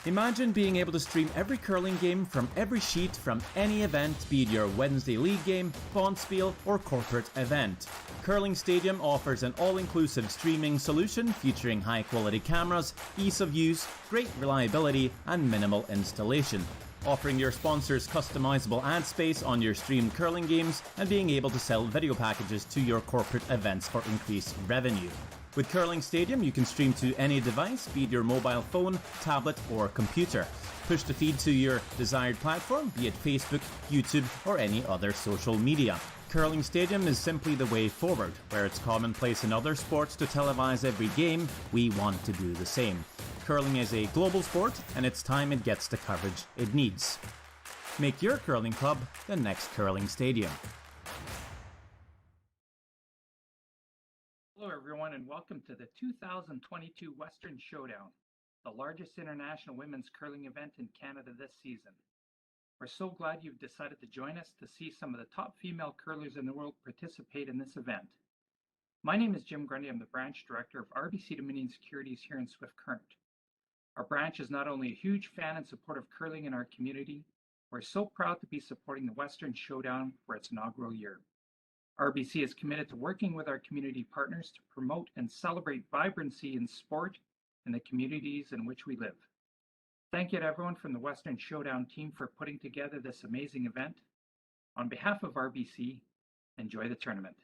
Imagine being able to stream every curling game from every sheet from any event, be it your Wednesday league game, bonspiel, or corporate event. Curling Stadium offers an all-inclusive streaming solution featuring high-quality cameras, ease of use, great reliability, and minimal installation. Offering your sponsors customizable ad space on your streamed curling games and being able to sell video packages to your corporate events for increased revenue. With Curling Stadium, you can stream to any device, be it your mobile phone, tablet, or computer. Push the feed to your desired platform, be it Facebook, YouTube, or any other social media. Curling Stadium is simply the way forward. Where it's commonplace in other sports to televise every game, we want to do the same. Curling is a global sport, and it's time it gets the coverage it needs. Make your curling club the next Curling Stadium. Hello everyone and welcome to the 2022 Western Showdown, the largest international women's curling event in Canada this season. We're so glad you've decided to join us to see some of the top female curlers in the world participate in this event. My name is Jim Grundy. I'm the branch director of RBC Dominion Securities here in Swift Current. Our branch is not only a huge fan and support of curling in our community, we're so proud to be supporting the Western Showdown for its inaugural year. RBC is committed to working with our community partners to promote and celebrate vibrancy in sport in the communities in which we live. Thank you to everyone from the Western Showdown team for putting together this amazing event. On behalf of RBC, enjoy the tournament.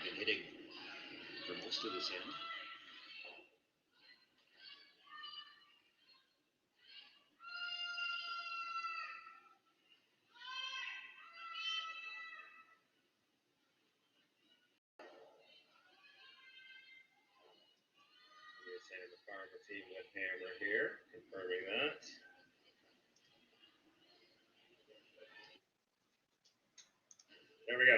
been hitting for most of this end. The Farmer team with hammer here, confirming that. There we go.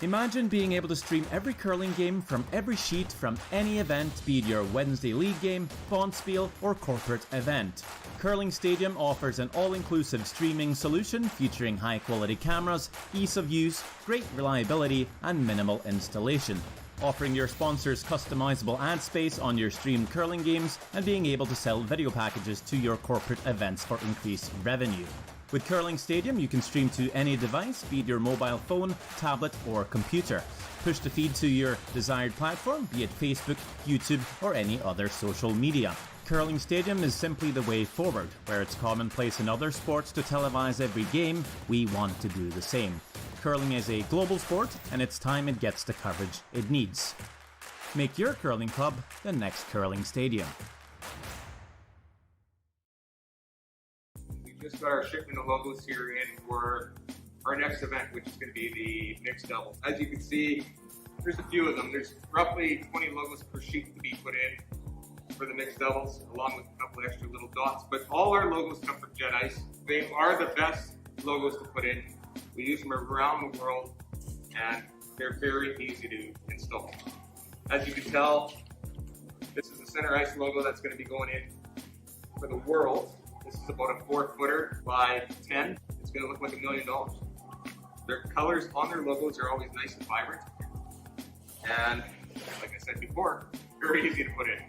Imagine being able to stream every curling game from every sheet from any event, be it your Wednesday league game, bonspiel, or corporate event. Curling Stadium offers an all-inclusive streaming solution featuring high-quality cameras, ease of use, great reliability, and minimal installation. Offering your sponsors customizable ad space on your streamed curling games and being able to sell video packages to your corporate events for increased revenue. With Curling Stadium, you can stream to any device, be it your mobile phone, tablet, or computer. Push the feed to your desired platform, be it Facebook, YouTube, or any other social media. Curling Stadium is simply the way forward. Where it's commonplace in other sports to televise every game, we want to do the same. Curling is a global sport, and it's time it gets the coverage it needs. Make your curling club the next Curling Stadium. Just got our shipment of logos here in for our next event, which is going to be the mixed double. As you can see, there's a few of them. There's roughly 20 logos per sheet to be put in for the mixed doubles, along with a couple of extra little dots. But all our logos come from Jet Ice. They are the best logos to put in. We use them around the world, and they're very easy to install. As you can tell, this is the center ice logo that's going to be going in for the world. This is about a 4-footer by 10. It's going to look like $1 million. Their colors on their logos are always nice and vibrant. And like I said before, very easy to put in.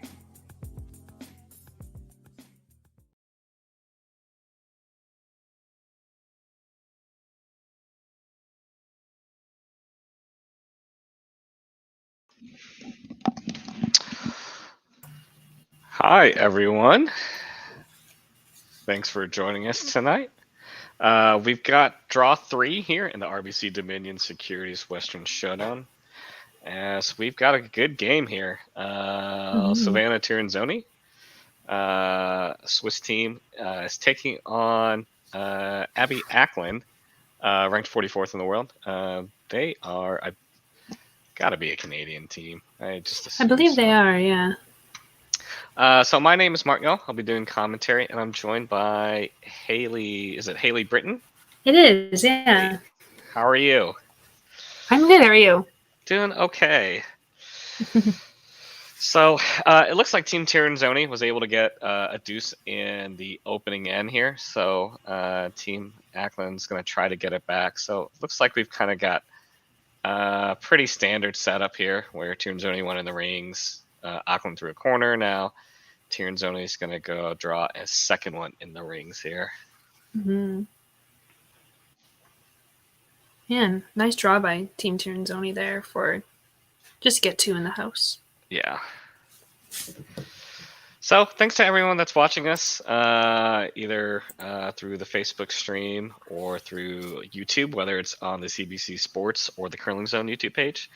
Hi, everyone. Thanks for joining us tonight. We've got draw 3 here in the RBC Dominion Securities Western Showdown. As we've got a good game here. Silvana Tirinzoni, Swiss team, is taking on Abby Ackland, ranked 44th in the world. They are, got to be a Canadian team. I believe they are, yeah. So my name is Mark Yo. I'll be doing commentary, and I'm joined by Haley. Is it Haley Britton? It is, yeah. Hey, how are you? I'm good. How are you? Doing okay. So it looks like Team Tirinzoni was able to get a deuce in the opening end here. So Team Ackland's going to try to get it back. So it looks like we've kind of got a pretty standard setup here where Tirinzoni won in the rings. Ackland through a corner now. Tirinzoni is going to go draw a second one in the rings here. Man, nice draw by Team Tirinzoni there for just get 2 in the house. Yeah. So thanks to everyone that's watching us, either through the Facebook stream or through YouTube, whether it's on the CBC Sports or the Curling Zone YouTube page.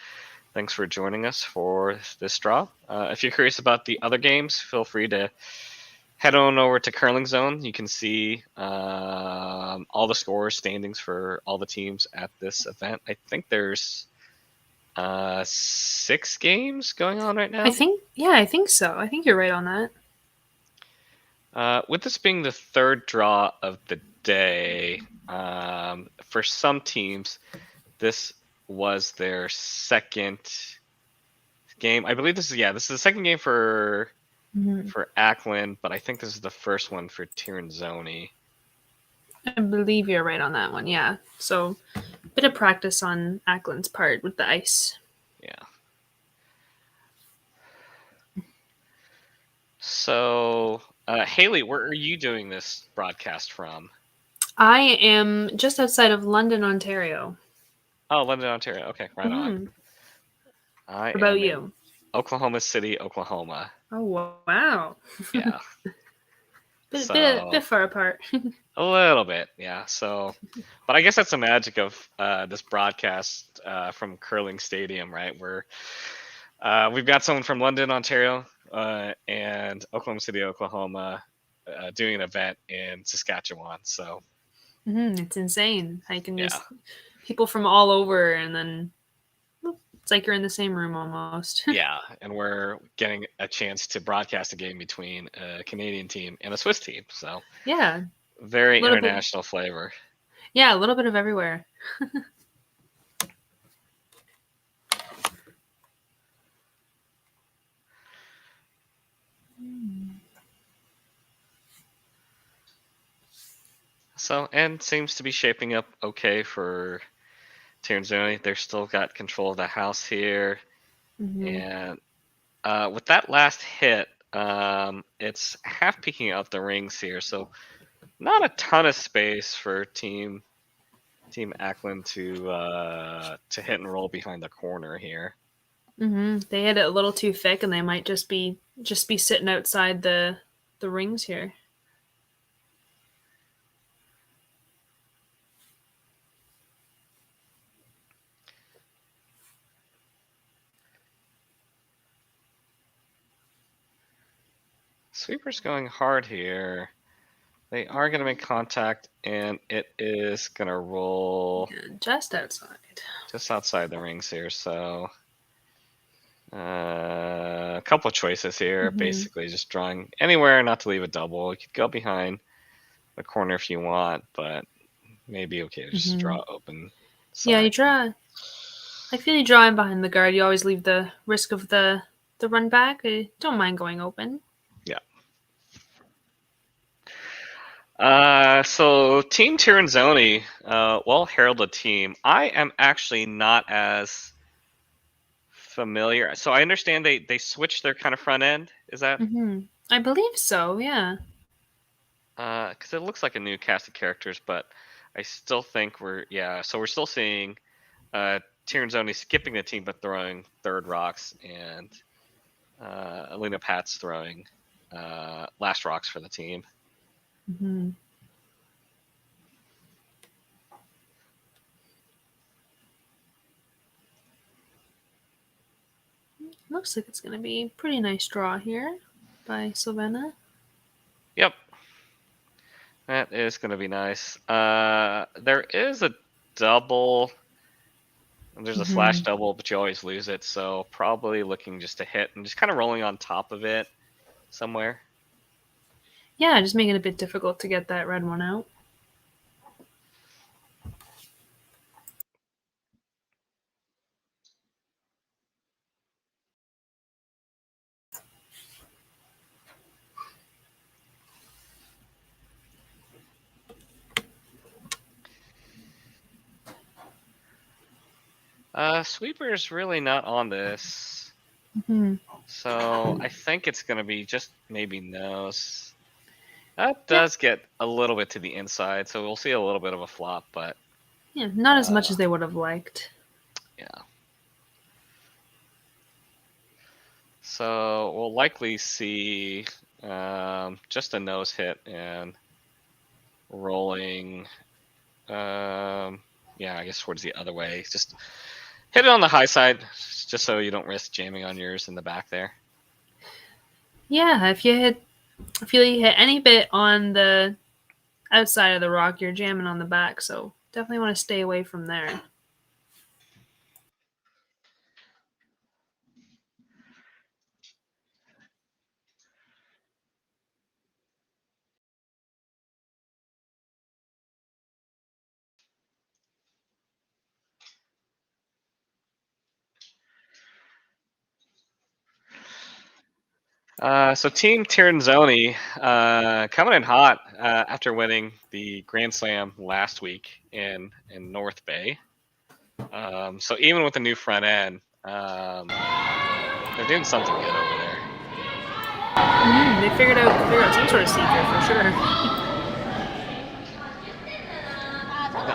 Thanks for joining us for this draw. If you're curious about the other games, feel free to head on over to Curling Zone. You can see all the scores, standings for all the teams at this event. I think there's 6 games going on right now. I think so. I think you're right on that. With this being the third draw of the day, for some teams, this was their second game. I believe this is the second game for Ackland, but I think this is the first one for Tirinzoni. I believe you're right on that one, yeah. So a bit of practice on Ackland's part with the ice. Yeah. So Haley, where are you doing this broadcast from? I am just outside of London, Ontario. Oh, London, Ontario. Okay, right on. What about you? Oklahoma City, Oklahoma. Oh, wow. Yeah. bit far apart. A little bit, yeah. So, but I guess that's the magic of this broadcast from Curling Stadium, right? Where we've got someone from London, Ontario, and Oklahoma City, Oklahoma, doing an event in Saskatchewan. So it's insane. I can just people from all over, and then it's like you're in the same room almost. Yeah, and we're getting a chance to broadcast a game between a Canadian team and a Swiss team. So yeah, very international flavor. Yeah, a little bit of everywhere. So, and seems to be shaping up okay for Tirinzoni. They're still got control of the house here. And with that last hit, it's half peeking out the rings here. So not a ton of space for Team Ackland to hit and roll behind the corner here. They hit it a little too thick, and they might just be sitting outside the rings here. Sweeper's going hard here. They are going to make contact, and it is going to roll just outside. Just outside the rings here. So a couple of choices here. Basically just drawing anywhere not to leave a double. You could go behind the corner if you want, but maybe okay to just draw open side. Yeah, you draw. I feel you draw in behind the guard. You always leave the risk of the run back. I don't mind going open. So Team Tirinzoni, well-heralded team. I am actually not as familiar. So I understand they switched their kind of front end. Is that? I believe so, yeah. Because it looks like a new cast of characters, but I still think we're still seeing Tirinzoni skipping the team but throwing third rocks, and Alina Pat's throwing last rocks for the team. Mm-hmm. Looks like it's going to be a pretty nice draw here by Silvana. Yep. That is going to be nice. There is a double. There's a slash double, but you always lose it. So probably looking just to hit and just kind of rolling on top of it somewhere. Yeah, just making it a bit difficult to get that red one out. Sweeper's really not on this. Mm-hmm. So I think it's going to be just maybe nose. That does get a little bit to the inside, so we'll see a little bit of a flop, but... Yeah, not as much as they would have liked. Yeah. So we'll likely see just a nose hit and rolling... yeah, I guess towards the other way. Just hit it on the high side, just so you don't risk jamming on yours in the back there. Yeah, if you hit any bit on the outside of the rock, you're jamming on the back, so definitely want to stay away from there. So Team Tirinzoni coming in hot after winning the Grand Slam last week in North Bay. So even with the new front end, they're doing something good over there. They figured out some sort of secret for sure.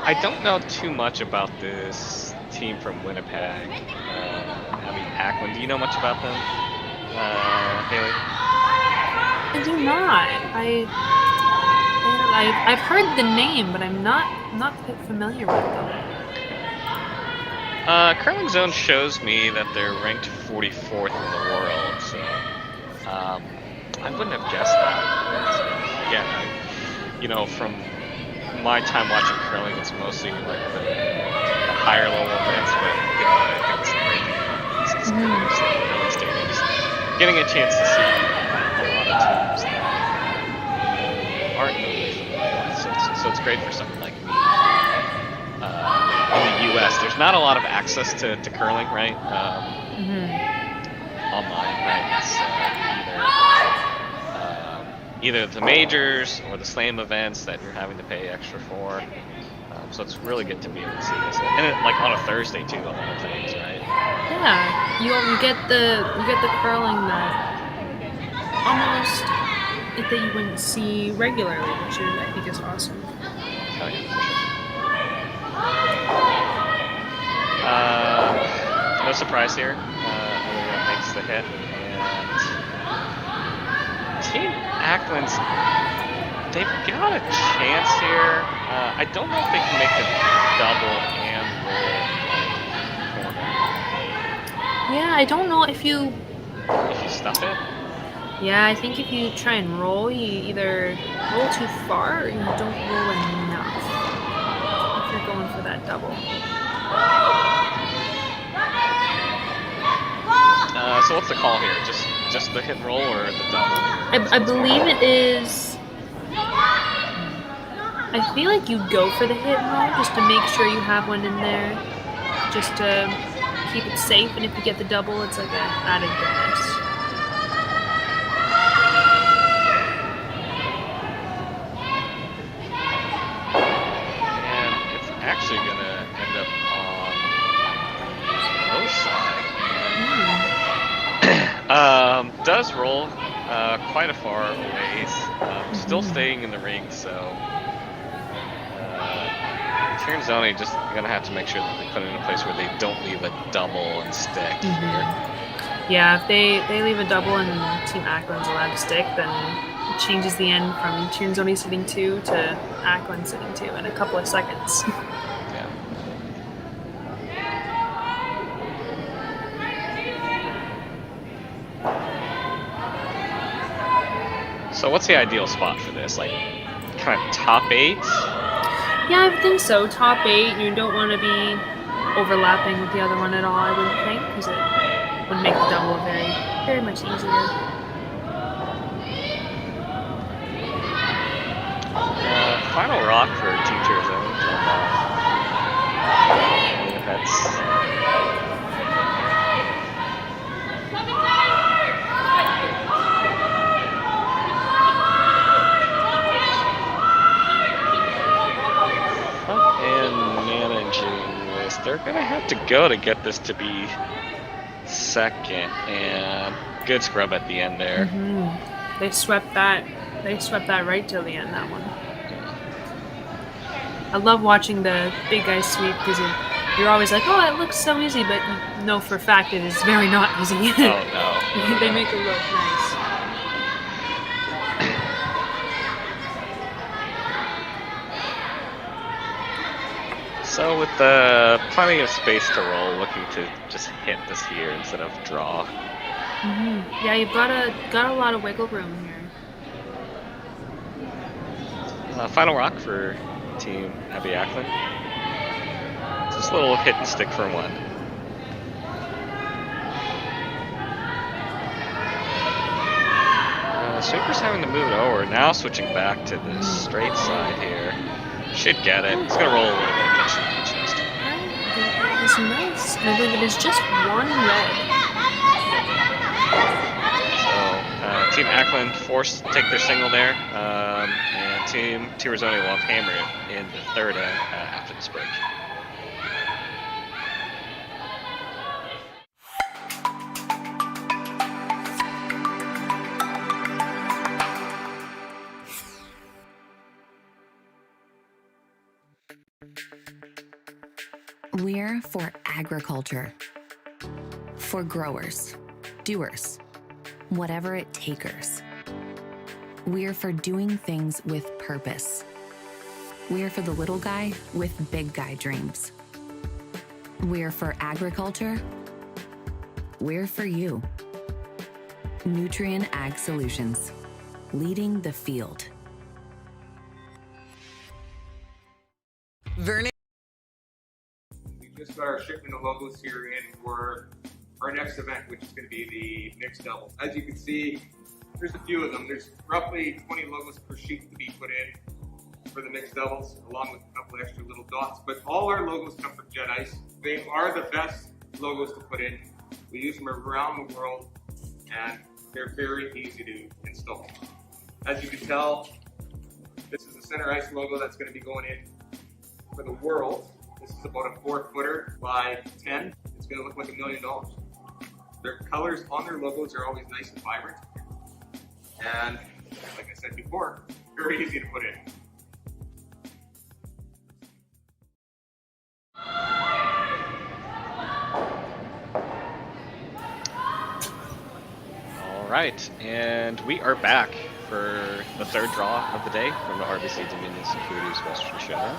I don't know too much about this team from Winnipeg. I mean, Ackland. Do you know much about them? Haley? I do not. I've heard the name, but I'm not quite familiar with them. Curling Zone shows me that they're ranked 44th in the world, so I wouldn't have guessed that. Again, from my time watching curling, it's mostly like the higher level events, but I think it's great. It's curling stadiums. Getting a chance to see a lot of teams that aren't really familiar with, so it's great for someone like me. In the U.S., there's not a lot of access to curling, right? Online, right? It's either the majors or the slam events that you're having to pay extra for. So it's really good to be able to see this, and like on a Thursday too, of all things, right? Yeah, you get the curling that almost that you wouldn't see regularly, which I think is awesome. Oh yeah, for sure. No surprise here. Everyone makes the hit, and Team Ackland's they've got a chance here. I don't know if they can make the double and roll corner. Yeah, I don't know if you stuff it. Yeah, I think if you try and roll, you either roll too far or you don't roll enough if you're going for that double. So what's the call here? Just the hit and roll or the double? I believe it is. I feel like you go for the hit and roll just to make sure you have one in there, just to keep it safe. And if you get the double, it's like an added bonus. And it's actually gonna end up on the low side. Does roll quite a far ways, still staying in the ring, so Tirinzoni just gonna have to make sure that they put it in a place where they don't leave a double and stick here. Yeah, if they leave a double and Team Ackland's allowed to stick, then it changes the end from Tirinzoni sitting 2 to Ackland sitting 2 in a couple of seconds. Yeah. So what's the ideal spot for this? Like, kind of top 8? Yeah, I think so. Top 8. You don't want to be overlapping with the other one at all, I wouldn't think, because it would make the double very, very much easier. Final rock for Team Tirinzoni. That's... They're gonna have to go to get this to be second, and good scrub at the end there. Mm-hmm. They swept that. They swept that right till the end. That one. I love watching the big guys sweep because you're always like, "Oh, it looks so easy," but you know for a fact it is very not easy. Oh no! They make it look nice. So with plenty of space to roll, looking to just hit this here instead of draw. Mm-hmm. Yeah, you've got a lot of wiggle room here. Final rock for Team Abby Ackland. Just a little hit and stick for 1. Sweeper's having to move it over. Now switching back to the straight side here. Should get it. It's gonna roll a little bit. That is nice. And I believe it is just 1 red. So Team Ackland forced to take their single there, and Team Tirinzoni will have hammer in the 3rd end after this break. We're for agriculture, for growers, doers, whatever it takers. We're for doing things with purpose. We're for the little guy with big guy dreams. We're for agriculture. We're for you. Nutrien Ag Solutions, leading the field. We just got our shipment of logos here in for our next event, which is going to be the mixed doubles. As you can see, there's a few of them. There's roughly 20 logos per sheet to be put in for the mixed doubles, along with a couple extra little dots. But all our logos come from Jet Ice. They are the best logos to put in. We use them around the world, and they're very easy to install. As you can tell, this is the center ice logo that's going to be going in for the world. This is about a 4-footer by 10. It's going to look like $1 million. Their colors on their logos are always nice and vibrant. And like I said before, very easy to put in. All right, and we are back for the 3rd draw of the day from the RBC Dominion Securities Western Showdown.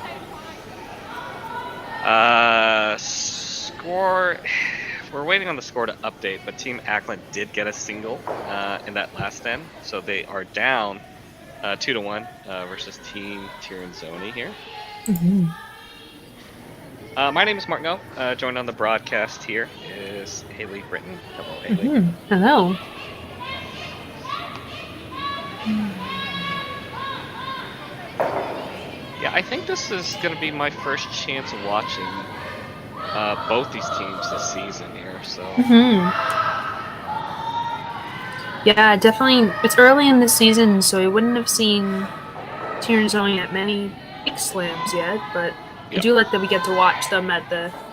Score, we're waiting on the score to update, but Team Ackland did get a single in that last end, so they are down 2-1 versus Team Tirinzoni here. Mm-hmm. My name is Martin O. Joined on the broadcast here is Haley Britton. Hello, Haley. Mm-hmm. Hello. Yeah, I think this is going to be my first chance of watching both these teams this season here. So. Mm-hmm. Yeah, definitely. It's early in the season, so I wouldn't have seen Tirinzoni at many big slams yet, but I do like that we get to watch them at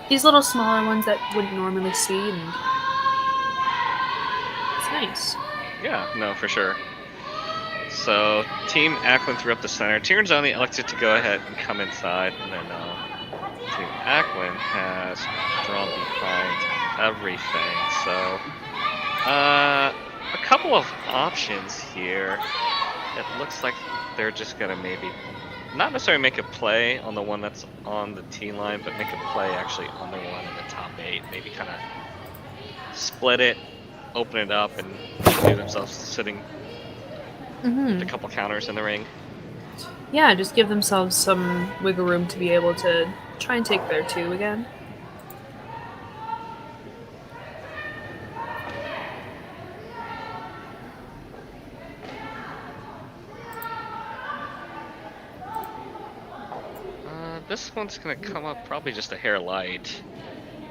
these little smaller ones that wouldn't normally see, and it's nice. Yeah, no, for sure. So, Team Ackland threw up the center. Tirinzoni elected to go ahead and come inside, and then Team Ackland has drawn behind everything. So, A couple of options here. It looks like they're just gonna maybe not necessarily make a play on the one that's on the T line, but make a play actually on the one in the top 8. Maybe kind of split it, open it up, and do themselves sitting with a couple counters in the ring. Yeah, just give themselves some wiggle room to be able to try and take their 2 again. This one's gonna come up probably just a hair light,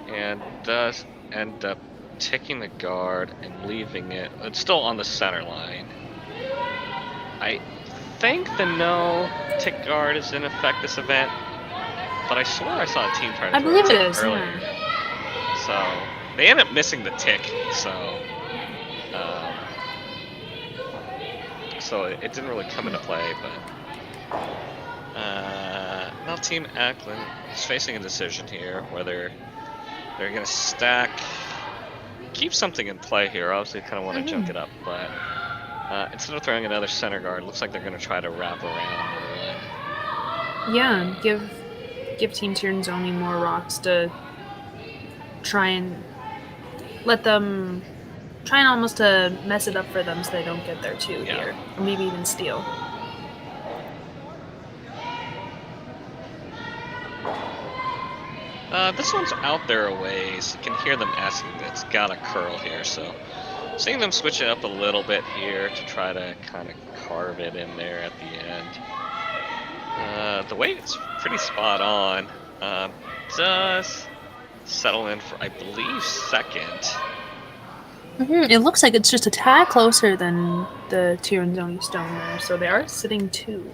and does end up taking the guard and leaving it. It's still on the center line. I think the no tick guard is in effect this event, but I swear I saw a team try to I throw believe a it tick is, earlier. yeah. So they end up missing the tick. So it didn't really come into play, but. Now Team Ackland is facing a decision here, whether they're going to stack, keep something in play here. Obviously, kind of want to junk it up, but instead of throwing another center guard, looks like they're going to try to wrap around or Yeah, give Team Tirinzoni more rocks to try and let them try and almost to mess it up for them so they don't get their 2 here, or maybe even steal. This one's out there a ways. You can hear them asking. It's got a curl here, so seeing them switch it up a little bit here to try to kind of carve it in there at the end. The weight's pretty spot on. Does settle in for, I believe, second. It looks like it's just a tad closer than the Tirinzoni stone there, so they are sitting 2.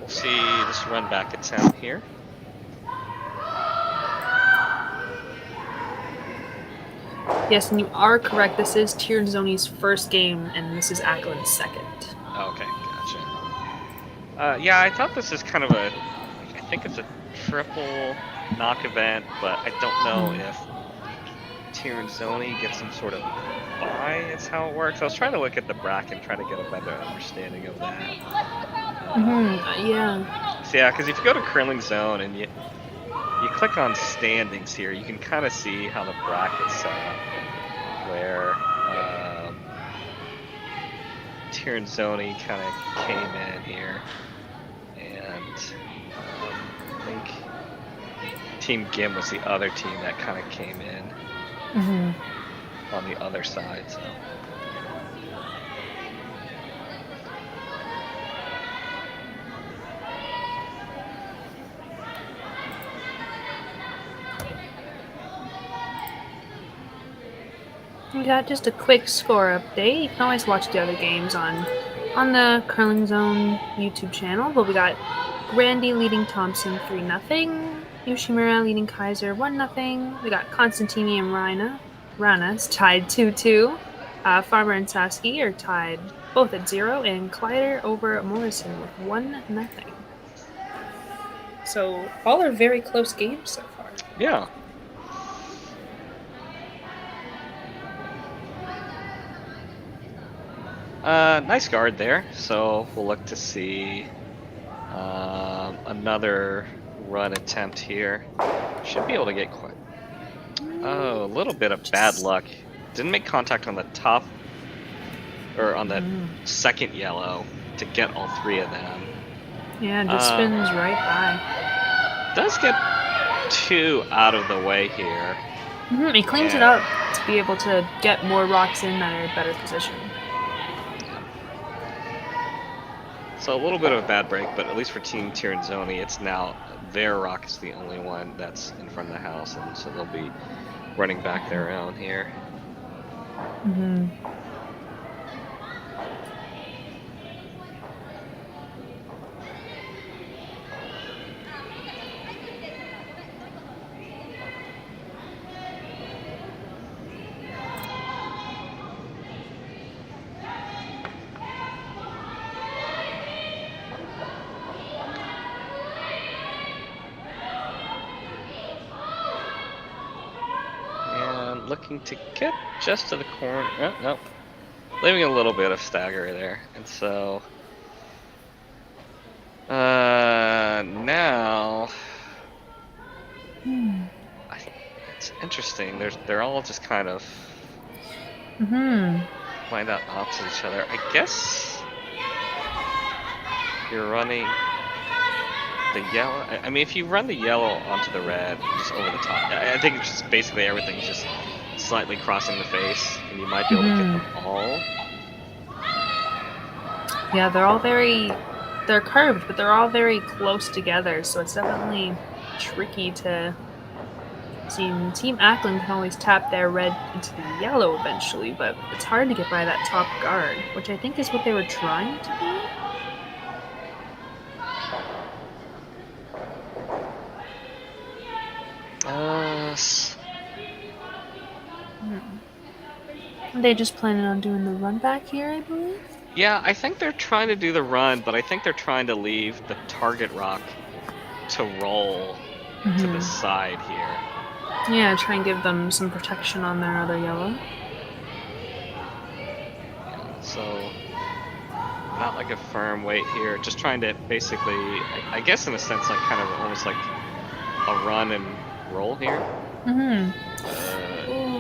We'll see this run back attempt here. Yes, and you are correct. This is Tirinzoni's first game, and this is Ackland's second. Okay, gotcha. Yeah, I thought this is kind of I think it's a triple knock event, but I don't know if Tirinzoni gets some sort of bye. It's how it works. I was trying to look at the bracket and try to get a better understanding of that. Yeah. So yeah, because if you go to curling zone and you click on standings here, you can kind of see how the bracket's set up, where Tirinzoni kind of came in here, and I think Team Gim was the other team that kind of came in on the other side. So. We got just a quick score update. You can always watch the other games on the Curling Zone YouTube channel. But we got Grandy leading Thompson 3-0. Yoshimura leading Kaiser 1-0. We got Constantini and Rana's tied 2-2. Farmer and Saski are tied both at 0, and Kleider over Morrison with 1-0. So all are very close games so far. Yeah. Nice guard there, so we'll look to see another run attempt here. Should be able to get quite a little bit of bad luck. Didn't make contact on the top or on the second yellow to get all 3 of them. Yeah, just spins right by. Does get 2 out of the way here. He cleans it up to be able to get more rocks in that are in better position. So a little bit of a bad break, but at least for Team Tirinzoni, it's now their rock is the only one that's in front of the house, and so they'll be running back their own here. looking to get just to the corner. Oh, no. Leaving a little bit of stagger there. And so now it's interesting. They're all just kind of lined up opposite each other. I guess you're running the yellow. I mean, if you run the yellow onto the red, just over the top, I think it's just basically everything's just slightly crossing the face, and you might be able to get them all. Yeah, they're curved, but they're all very close together, so it's definitely tricky to see. Team Ackland can always tap their red into the yellow eventually, but it's hard to get by that top guard, which I think is what they were trying to do. Are they just planning on doing the run back here, I believe? Yeah, I think they're trying to do the run, but I think they're trying to leave the target rock to roll to the side here. Yeah, try and give them some protection on their other yellow. Yeah, so not like a firm weight here, just trying to basically, I guess in a sense, like kind of almost like a run and roll here.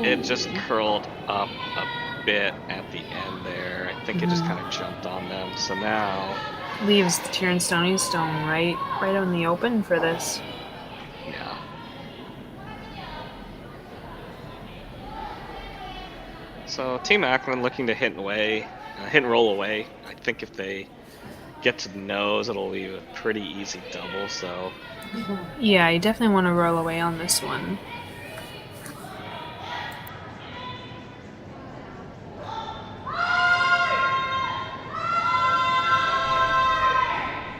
It just curled up a bit at the end there. I think it just kind of jumped on them. So now leaves the Tirinzoni stone right out in the open for this. Yeah. So Team Ackland looking to hit and roll away. I think if they get to the nose, it'll leave a pretty easy double. So yeah, you definitely want to roll away on this one.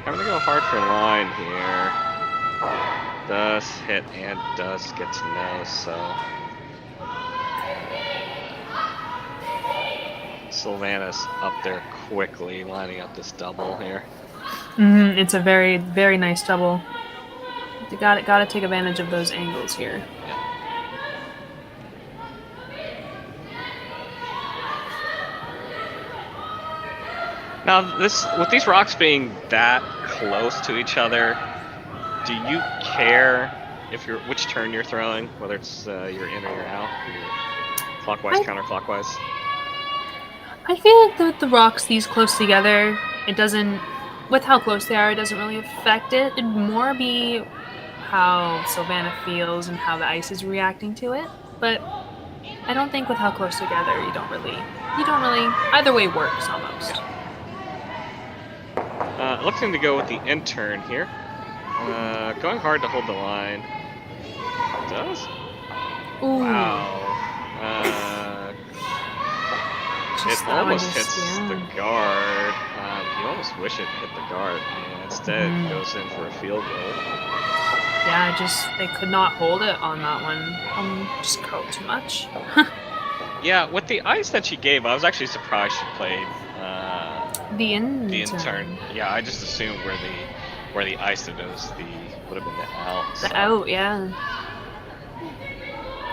I'm gonna go hard for line here. Does hit and does get to nose, so Silvana's up there quickly, lining up this double here. It's a very, very nice double. You gotta take advantage of those angles here. Yeah. Now, with these rocks being that close to each other, do you care if which turn you're throwing, whether it's you're in or you're out, or clockwise, counterclockwise? I feel like with the rocks these close together, it doesn't, with how close they are, it doesn't really affect it. It'd more be how Silvana feels and how the ice is reacting to it. But I don't think with how close together, you don't really, either way works almost. Yeah. Looking to go with the end turn here. Going hard to hold the line. Does? Ooh. Wow. It almost hits the guard. You almost wish it hit the guard. And instead, it goes in for a field goal. Yeah, they could not hold it on that one. Just curled too much. Yeah, with the ice that she gave, I was actually surprised she played the in-turn. Yeah, I just assumed where the ice that was would have been the out. The out, yeah.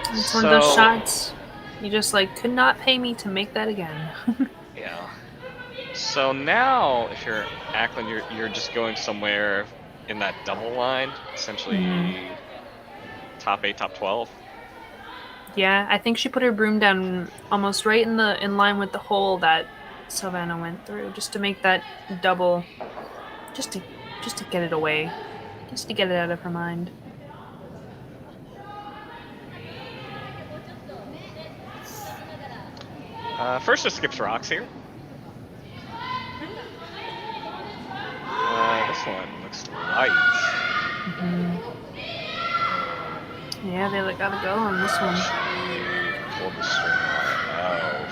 It's one of those shots you just could not pay me to make that again. Yeah. So now, if you're Ackland, you're just going somewhere in that double line, essentially top 8, top 12. Yeah, I think she put her broom down almost right in line with the hole that Silvana went through, just to make that double, just to get it away, just to get it out of her mind. First, just skips rocks here. This one looks light. Yeah, they gotta go on this one. Pulled the string out.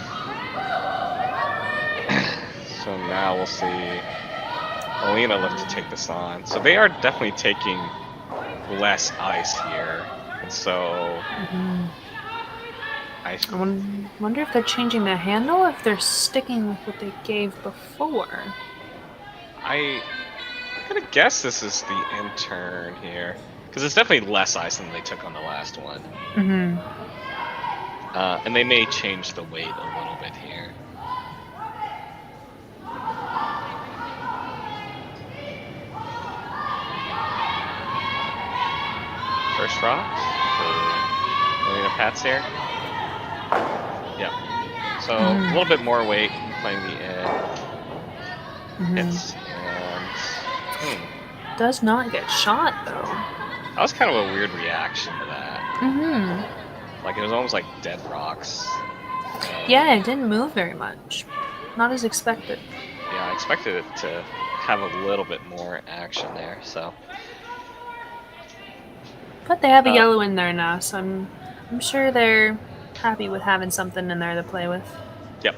So now we'll see. Alina look to take this on. So they are definitely taking less ice here. And so I wonder if they're changing their handle or if they're sticking with what they gave before. I'm gonna guess this is the end turn here. Because it's definitely less ice than they took on the last one. And they may change the weight a little bit here. First rock for Elena Pats here. Yep. So a little bit more weight playing the end. Hits and Does not get shot though. that was kind of a weird reaction to that. Like it was almost like dead rocks. Yeah, it didn't move very much. Not as expected. Yeah, I expected it to have a little bit more action there. So. But they have a yellow in there now, so I'm sure they're happy with having something in there to play with. Yep.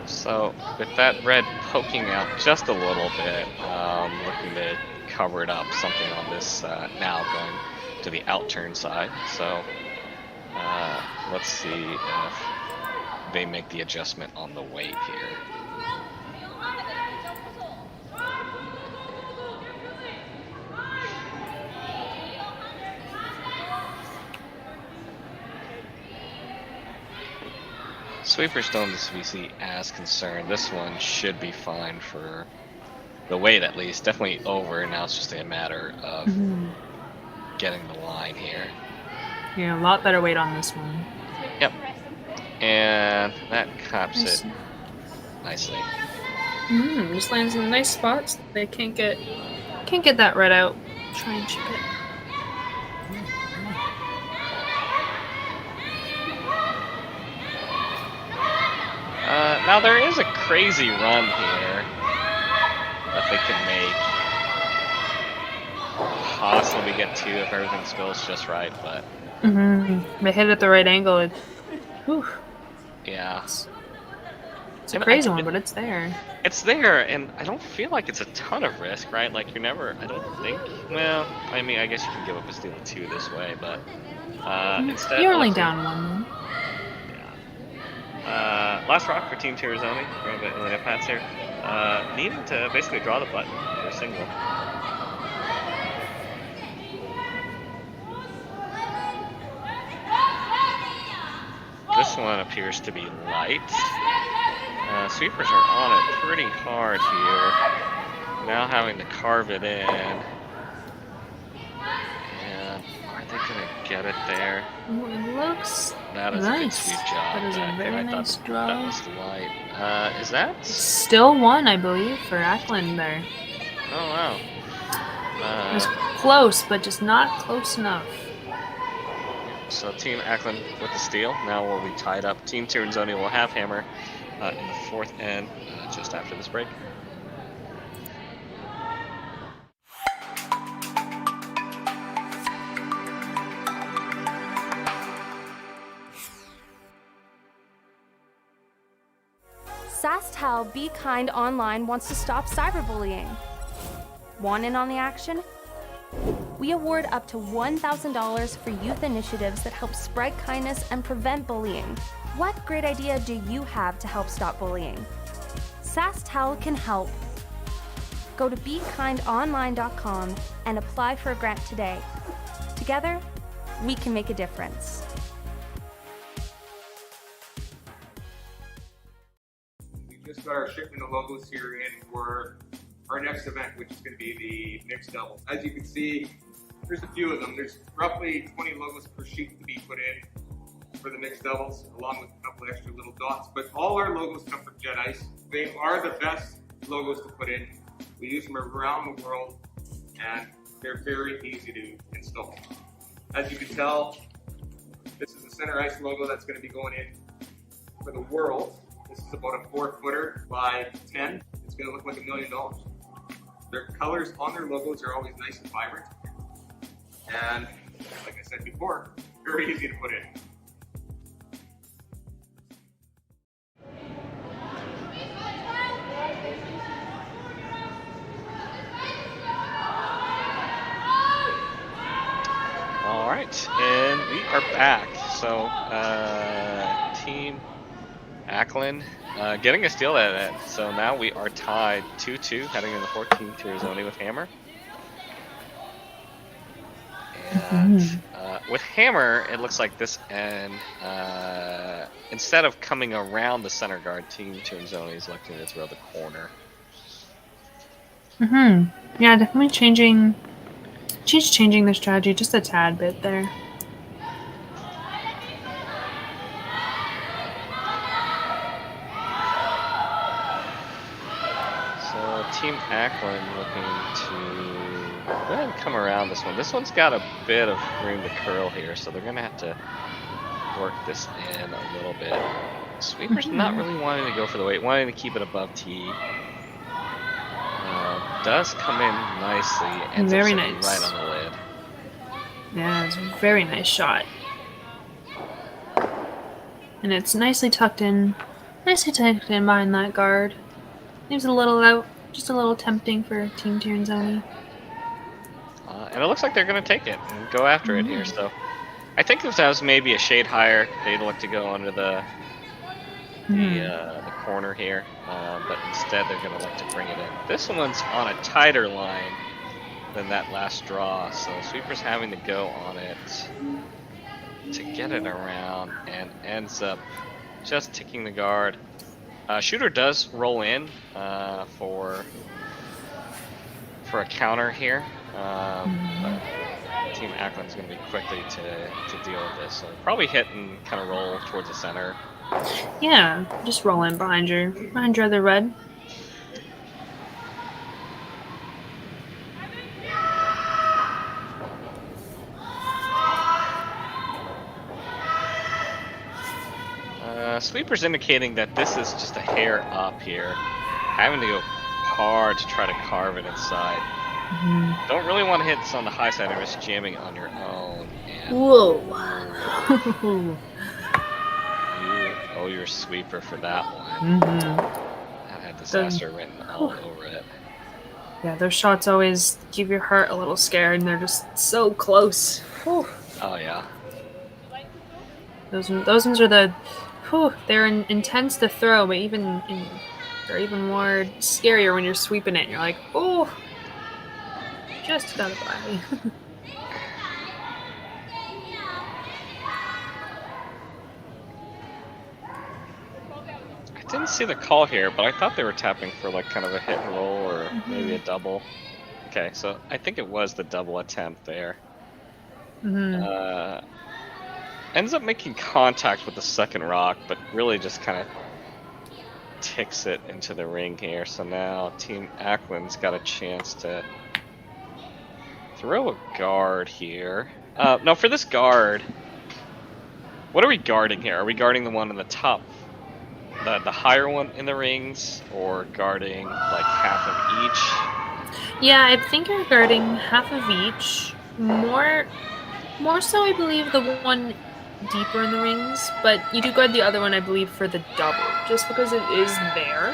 So with that red poking out just a little bit, looking to cover it up, something on this now going to the outturn side. So let's see if they make the adjustment on the weight here. Sweepers don't see as concerned. This one should be fine for the weight at least. Definitely over. Now it's just a matter of getting the line here. Yeah, a lot better weight on this one. Yep. And that caps it nicely. Just lands in a nice spots. They can't get that red out. Try and chip it. Now there is a crazy run here that they can make. Possibly get two if everything spills just right, but They hit it at the right angle. Whew. Yeah. It's a crazy one, but it's there. It's there, and I don't feel like it's a ton of risk, right? Like you're never, I don't think. Well, I mean, I guess you can give up a steal of two this way, but instead You're only down one. Last rock for Team Tirinzoni, run by Elena Pats here. Needing to basically draw the button for a single. This one appears to be light. Sweepers are on it pretty hard here. Now having to carve it in. And are they going to get it there? Ooh, it looks that is nice. A good sweep job. That is a very nice draw. That was light. Is that? Still one, I believe, for Ackland there. Oh, wow. It was close, but just not close enough. So Team Ackland with the steal. Now we'll be tied up. Team Tirinzoni will have hammer in the fourth end just after this break. Sasktel Be Kind Online wants to stop cyberbullying. Want in on the action? We award up to $1,000 for youth initiatives that help spread kindness and prevent bullying. What great idea do you have to help stop bullying? Sasktel can help. Go to BeKindOnline.com and apply for a grant today. Together, we can make a difference. We just got our shipment of logos here in for our next event, which is going to be the mixed double. As you can see, there's a few of them. There's roughly 20 logos per sheet to be put in for the mixed doubles, along with a couple extra little dots. But all our logos come from Jet Ice. They are the best logos to put in. We use them around the world, and they're very easy to install. As you can tell, this is the center ice logo that's going to be going in for the world. This is about a 4-footer by 10. It's going to look like $1 million. Their colors on their logos are always nice and vibrant. And like I said before, very easy to put in. All right, and we are back. So, Team Ackland getting a steal at it. So now we are tied 2-2, heading in the 14th Tirinzoni with hammer. With hammer, it looks like this end, instead of coming around the center guard, Team Tirinzoni is electing to throw the corner. Yeah, definitely changing their strategy just a tad bit there. So Team Ackland looking to go ahead and come around this one. This one's got a bit of room to curl here, so they're going to have to work this in a little bit. Sweeper's not really wanting to go for the weight, wanting to keep it above T. Does come in nicely, ends Very up sitting nice. right on the lid. Yeah, it's a very nice shot. And it's nicely tucked in behind that guard. Leaves it a little out, just a little tempting for Team Tirinzoni. And it looks like they're going to take it and go after it here. So I think if that was maybe a shade higher, they'd look to go under the corner here. But instead, they're going to like to bring it in. This one's on a tighter line than that last draw, so Sweeper's having to go on it to get it around and ends up just ticking the guard. Shooter does roll in for a counter here, but Team Ackland's going to be quickly to deal with this. So probably hit and kind of roll towards the center. Yeah, just roll in behind your other red. Sweeper's indicating that this is just a hair up here, having to go hard to try to carve it inside. Don't really want to hit this on the high side and risk jamming on your own. And Whoa! you owe your Sweeper for that one. That had disaster written all over it. Yeah, those shots always give your heart a little scared, and they're just so close. Whew. Oh yeah. Those ones are the. They're intense to throw, but they're even more scarier when you're sweeping it. And you're like, oh, just gotta buy. I didn't see the call here, but I thought they were tapping for like kind of a hit and roll or maybe a double. Okay, so I think it was the double attempt there. Ends up making contact with the second rock, but really just kind of ticks it into the ring here. So now Team Ackland's got a chance to throw a guard here. No, for this guard, what are we guarding here? Are we guarding the one in the top, the higher one in the rings, or guarding like half of each? Yeah, I think you're guarding half of each. More so, I believe, the one deeper in the rings, but you do guard the other one, I believe, for the double, just because it is there.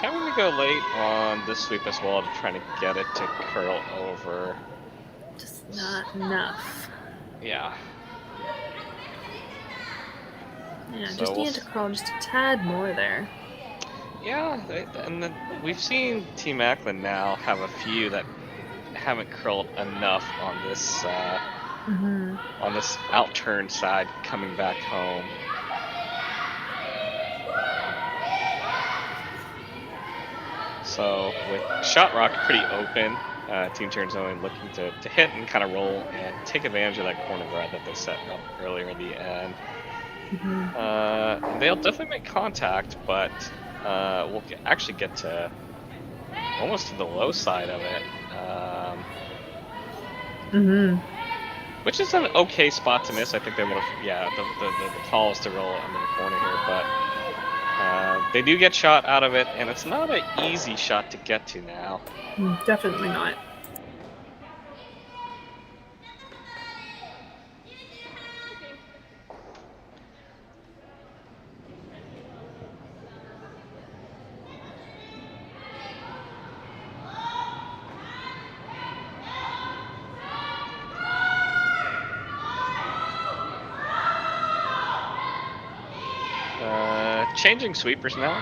Having to go late on this sweep as well to try to get it to curl over. Just not enough. Yeah. Yeah, So just need to curl just a tad more there. Yeah, and then we've seen Team Ackland now have a few that haven't curled enough on this outturn side coming back home. So with Shot Rock pretty open, Team Tirinzoni looking to hit and kind of roll and take advantage of that corner guard that they set up earlier in the end. They'll definitely make contact, but we'll actually get to almost to the low side of it. Which is an okay spot to miss. I think they would have, the call is to roll it under the corner here, but they do get shot out of it, and it's not an easy shot to get to now. Definitely not. Changing sweepers now.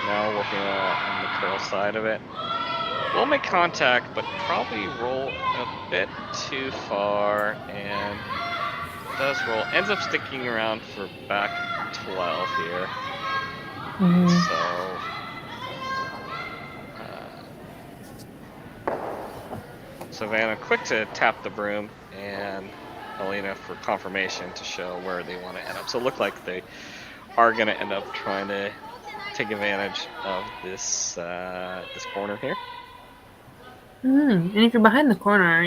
Now working on the curl side of it. will make contact, but probably roll a bit too far, and does roll. Ends up sticking around for back 12 here. So, Savannah quick to tap the broom, and Elena for confirmation to show where they want to end up. So it looked like they are going to end up trying to take advantage of this this corner here. And if you're behind the corner,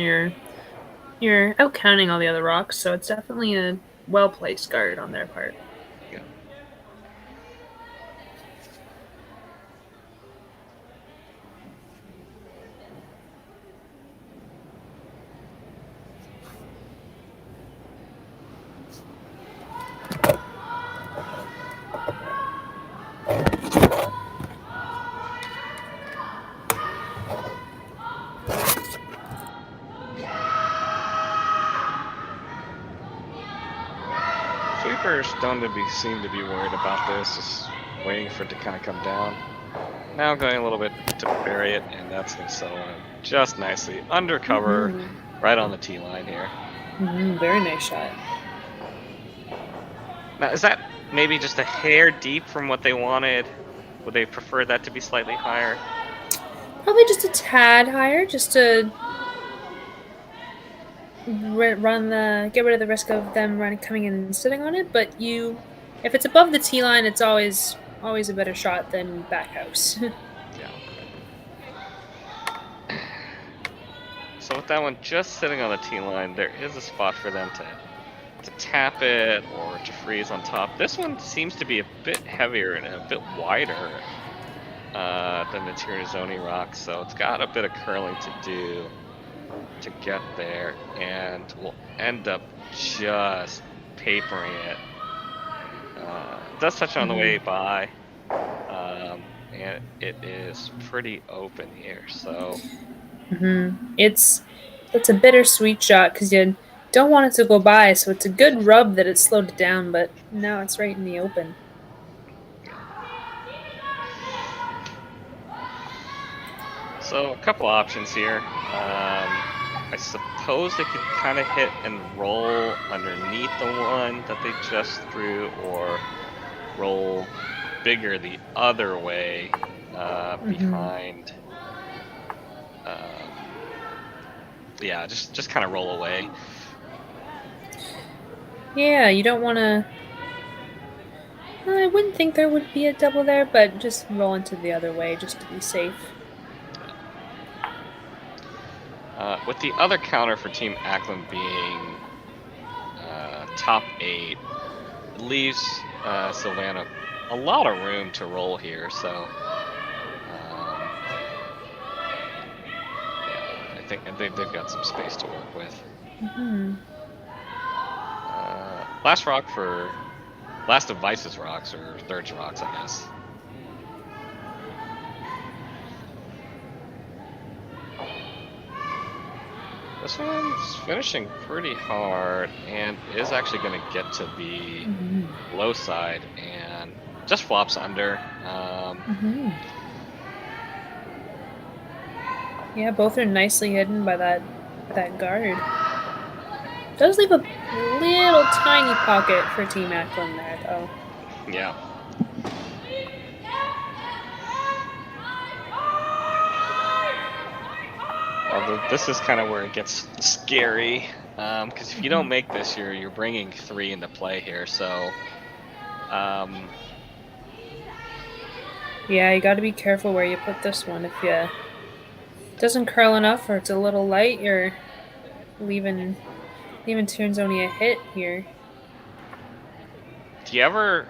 you're out counting all the other rocks, so it's definitely a well-placed guard on their part. Yeah. Sweepers don't seem to be worried about this, just waiting for it to kind of come down. Now going a little bit to bury it, and that's going to settle in just nicely. Undercover, right on the tee line here. Very nice shot. Now, is that maybe just a hair deep from what they wanted? Would they prefer that to be slightly higher? Probably just a tad higher, just to get rid of the risk of them coming in and sitting on it. But if it's above the tee line, it's always a better shot than back house. Yeah. So with that one just sitting on the tee line, there is a spot for them to tap it or to freeze on top. This one seems to be a bit heavier and a bit wider than the Tirinzoni rock, so it's got a bit of curling to do to get there, and we'll end up just papering it. It does touch on the way by, and it is pretty open here, so It's a bittersweet shot because you don't want it to go by, so it's a good rub that it slowed it down, but now it's right in the open. So a couple options here. I suppose they could kind of hit and roll underneath the one that they just threw, or roll bigger the other way behind. Yeah, just kind of roll away. Yeah, you don't want to. I wouldn't think there would be a double there, but just roll into the other way just to be safe. With the other counter for Team Ackland being top 8, it leaves Silvana a lot of room to roll here. So yeah, I think they've got some space to work with. Last of Vice's rocks, or Third's rocks, I guess. This one's finishing pretty hard and is actually going to get to the low side and just flops under. Yeah, both are nicely hidden by that guard. Does leave a little tiny pocket for Team Ackland there, though. Yeah. Although this is kind of where it gets scary, because if you don't make this, you're bringing 3 into play here. So, yeah, you got to be careful where you put this one. If it doesn't curl enough, or it's a little light, you're leaving Tirinzoni a hit here. Do you ever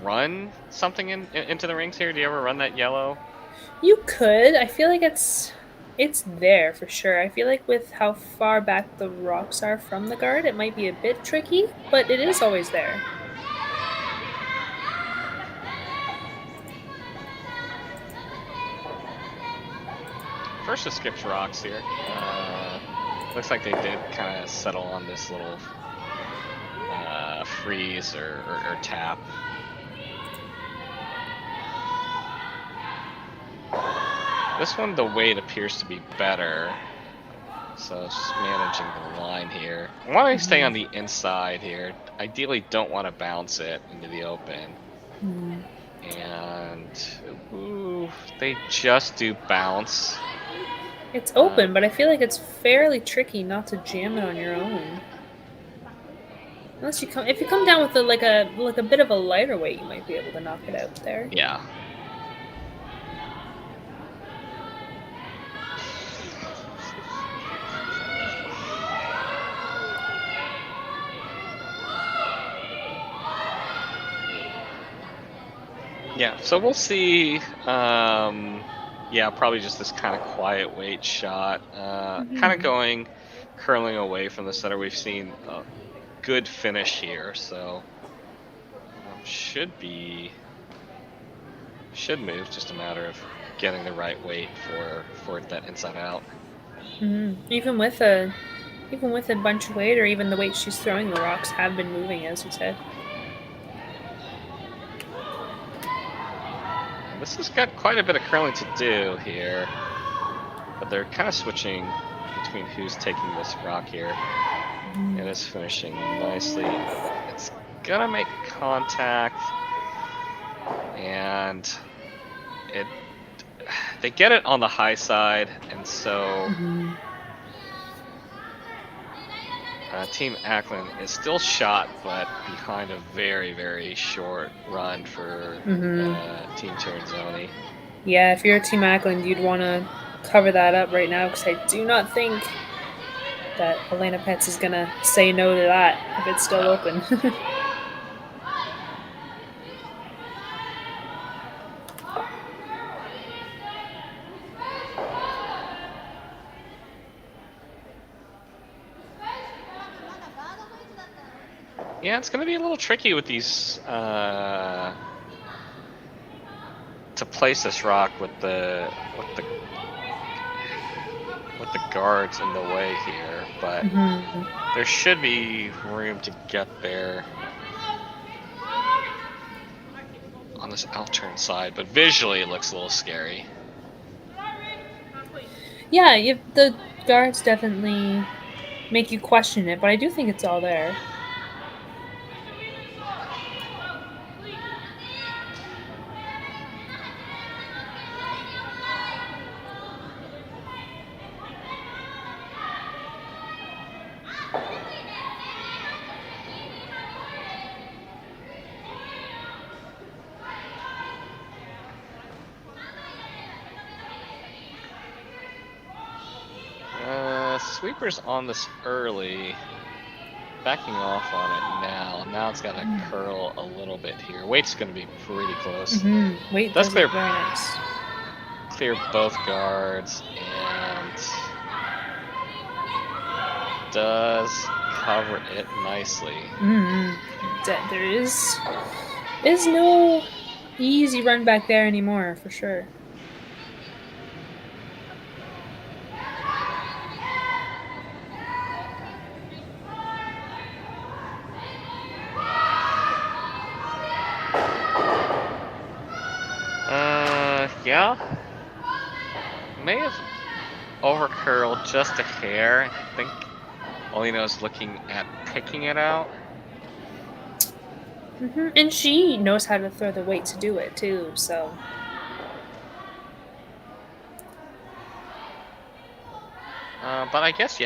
run something into the rings here? Do you ever run that yellow? You could. I feel like it's there for sure. I feel like with how far back the rocks are from the guard, it might be a bit tricky, but it is always there. First it skips rocks here. Looks like they did kind of settle on this little freeze or tap. This one, the weight appears to be better. So it's just managing the line here. I want to stay on the inside here. Ideally, don't want to bounce it into the open. And ooh, they just do bounce. It's open, but I feel like it's fairly tricky not to jam it on your own. Unless if you come down with like a bit of a lighter weight, you might be able to knock it out there. Yeah. Yeah, so we'll see. Yeah, probably just this kind of quiet weight shot. Kind of going, curling away from the center. We've seen a good finish here, so should move. Just a matter of getting the right weight for that inside out. Even with a bunch of weight, or even the weight she's throwing, the rocks have been moving, as you said. This has got quite a bit of curling to do here, but they're kind of switching between who's taking this rock here. It is finishing nicely. It's gonna make contact, and they get it on the high side, and so Team Ackland is still shot, but behind a very, very short run for Team Tirinzoni. Yeah, if you're Team Ackland, you'd want to cover that up right now, because I do not think that Elena Petz is going to say no to that if it's still open. Yeah, it's going to be a little tricky with these to place this rock with the guards in the way here, but there should be room to get there on this outturn side, but visually it looks a little scary. Yeah, the guards definitely make you question it, but I do think it's all there. Sweeper's on this early, backing off on it now. Now it's got to curl a little bit here. Weight's going to be pretty close. Weight does clear, very nice. Clear both guards and does cover it nicely. There is no easy run back there anymore, for sure. Yeah, may have overcurled just a hair. I think Olino's looking at picking it out. And she knows how to throw the weight to do it too, so. But I guess,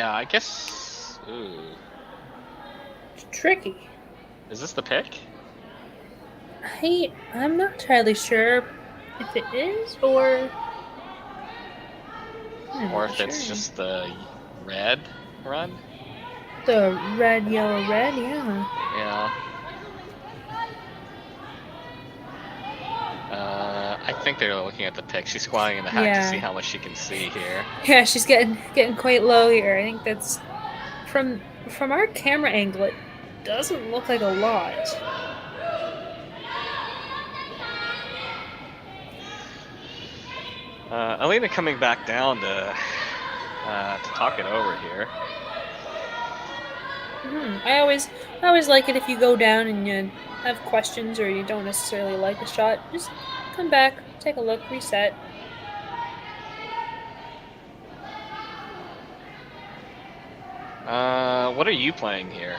ooh. It's tricky. Is this the pick? I'm not entirely sure if it is, or if it's just the red run? The red, yellow, red, yeah. Yeah. I think they're looking at the pick. She's squatting in the hack to see how much she can see here. Yeah, she's getting quite low here. I think that's from our camera angle. It doesn't look like a lot. Alina coming back down to talk it over here. I always like it if you go down and you have questions or you don't necessarily like a shot. Just come back, take a look, reset. What are you playing here?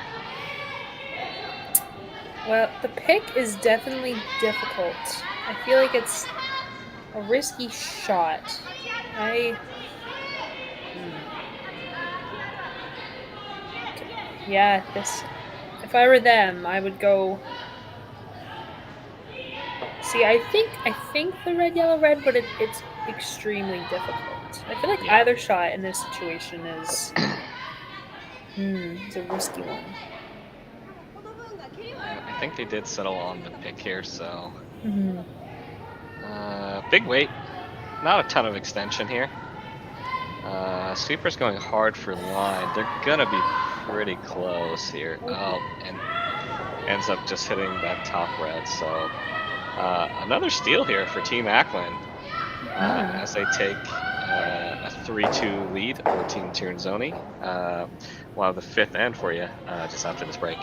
Well, the pick is definitely difficult. I feel like it's a risky shot. Yeah, this. If I were them, I would go. See, I think the red, yellow, red, but it's extremely difficult. I feel like either shot in this situation is. It's a risky one. I think they did settle on the pick here, so. Mm-hmm. Big weight. Not a ton of extension here. Sweeper's going hard for line. They're gonna be pretty close here. Oh, and ends up just hitting that top red. So another steal here for Team Ackland as they take a 3-2 lead over Team Tirinzoni. We'll have the fifth end for you just after this break.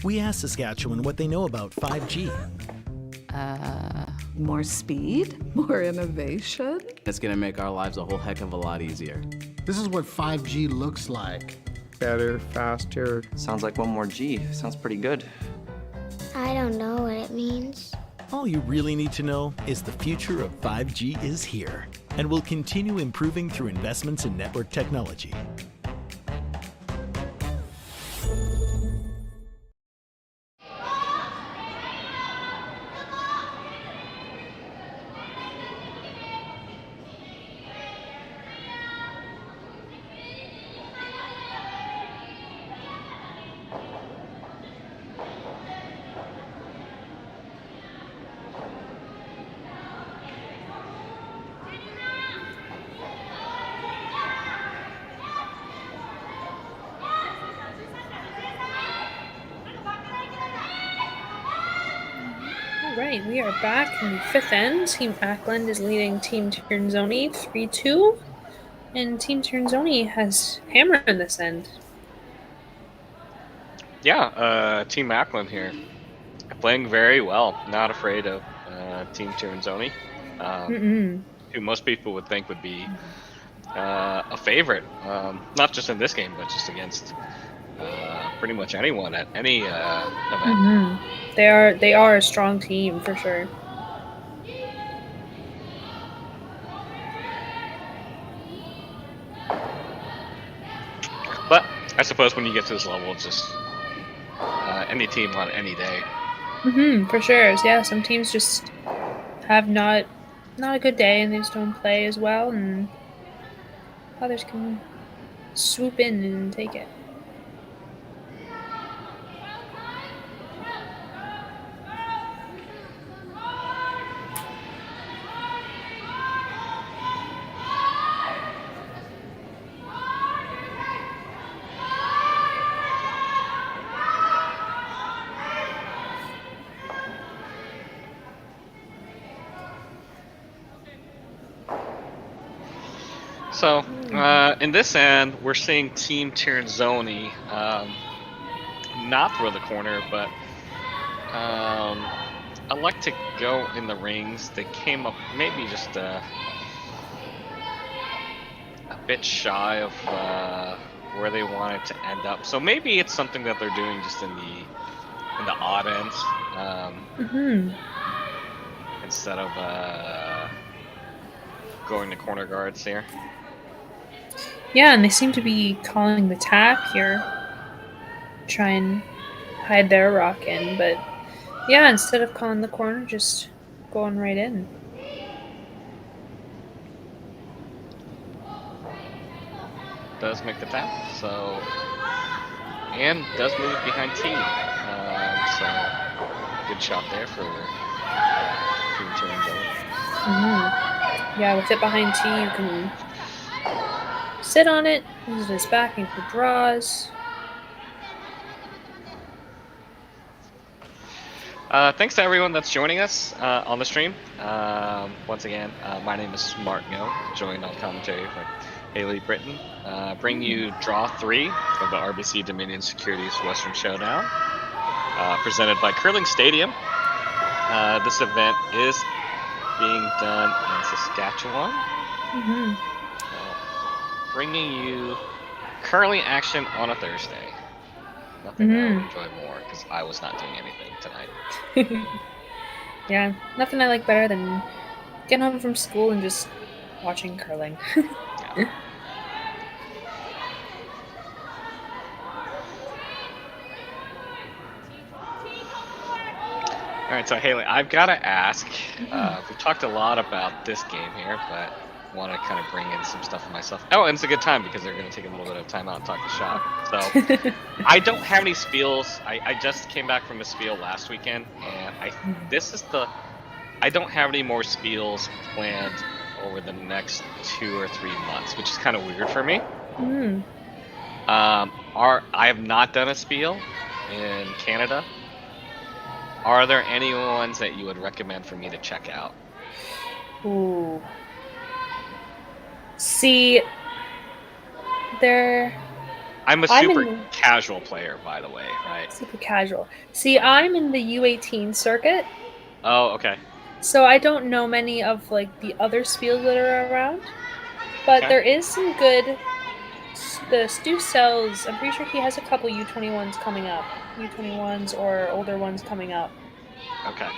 We asked Saskatchewan what they know about 5G. More speed, more innovation. It's gonna make our lives a whole heck of a lot easier. This is what 5G looks like. Better, faster. Sounds like one more G. Sounds pretty good. I don't know what it means. All you really need to know is the future of 5G is here and will continue improving through investments in network technology. Alright, we are back in the fifth end. Team Ackland is leading Team Tirinzoni 3-2. And Team Tirinzoni has hammer in this end. Yeah, Team Ackland here. Playing very well. Not afraid of Team Tirinzoni. Who most people would think would be a favorite. Not just in this game, but just against pretty much anyone at any event. They are a strong team for sure. But I suppose when you get to this level, it's just any team on any day. For sure. Yeah, some teams just have not a good day and they just don't play as well, and others can swoop in and take it. So, in this end, we're seeing Team Tirinzoni not throw the corner, but I like to go in the rings. They came up maybe just a bit shy of where they wanted to end up. So maybe it's something that they're doing just in the odd ends instead of going to corner guards here. Yeah, and they seem to be calling the tap here. Try and hide their rock in, but yeah, instead of calling the corner, just going right in. Does make the tap, so, and does move it behind T. So good shot there for Team Tirinzoni. Yeah, with it behind T, you can sit on it, use it as backing for draws. Thanks to everyone that's joining us on the stream. Once again, my name is Mark Ngo, joined on commentary Haley Britton, bring you Draw 3 of the RBC Dominion Securities Western Showdown, presented by Curling Stadium. This event is being done in Saskatchewan. Bringing you curling action on a Thursday. Nothing I would enjoy more because I was not doing anything tonight. Yeah, nothing I like better than getting home from school and just watching curling. Yeah. All right, so Haley, I've got to ask. We've talked a lot about this game here, but I want to kind of bring in some stuff for myself. Oh, and it's a good time because they're going to take a little bit of time out and talk to shop. So I don't have any spiels. I just came back from a spiel last weekend, and I don't have any more spiels planned over the next 2 or 3 months, which is kind of weird for me. I have not done a spiel in Canada. Are there any ones that you would recommend for me to check out? Ooh. See, I'm a super casual player, by the way, right? Super casual. See, I'm in the U18 circuit. Oh, okay. So I don't know many of like the other spiels that are around, but there is some good. The Stu sells. I'm pretty sure he has a couple U21s coming up, U21s or older ones coming up. Okay.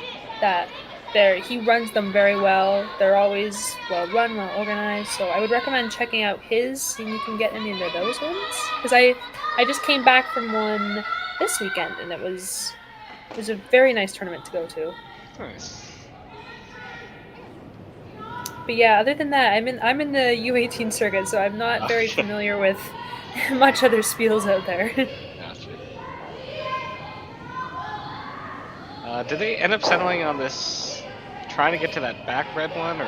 He runs them very well. They're always well run, well organized. So I would recommend checking out his, seeing if you can get any of those ones. Because I just came back from one this weekend, and it was a very nice tournament to go to. Nice. But yeah, other than that, I'm in the U18 circuit, so I'm not very familiar with much other spiels out there. Gotcha. Did they end up settling on this, trying to get to that back red one, or?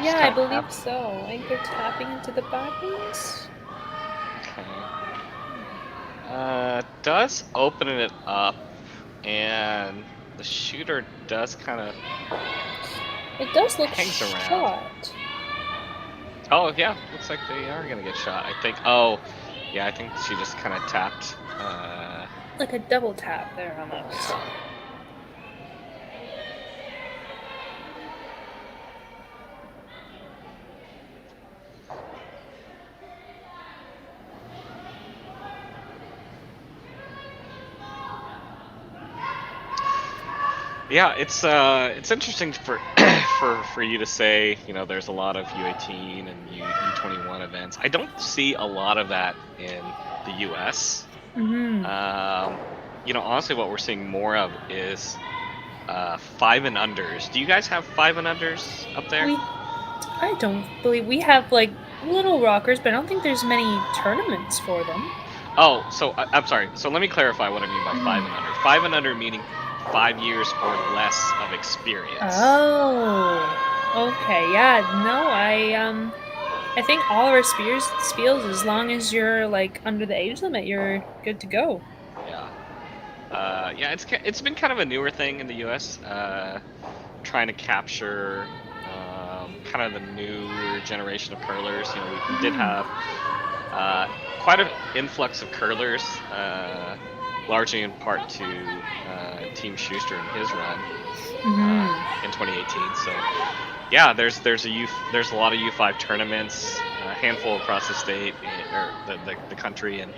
Yeah, I believe so. I think they're tapping into the back ones. Okay. Does open it up, and the shooter does kind of. It does look hangs around. Shot. Oh yeah, looks like they are gonna get shot. I think. Oh, yeah, I think she just kind of tapped. Like a double tap there almost. Yeah. Yeah, it's interesting for you to say, you know, there's a lot of U18 and U21 events. I don't see a lot of that in the US. You know, honestly, what we're seeing more of is 5 and unders. Do you guys have 5 and unders up there? I don't believe we have like little rockers, but I don't think there's many tournaments for them. Oh, so I'm sorry. So let me clarify what I mean by 5 and under. 5 and under meaning 5 years or less of experience. Oh, okay, yeah. No, I think all of our spiels, as long as you're like under the age limit, you're good to go. Yeah. Yeah, it's been kind of a newer thing in the U.S. Trying to capture kind of the newer generation of curlers. You know, we did have quite an influx of curlers. Largely in part to Team Schuster and his run in 2018. So, yeah, there's a lot of U5 tournaments, a handful across the state or the country, and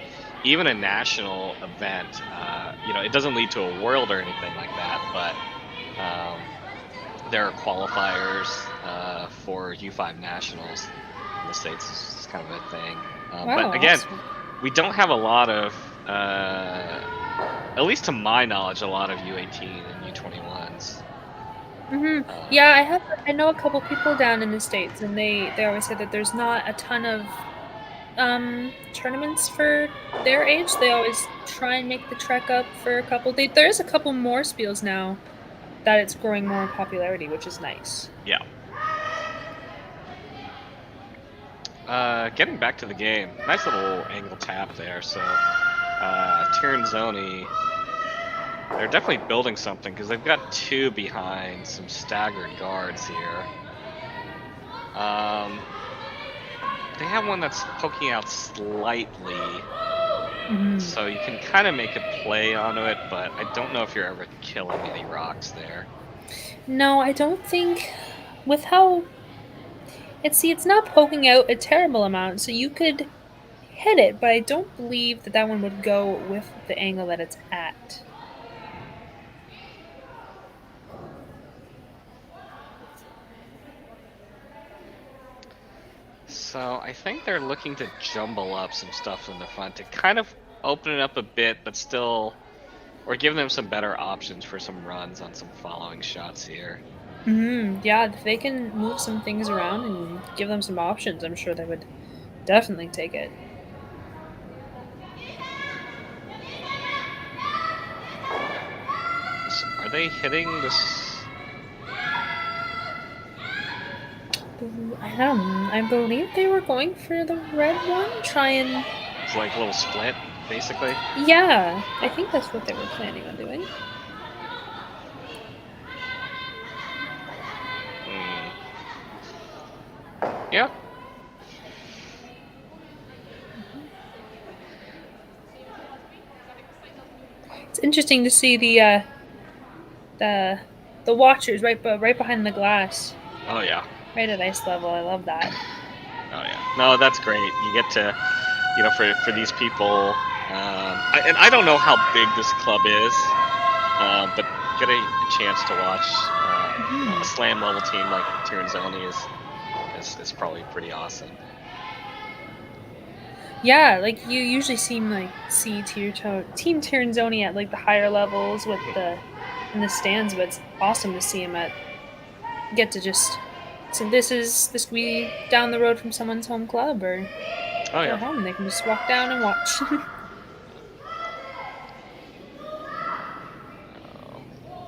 even a national event. You know, it doesn't lead to a world or anything like that, but there are qualifiers for U5 nationals in the states. It's kind of a thing. Wow, but again, awesome. We don't have a lot of. At least to my knowledge, a lot of U18 and U21s. Yeah, I know a couple people down in the States, and they always say that there's not a ton of tournaments for their age. They always try and make the trek up for a couple. There's a couple more spiels now that it's growing more in popularity, which is nice. Yeah. Getting back to the game, nice little angle tap there. So Tirinzoni, they're definitely building something because they've got 2 behind some staggered guards here. they have one that's poking out slightly, Mhm. so you can kind of make a play onto it, but I don't know if you're ever killing any rocks there. No, I don't think with how it's not poking out a terrible amount, so you could hit it, but I don't believe that that one would go with the angle that it's at. So I think they're looking to jumble up some stuff in the front to kind of open it up a bit, but still, or give them some better options for some runs on some following shots here. Yeah, if they can move some things around and give them some options, I'm sure they would definitely take it. So are they hitting this? I believe they were going for the red one, try and... It's like a little split, basically. Yeah, I think that's what they were planning on doing. Yeah. It's interesting to see the watchers right behind the glass. Oh yeah. Right at ice level. I love that. Oh yeah. No, that's great. You get to, you know, for these people, and I don't know how big this club is, but get a chance to watch a slam level team like Tirinzoni is probably pretty awesome. Yeah, like you usually see Team Tirinzoni at like the higher levels with in the stands, but it's awesome to see him get to just. So this could be down the road from someone's home club or their home. They can just walk down and watch.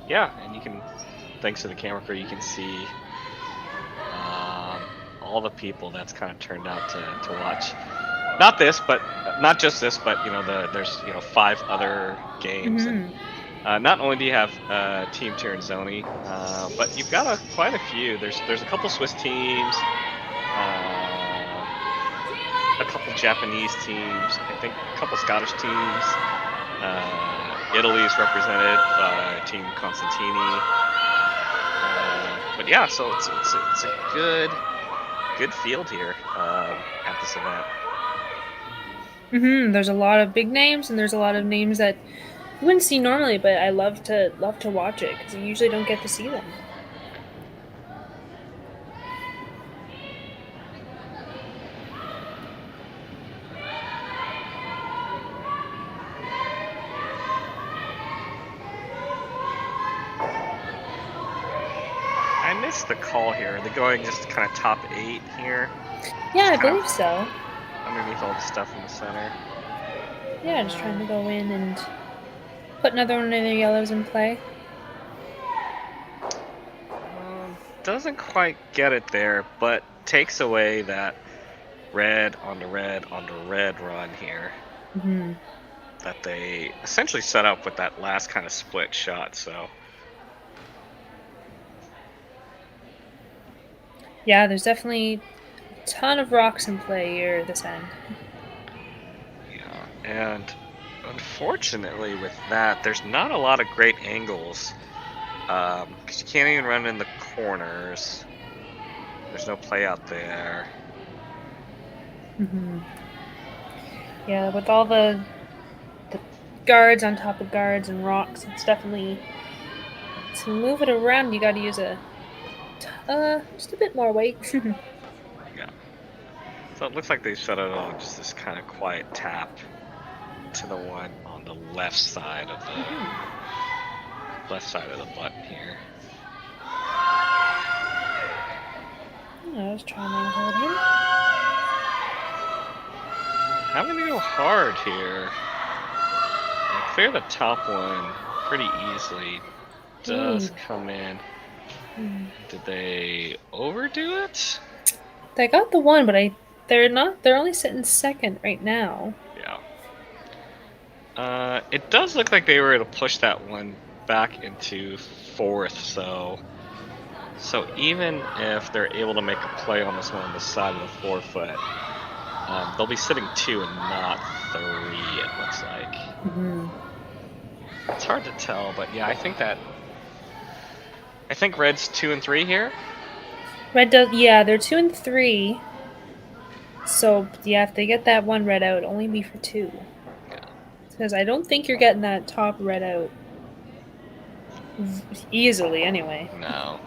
Yeah, and you can, thanks to the camera crew, you can see all the people that's kind of turned out to watch. Not just this, but you know, there's 5 other games. And, not only do you have Team Tirinzoni, but you've got quite a few. There's a couple Swiss teams, a couple Japanese teams, I think a couple Scottish teams. Italy's represented by Team Constantini. But yeah, so it's a good field here at this event. There's a lot of big names, and there's a lot of names that you wouldn't see normally, but I love to watch it because you usually don't get to see them. I missed the call here. Are they going just kind of top 8 here? Yeah, I believe so. Underneath all the stuff in the center. Yeah, just trying to go in and put another one of their yellows in play. Doesn't quite get it there, but takes away that red onto red onto red run here. That they essentially set up with that last kind of split shot, so. Yeah, there's definitely a ton of rocks in play here this end. Yeah, and unfortunately with that, there's not a lot of great angles. Because you can't even run in the corners. There's no play out there. Yeah, with all the guards on top of guards and rocks, it's definitely, to move it around, you gotta use just a bit more weight. Yeah. So it looks like they set it on just this kind of quiet tap to the one on the left side of the button here. I was trying to hold him. Having to go hard here. They clear the top one pretty easily. Does come in. Did they overdo it? They got the one, but they're only sitting second right now. Yeah. It does look like they were able to push that one back into 4th, so even if they're able to make a play on this one on the side of the 4-foot, They'll be sitting 2 and not 3, it looks like. Mm-hmm. It's hard to tell, but yeah, I think Red's 2 and 3 here. Red does, yeah, they're 2 and 3. So yeah, if they get that one red out, it'll only be for 2. Yeah. Because I don't think you're getting that top red out easily, anyway. No.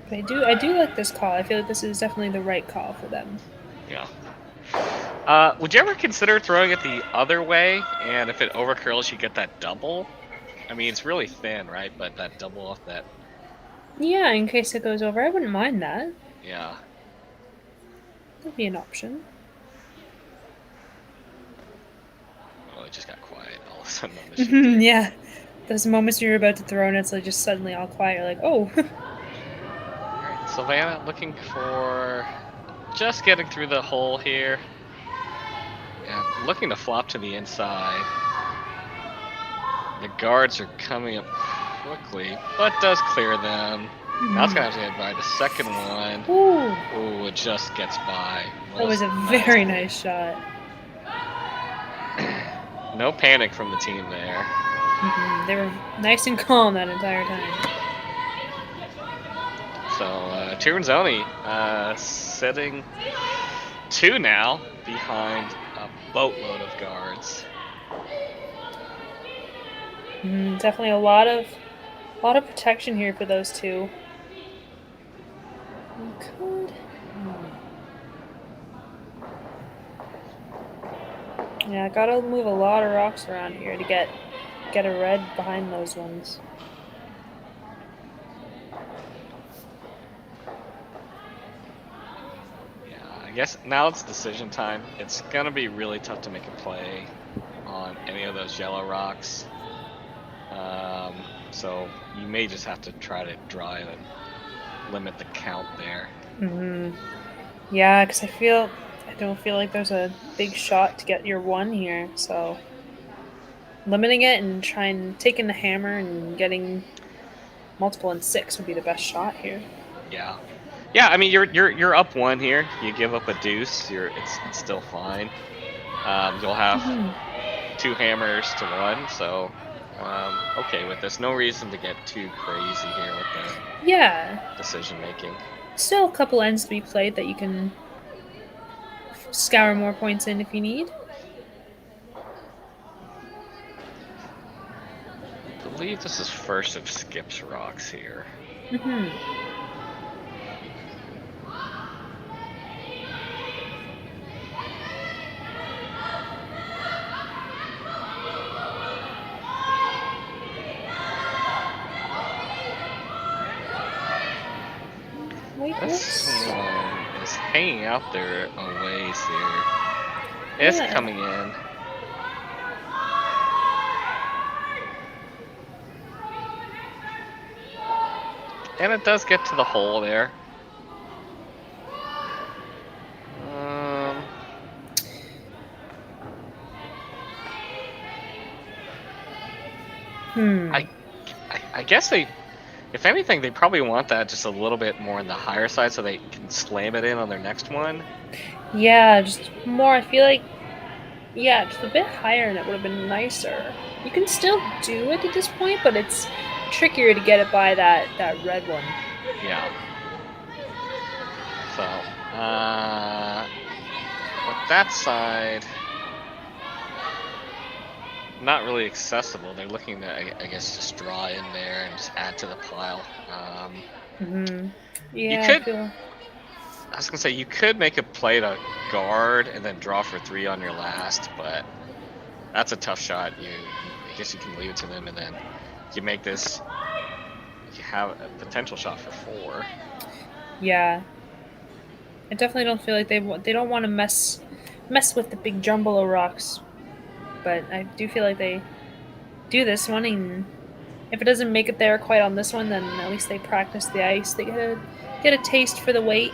But I do like this call. I feel like this is definitely the right call for them. Yeah. Would you ever consider throwing it the other way, and if it overcurls, you get that double? I mean, it's really thin, right? But that double off that. Yeah, in case it goes over, I wouldn't mind that. Yeah. That'd be an option. Oh, it just got quiet all of a sudden on the sheet. Yeah. Those moments you're about to throw and it's like just suddenly all quiet. You're like, oh. Alright, Silvana looking for just getting through the hole here. And looking to flop to the inside. The guards are coming up quickly, but does clear them. Now it's going to have to get by the second one. Ooh, it just gets by. That was a very nice shot. No panic from the team there. They were nice and calm that entire time. So, Tirinzoni sitting 2 now behind a boatload of guards. Definitely a lot of protection here for those 2. Could. Yeah, gotta move a lot of rocks around here to get a red behind those ones. Yeah, I guess now it's decision time. It's gonna be really tough to make a play on any of those yellow rocks. So you may just have to try to drive and limit the count there. Yeah, because I don't feel like there's a big shot to get your 1 here, so limiting it and taking the hammer and getting multiple and 6 would be the best shot here. Yeah, I mean you're up 1 here. You give up a deuce, it's still fine. You'll have 2 hammers to 1, so okay with this. No reason to get too crazy here with the decision making. Still a couple ends to be played that you can scour more points in if you need. I believe this is first of Skip's rocks here. This one is hanging out there a ways here. It's coming in. And it does get to the hole there. I guess if anything, they probably want that just a little bit more on the higher side so they can slam it in on their next one. Yeah, just more. I feel like, yeah, just a bit higher and it would have been nicer. You can still do it at this point, but it's trickier to get it by that red one. Yeah. So, with that side, not really accessible. They're looking to, I guess, just draw in there and just add to the pile. Yeah, you could. I was gonna say you could make a play to guard and then draw for 3 on your last, but that's a tough shot. I guess you can leave it to them, and then you make this. You have a potential shot for 4. Yeah, I definitely don't feel like they don't want to mess with the big jumble of rocks. But I do feel like they do this one, and if it doesn't make it there quite on this one, then at least they practice the ice. They get a taste for the weight.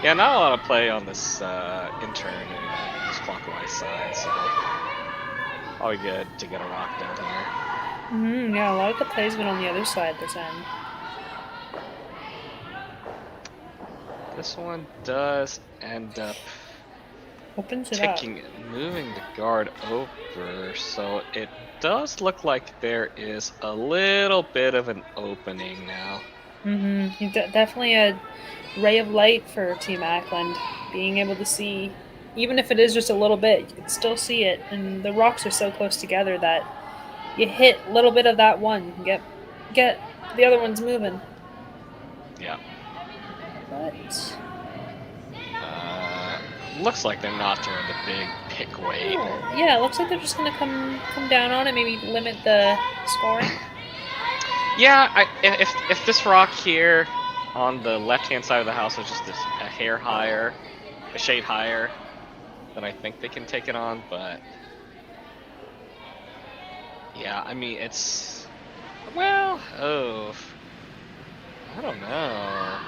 Yeah, not a lot of play on this intern and this clockwise side, so probably good to get a rock down here. Yeah, a lot of the plays been on the other side this end. This one does end up Opens it up. moving the guard over, so it does look like there is a little bit of an opening now. Definitely a ray of light for Team Ackland, being able to see, even if it is just a little bit, you can still see it, and the rocks are so close together that you hit a little bit of that one, get the other ones moving. Yeah. But looks like they're not throwing the big pick weight. Yeah, it looks like they're just gonna come down on it, maybe limit the scoring. Yeah, if this rock here on the left-hand side of the house was just a hair higher, a shade higher, then I think they can take it on, but yeah, I mean, it's, well, I don't know.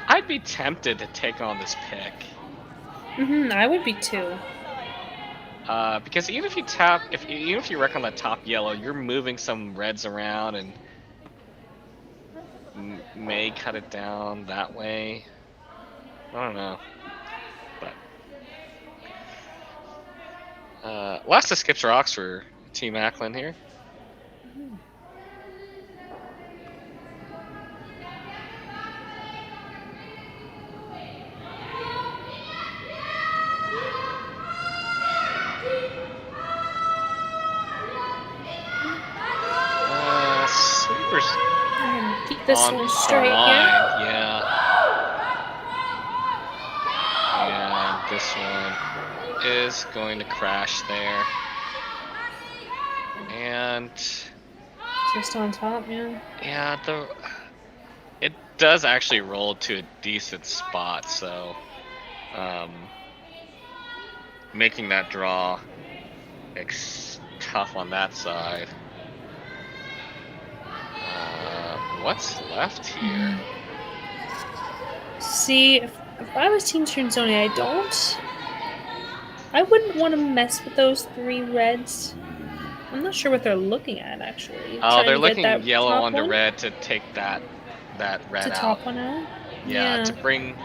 I'd be tempted to take on this pick. I would be too. Because even if you even if you wreck on that top yellow, you're moving some reds around and may cut it down that way. I don't know, but last to skips rocks for Team Ackland here. Keep this one straight here. Yeah. And this one is going to crash there. And just on top, yeah. Yeah, it does actually roll to a decent spot, so making that draw tough on that side. What's left here? See, if I was Team Tirinzoni, I wouldn't want to mess with those 3 reds. I'm not sure what they're looking at, actually. Oh, they're looking yellow onto red to take that red out. To top one out? Yeah, to bring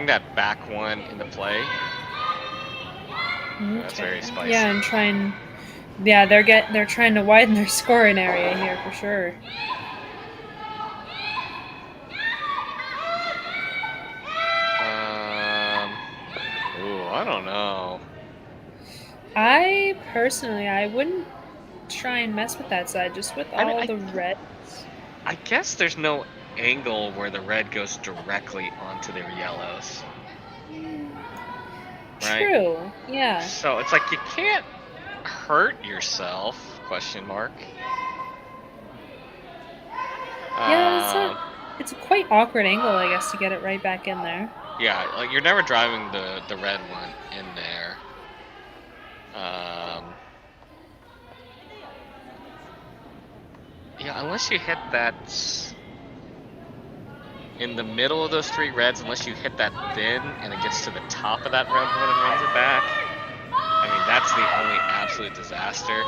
that back one into play. Okay. That's very spicy. Yeah, and they're trying to widen their scoring area here for sure. I don't know. I wouldn't try and mess with that side, just with all the reds. I guess there's no angle where the red goes directly onto their yellows. Right? True, yeah. So it's like you can't hurt yourself, question mark. Yeah, it's a quite awkward angle, I guess, to get it right back in there. Yeah, like you're never driving the red one in there. Yeah, unless you hit that in the middle of those 3 reds, unless you hit that thin and it gets to the top of that red one and runs it back. I mean, that's the only absolute disaster.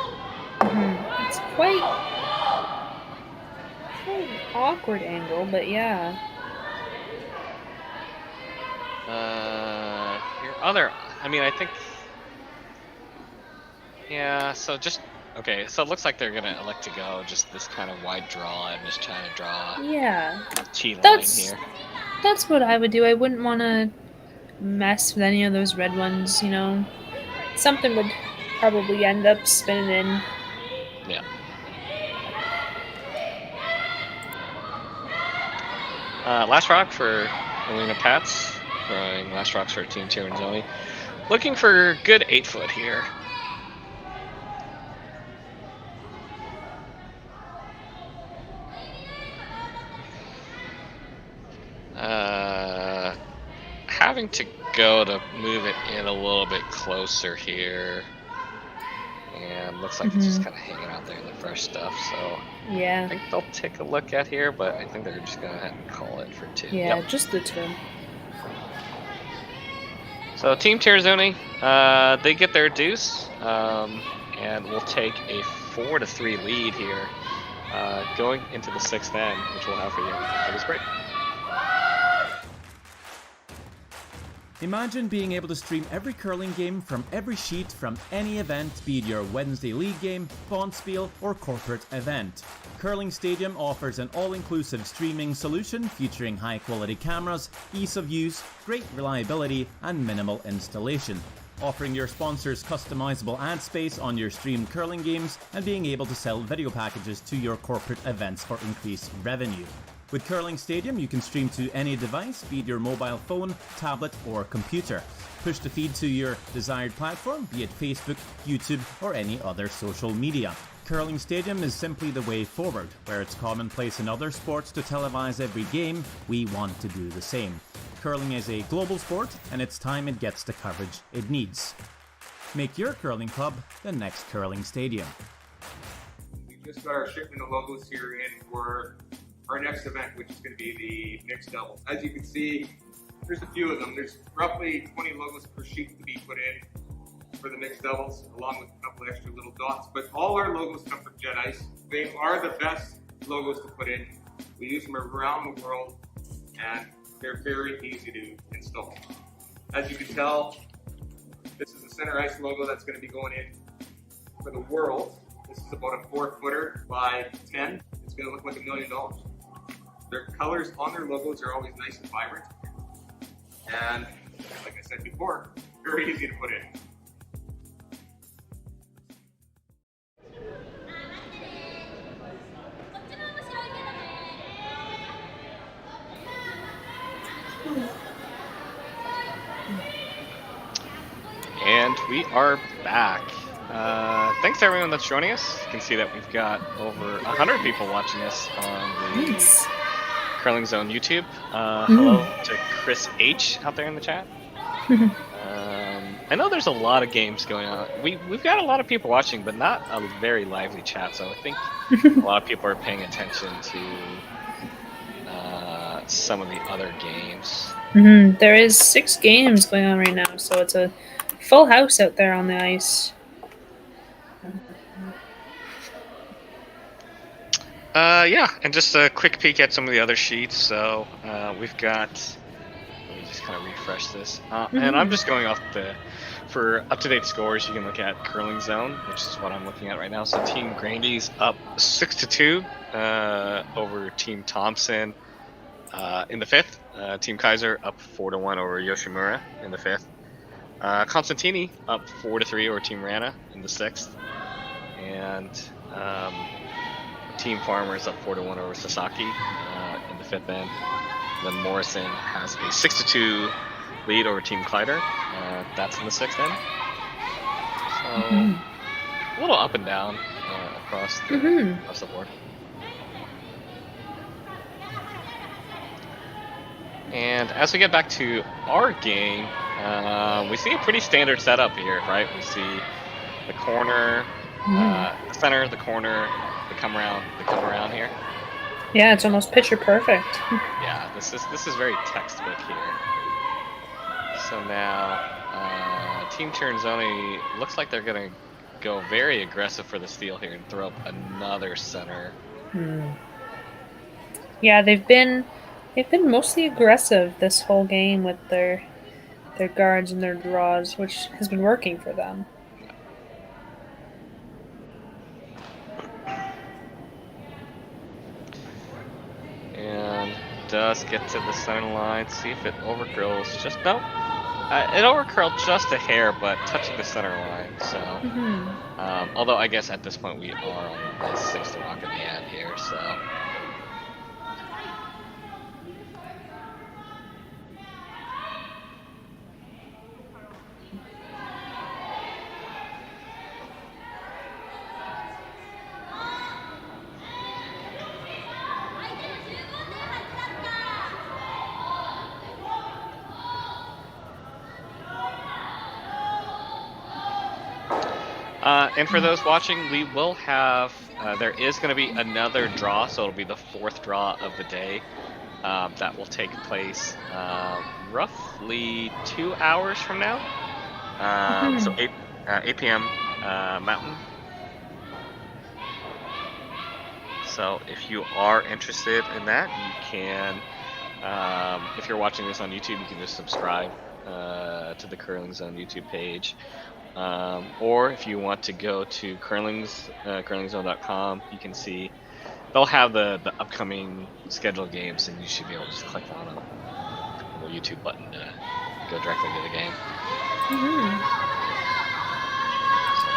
It's quite an awkward angle, but yeah. I think, yeah, so it looks like they're gonna elect to go just this kind of wide draw and just trying to draw a T line here. That's what I would do. I wouldn't want to mess with any of those red ones, you know. Something would probably end up spinning in. Yeah. Last rock for Elena Pats, throwing last rocks for Team Tirinzoni. Looking for good 8-foot here. Having to go to move it in a little bit closer here. and looks like it's just kind of hanging out there in the fresh stuff. So Yeah. I think they'll take a look at here, but I think they're just going to go ahead and call it for 2. Yeah, Yep. just the 2. So Team Tirinzoni, they get their deuce, and we'll take a 4-3 lead here, going into the 6th end, which we'll have for you after this break. Imagine being able to stream every curling game from every sheet from any event, be it your Wednesday league game, bonspiel, or corporate event. Curling Stadium offers an all-inclusive streaming solution featuring high-quality cameras, ease of use, great reliability, and minimal installation. Offering your sponsors customizable ad space on your streamed curling games and being able to sell video packages to your corporate events for increased revenue. With Curling Stadium, you can stream to any device, be it your mobile phone, tablet, or computer. Push the feed to your desired platform, be it Facebook, YouTube, or any other social media. Curling Stadium is simply the way forward. Where it's commonplace in other sports to televise every game, we want to do the same. Curling is a global sport, and it's time it gets the coverage it needs. Make your curling club the next Curling Stadium. We just got our shipment of logos here in for our next event, which is going to be the mixed doubles. As you can see, there's a few of them. There's roughly 20 logos per sheet to be put in for the mixed doubles, along with a couple of extra little dots. But all our logos come from Jet Ice. They are the best logos to put in. We use them around the world, and they're very easy to install. As you can tell, this is the center ice logo that's going to be going in for the world. This is about a 4-footer by 10. It's going to look like $1 million. Their colors on their logos are always nice and vibrant. And like I said before, very easy to put in. And we are back. Thanks to everyone that's joining us. You can see that we've got over 100 people watching us on the Curling Zone YouTube. Hello to Chris H out there in the chat. I know there's a lot of games going on. We've got a lot of people watching, but not a very lively chat. So I think a lot of people are paying attention to some of the other games. There is 6 games going on right now, so it's a full house out there on the ice. Yeah, and just a quick peek at some of the other sheets. So we've got, let me just kind of refresh this. And I'm just going off for up-to-date scores, you can look at Curling Zone, which is what I'm looking at right now. So Team Grandy's up 6-2 over Team Thompson in the 5th. Team Kaiser up 4-1 over Yoshimura in the 5th. Constantini up 4-3 over Team Rana in the 6th. And Team Farmers up 4-1 over Sasaki in the 5th end. Then Morrison has a 6-2 lead over Team Kleider. That's in the 6th end. So a little up and down across the board. And as we get back to our game, we see a pretty standard setup here, right? We see the corner, the center, the corner, the come around here. Yeah, it's almost picture perfect. Yeah, this is very textbook here. So now, Team Tirinzoni looks like they're gonna go very aggressive for the steal here and throw up another center. Yeah, they've been mostly aggressive this whole game with their guards and their draws, which has been working for them. And does get to the center line. See if it overcurls. Just no. It overcurled just a hair, but touching the center line. So, although I guess at this point we are on the 6th rock in the end here. So. And for those watching, we will have, there is going to be another draw, so it'll be the 4th draw of the day. That will take place roughly 2 hours from now. So 8 p.m. Mountain. So if you are interested in that, you can, if you're watching this on YouTube, you can just subscribe to the Curling Zone YouTube page. Or if you want to go to curlingzone.com, you can see they'll have the upcoming scheduled games, and you should be able to just click on a little YouTube button to go directly to the game.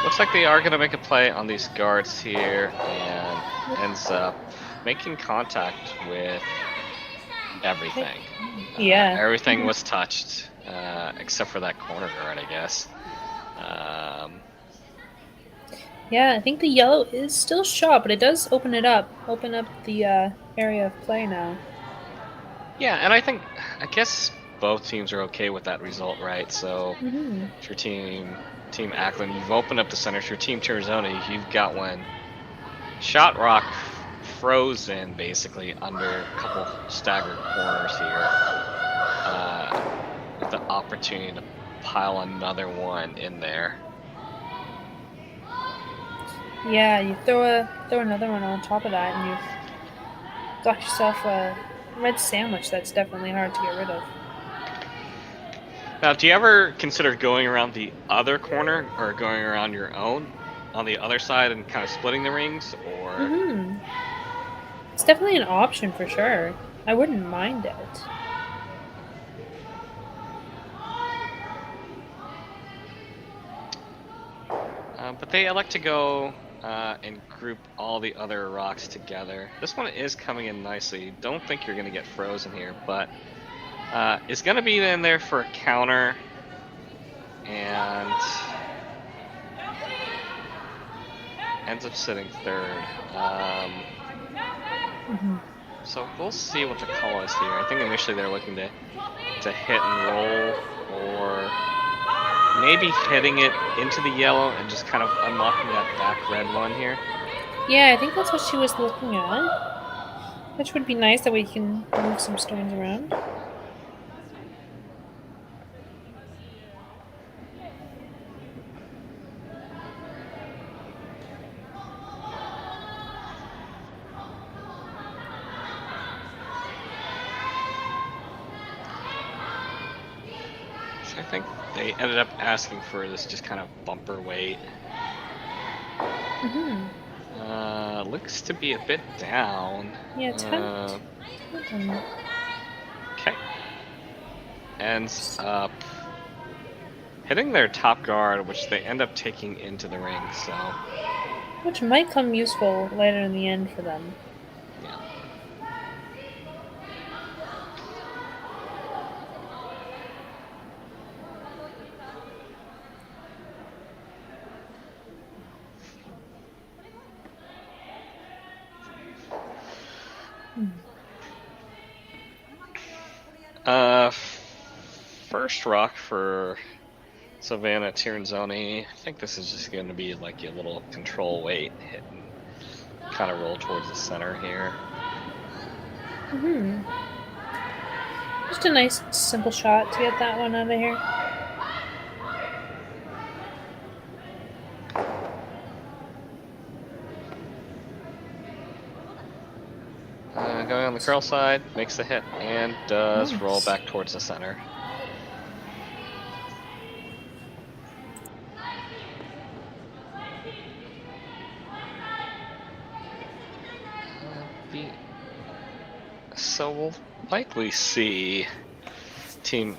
Looks like they are going to make a play on these guards here, and ends up making contact with everything. Yeah. Everything was touched, except for that corner guard, I guess. Yeah, I think the yellow is still shot, but it does open up the area of play now. Yeah, and I guess both teams are okay with that result, right? So if your team Ackland, you've opened up the center. If your team Tirinzoni, you've got one shot rock frozen basically under a couple staggered corners here, with the opportunity to pile another one in there. Yeah, you throw another one on top of that, and you've got yourself a red sandwich that's definitely hard to get rid of. Now, do you ever consider going around the other corner, or going around your own on the other side and kind of splitting the rings, or? It's definitely an option for sure. I wouldn't mind it. But they elect to go and group all the other rocks together. This one is coming in nicely. Don't think you're going to get frozen here, but it's going to be in there for a counter, and ends up sitting 3rd. So we'll see what the call is here. I think initially they're looking to hit and roll, or maybe hitting it into the yellow and just kind of unlocking that back red one here. Yeah, I think that's what she was looking at. Which would be nice, that we can move some stones around. So I think they ended up asking for this just kind of bumper weight. Looks to be a bit down. Yeah, 10. Okay. Ends up hitting their top guard, which they end up taking into the ring, so. Which might come useful later in the end for them. Yeah. First rock for Silvana Tirinzoni. I think this is just going to be like a little control weight hit and kind of roll towards the center here. Just a nice, simple shot to get that one out of here. Going on the curl side, makes the hit, and does roll back towards the center. So we'll likely see Team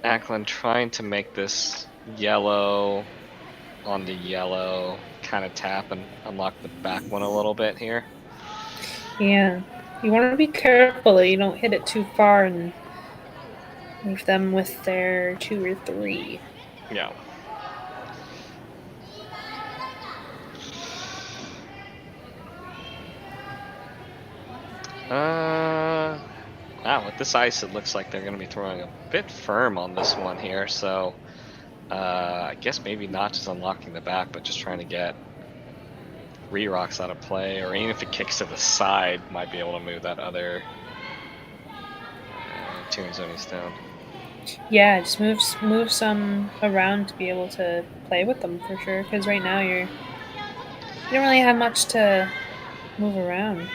Ackland trying to make this yellow on the yellow kind of tap and unlock the back one a little bit here. Yeah. You want to be careful that you don't hit it too far and leave them with their 2 or 3. Yeah. Wow, with this ice, it looks like they're going to be throwing a bit firm on this one here, so I guess maybe not just unlocking the back, but just trying to get re-rocks out of play, or even if it kicks to the side, might be able to move that other Tirinzoni stone. Yeah, just move some around to be able to play with them for sure. Because right now you don't really have much to move around.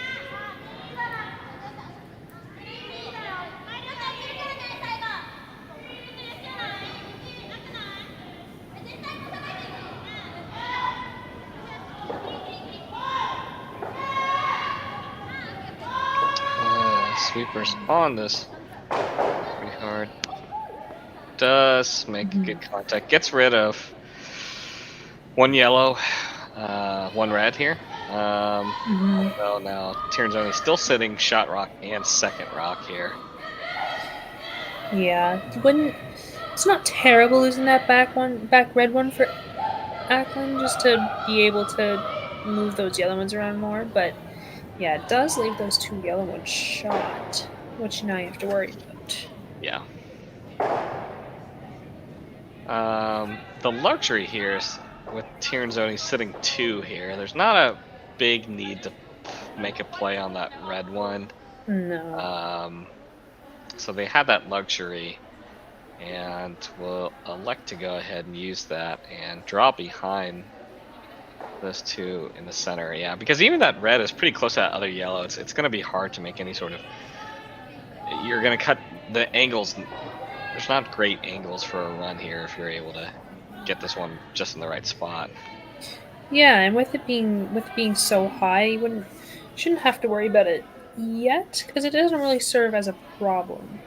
Sweepers on this. Pretty hard. Does make good contact. Gets rid of one yellow, one red here. Well, now Tirinzoni still sitting shot rock and second rock here. Yeah, it's not terrible losing that back red one for Ackland, just to be able to move those yellow ones around more, but yeah, it does leave those two yellow ones shot, which now you have to worry about. Yeah. The luxury here is with Tirinzoni sitting 2 here, there's not a big need to make a play on that red one. No. So they had that luxury, and will elect to go ahead and use that and draw behind those two in the center. Yeah, because even that red is pretty close to that other yellow. It's going to be hard to make any sort of... You're going to cut the angles. There's not great angles for a run here if you're able to get this one just in the right spot. Yeah, and with it being so high, you shouldn't have to worry about it yet, because it doesn't really serve as a problem.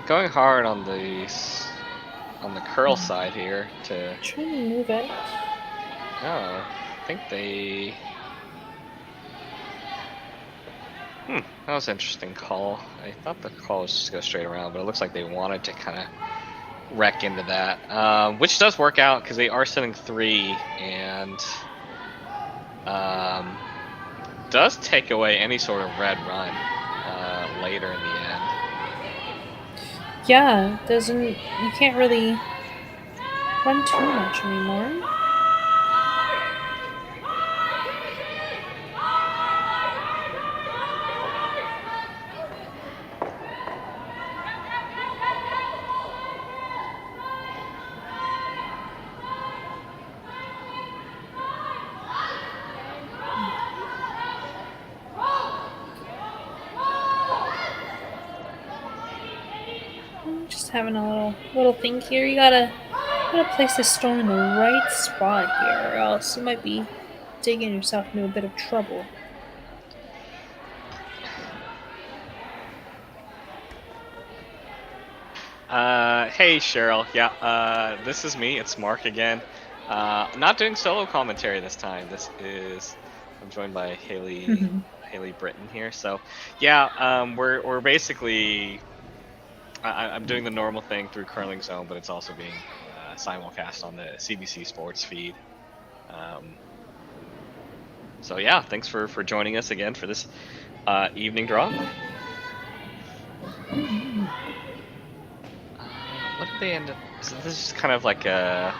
Going hard on the curl side here to try to move it. Oh, I think they. That was an interesting call. I thought the call was just go straight around, but it looks like they wanted to kind of wreck into that, which does work out because they are sitting 3 and does take away any sort of red run later in the end. Yeah, you can't really run too much anymore. Just having a little think here. You gotta place this stone in the right spot here, or else you might be digging yourself into a bit of trouble. Hey Cheryl, yeah, this is me, it's Mark again. Not doing solo commentary this time. I'm joined by Haley Britton here. So, yeah, we're basically, I'm doing the normal thing through Curling Zone, but it's also being simulcast on the CBC Sports feed. So yeah, thanks for joining us again for this evening draw. What did they end up? Is this just kind of like a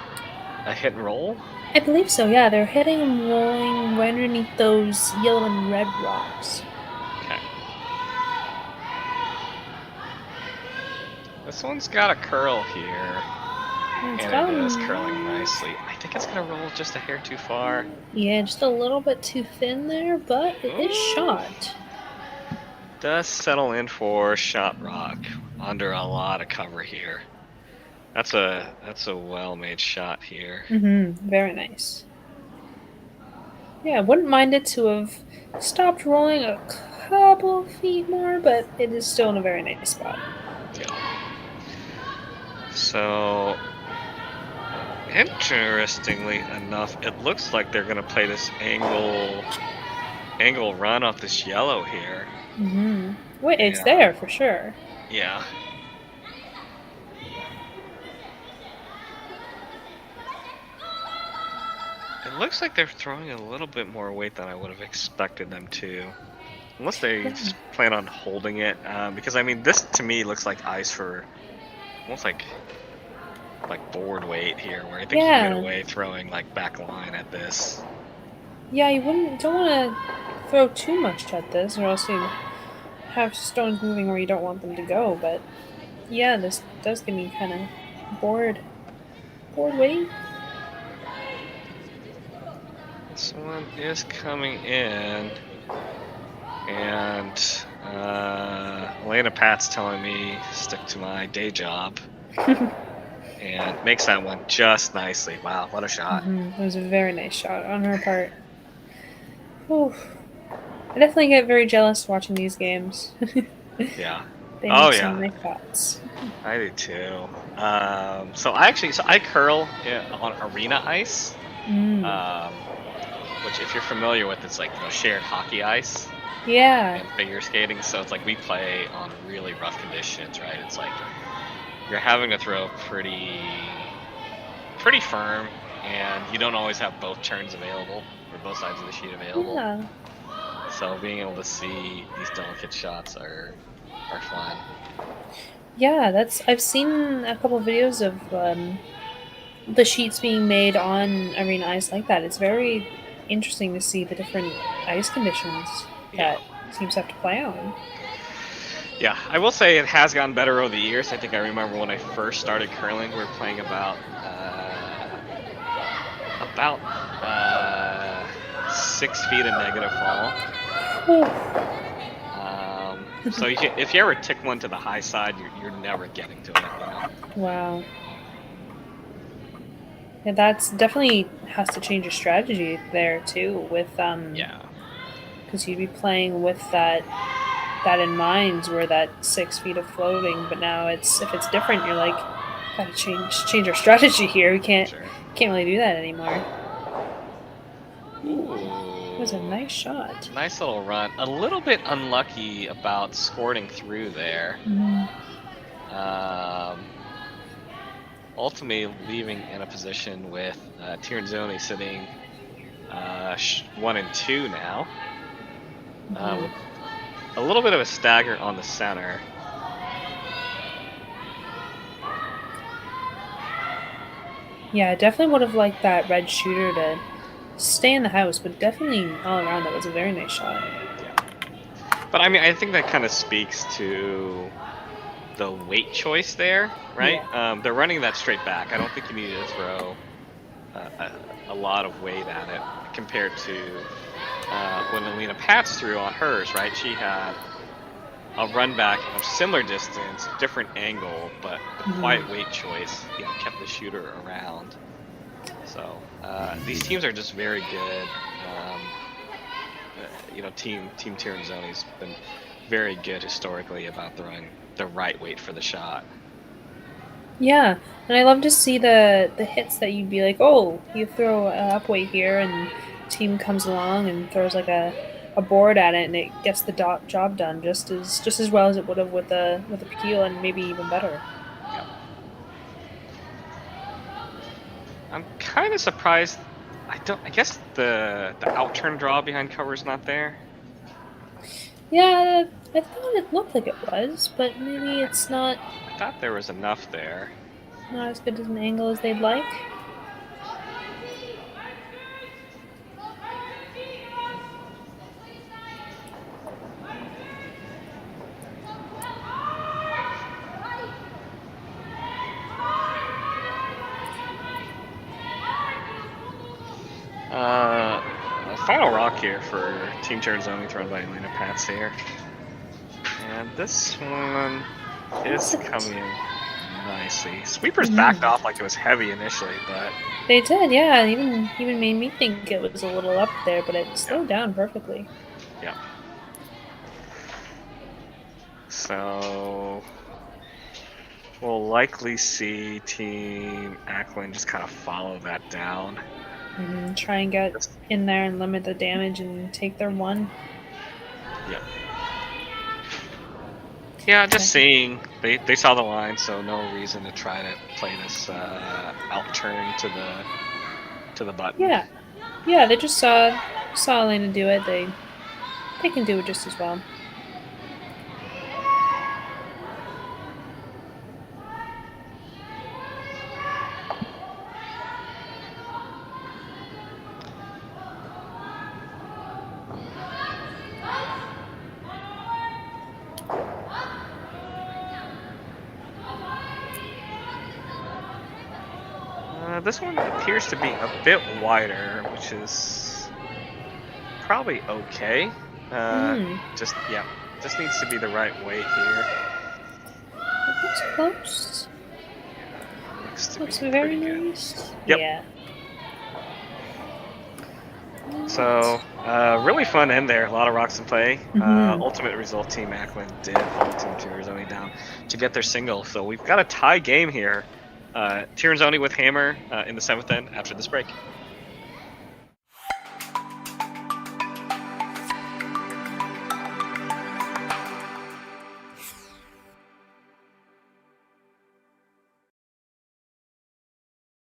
hit and roll? I believe so, yeah. They're hitting and rolling right underneath those yellow and red rocks. Okay. This one's got a curl here. And it is curling nicely. I think it's going to roll just a hair too far. Yeah, just a little bit too thin there, but it is shot. Does settle in for shot rock under a lot of cover here. That's a well-made shot here. Very nice. Yeah, I wouldn't mind it to have stopped rolling a couple feet more, but it is still in a very nice spot. Yeah. So, interestingly enough, it looks like they're going to play this angle run off this yellow here. Wait, it's there for sure. Yeah. looks like they're throwing a little bit more weight than I would have expected them to. Unless they plan on holding it. Because, I mean, this to me looks like ice for almost like board weight here, where I think you can get away throwing like back line at this. Yeah, you don't want to throw too much at this, or else you have stones moving where you don't want them to go. But yeah, this does give me kind of board weight. This one is coming in, and Elena Pat's telling me stick to my day job. And makes that one just nicely. Wow, what a shot. It was a very nice shot on her part. Whew. I definitely get very jealous watching these games. Yeah. They make some nice shots. I do too. So I curl on arena ice. Which, if you're familiar with, it's like shared hockey ice. Yeah. And figure skating. So it's like we play on really rough conditions, right? It's like you're having to throw pretty firm, and you don't always have both turns available, or both sides of the sheet available. Yeah. So being able to see these delicate shots are fun. Yeah, I've seen a couple videos of the sheets being made on arena ice like that. It's very interesting to see the different ice conditions that teams have to play on. Yeah, I will say it has gotten better over the years. I think I remember when I first started curling, we were playing about 6 feet of negative fall. So if you ever tick one to the high side, you're never getting to it. Wow. Yeah, that's definitely has to change your strategy there too. With because you'd be playing with that in mind, where that 6 feet of floating, but now if it's different, you're like, gotta change our strategy here. We can't really do that anymore. Ooh. It was a nice shot. Nice little run. A little bit unlucky about squirting through there. Ultimately leaving in a position with Tirinzoni sitting 1 and 2 now. With a little bit of a stagger on the center. Yeah, I definitely would have liked that red shooter to stay in the house, but definitely all around that was a very nice shot. Yeah. But I mean, I think that kind of speaks to the weight choice there, right? Yeah. They're running that straight back. I don't think you need to throw a lot of weight at it compared to when Elena Pats threw on hers, right? She had a run back of similar distance, different angle, but the quiet weight choice, kept the shooter around. So these teams are just very good. Team Tirinzoni's been very good historically about throwing the right weight for the shot. Yeah, and I love to see the hits that you'd be like, oh, you throw up weight here, and team comes along and throws like a board at it, and it gets the job done just as well as it would have with a Pequil, and maybe even better. Yeah. I'm kind of surprised. I guess the outturn draw behind cover is not there. Yeah, I thought it looked like it was, but maybe it's not. I thought there was enough there. Not as good as an angle as they'd like. Final rock here for Team Tirinzoni, thrown by Elena Pats here. And this one is coming in nicely. Sweepers backed off like it was heavy initially, but they did, yeah. Even made me think it was a little up there, but it slowed down perfectly. Yeah. So we'll likely see Team Ackland just kind of follow that down. Try and get in there and limit the damage and take their one. Yep. Yeah, just seeing they saw the line, so no reason to try to play this out turn to the button. Yeah, Yeah, they just saw Elena do it. They can do it just as well. This one appears to be a bit wider, which is probably okay. Just needs to be the right weight here. It's close. Looks very nice. Yep. Yeah. So, really fun end there. A lot of rocks in play. Ultimate result, Team Ackland did hold Team Tirinzoni down to get their single. So we've got a tie game here. Tirinzoni with hammer in the 7th end after this break.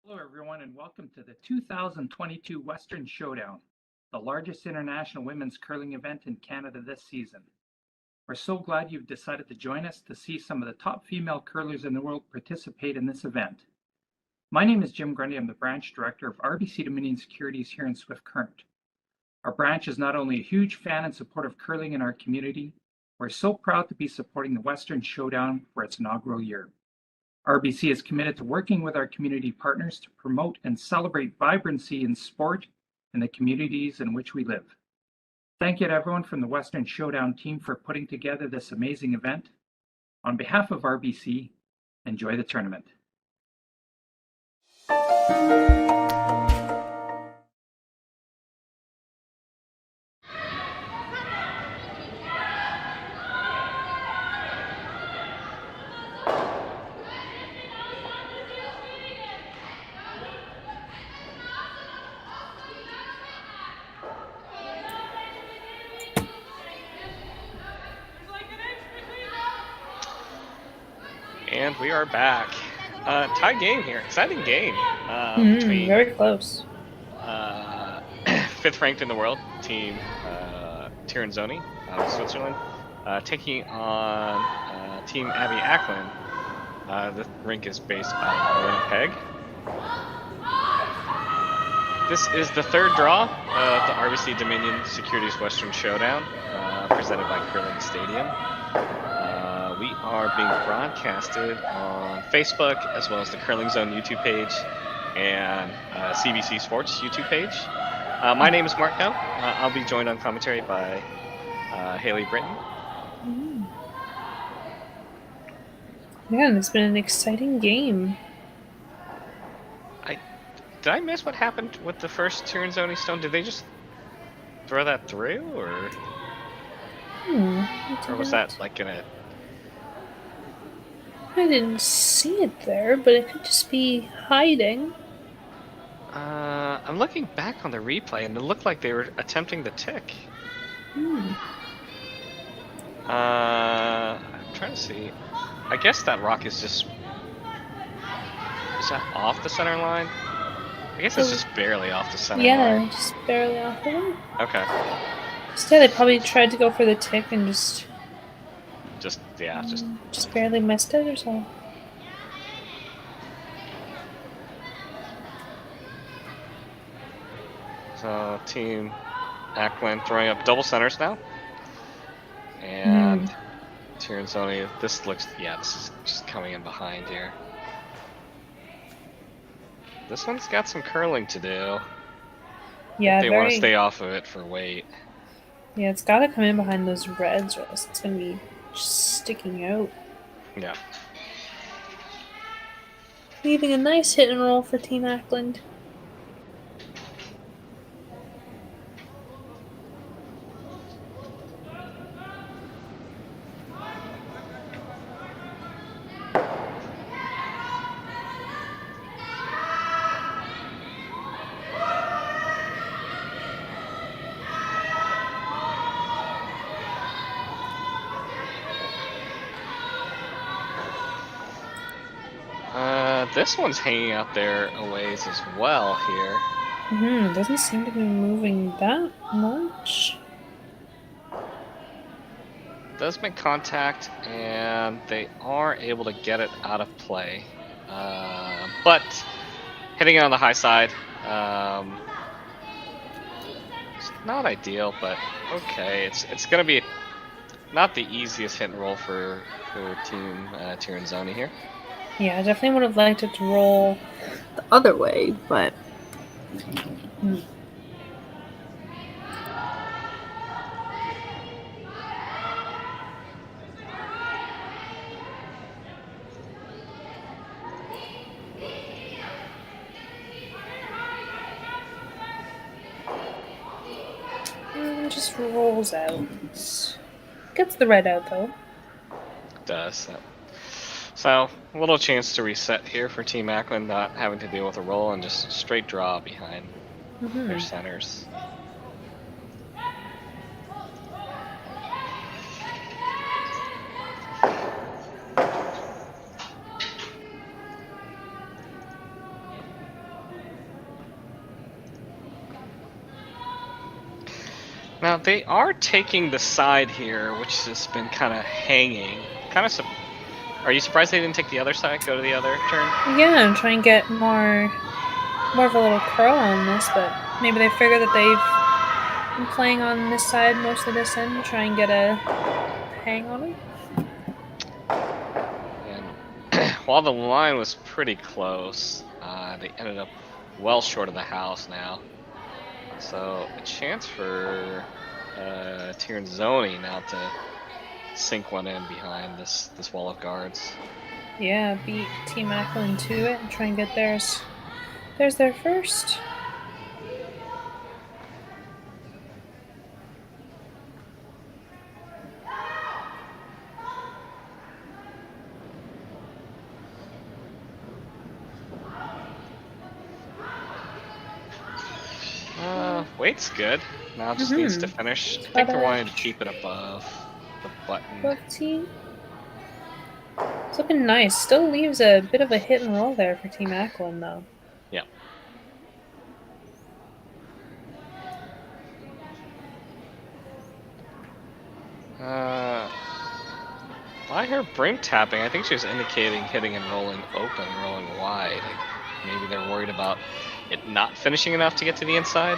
Hello everyone and welcome to the 2022 Western Showdown, the largest international women's curling event in Canada this season. We're so glad you've decided to join us to see some of the top female curlers in the world participate in this event. My name is Jim Grundy. I'm the branch director of RBC Dominion Securities here in Swift Current. Our branch is not only a huge fan and support of curling in our community, we're so proud to be supporting the Western Showdown for its inaugural year. RBC is committed to working with our community partners to promote and celebrate vibrancy in sport in the communities in which we live. Thank you to everyone from the Western Showdown team for putting together this amazing event. On behalf of RBC, enjoy the tournament. And we are back. Tie game here. Exciting game. Between very close. 5th ranked in the world, Team Tirinzoni out of Switzerland, taking on Team Abby Ackland. The rink is based out of Winnipeg. This is the 3rd draw of the RBC Dominion Securities Western Showdown, presented by Curling Stadium. We are being broadcasted on Facebook, as well as the Curling Zone YouTube page and CBC Sports YouTube page. My name is Mark Now. I'll be joined on commentary by Haley Britton. Man, it's been an exciting game. Did I miss what happened with the first Tirinzoni stone? Did they just throw that through, or was that like gonna... I didn't see it there, but it could just be hiding. I'm looking back on the replay, and it looked like they were attempting the tick. I'm trying to see. I guess that rock is just... Is that off the center line? I guess it's just barely off the center line. Yeah, just barely off of it. Okay. Instead, they probably tried to go for the tick and just barely missed it or so. So Team Ackland throwing up double centers now, and Tirinzoni. This is just coming in behind here. This one's got some curling to do. Yeah, they want to stay off of it for weight. Yeah, it's got to come in behind those reds, or else it's gonna be just sticking out. Yeah. Leaving a nice hit and roll for Team Ackland. This one's hanging out there a ways as well here. It doesn't seem to be moving that much. Does make contact, and they are able to get it out of play. But hitting it on the high side, it's not ideal, but okay. It's gonna be not the easiest hit and roll for Team Tirinzoni here. Yeah, I definitely would have liked it to roll the other way, but. Just rolls out. Gets the red out though. Does. So, a little chance to reset here for Team Ackland, not having to deal with a roll and just straight draw behind their centers. Now, they are taking the side here, which has been kind of hanging. Are you surprised they didn't take the other side, go to the other turn? Yeah, and try and get more of a little curl on this, but maybe they figure that they've been playing on this side most of this end, try and get a hang on it. And while the line was pretty close, they ended up well short of the house now. So a chance for Tirinzoni now to sink one in behind this wall of guards. Yeah, beat Team Ackland to it and try and get theirs. There's their first. Weight's good. Now it just needs to finish. I think they're wanting to keep it above the button. Above T. It's looking nice. Still leaves a bit of a hit and roll there for Team Ackland, though. Yeah. I heard Brink tapping. I think she was indicating hitting and rolling open, rolling wide. Like maybe they're worried about it not finishing enough to get to the inside.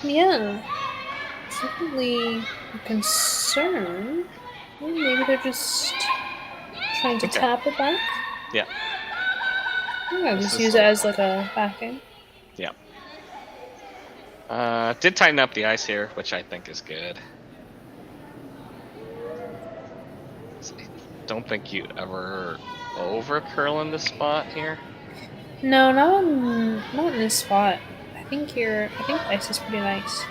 Yeah. It's definitely a concern. Maybe they're just trying to tap it back. Yeah. Yeah, just use it as like a backing. Yeah. Did tighten up the ice here, which I think is good. I don't think you'd ever over curl in this spot here. No, not in this spot. I think the ice is pretty nice.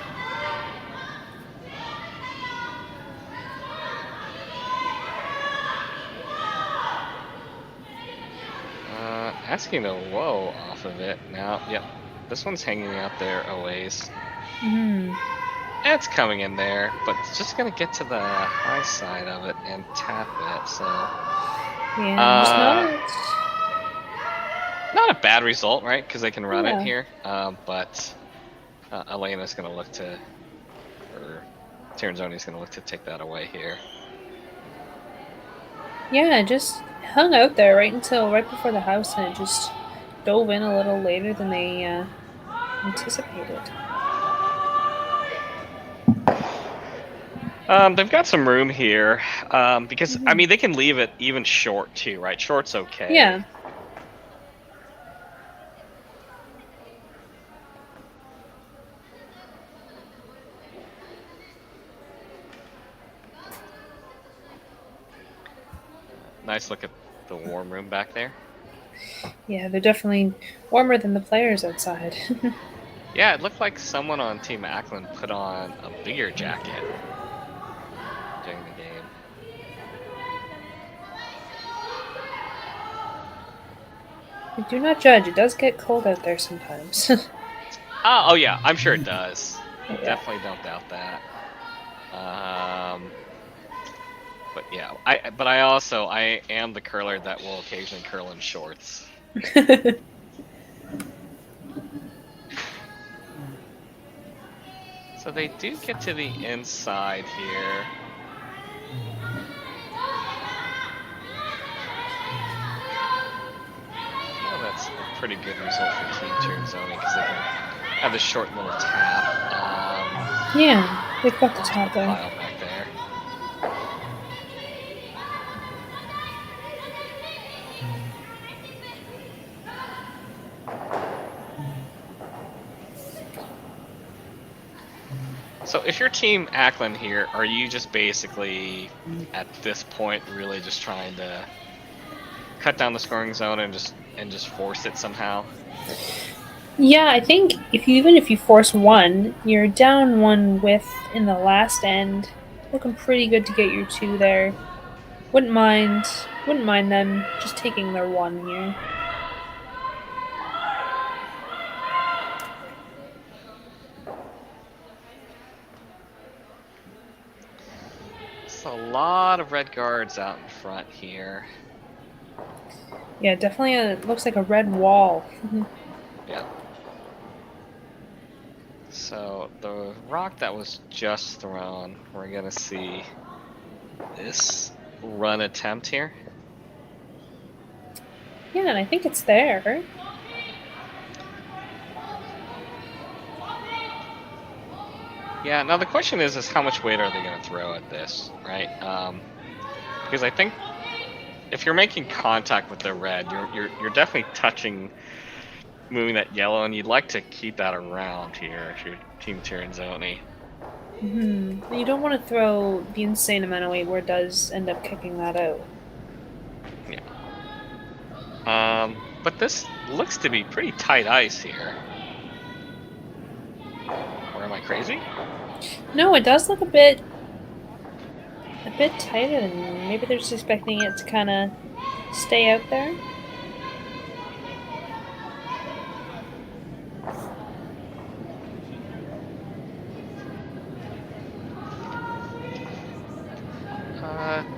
Asking a low off of it now. Yep, this one's hanging out there a ways. It's coming in there, but it's just gonna get to the high side of it and tap it. So yeah, not a bad result, right? Because they can run it here. But Elena's gonna look to, or Tirinzoni's gonna look to take that away here. Yeah, it just hung out there right before the house, and it just dove in a little later than they anticipated. They've got some room here, because I mean they can leave it even short too, right? Short's okay. Yeah. Nice look at the warm room back there. Yeah, they're definitely warmer than the players outside. Yeah, it looked like someone on Team Ackland put on a bigger jacket during the game. I do not judge. It does get cold out there sometimes. Oh yeah, I'm sure it does. Yeah. Definitely don't doubt that. But yeah, I am the curler that will occasionally curl in shorts. So they do get to the inside here. Well, that's a pretty good result for Team Tirinzoni because they can have a short little tap. Yeah, they've got the tap there. Pile back there. So if you're Team Ackland here, are you just basically, at this point, really just trying to cut down the scoring zone and just force it somehow? Yeah, I think even if you force one, you're down one with in the last end. Looking pretty good to get your 2 there. Wouldn't mind them just taking their 1 here. It's a lot of red guards out in front here. Yeah, definitely looks like a red wall. Yeah. So the rock that was just thrown, we're gonna see this run attempt here. Yeah, and I think it's there. Yeah, now the question is how much weight are they going to throw at this, right? Because I think if you're making contact with the red, you're definitely moving that yellow, and you'd like to keep that around here if you're Team Tirinzoni. You don't want to throw the insane amount of weight where it does end up kicking that out. Yeah. But this looks to be pretty tight ice here. Or am I crazy? No, it does look a bit tighter than maybe they're just expecting it to kind of stay out there.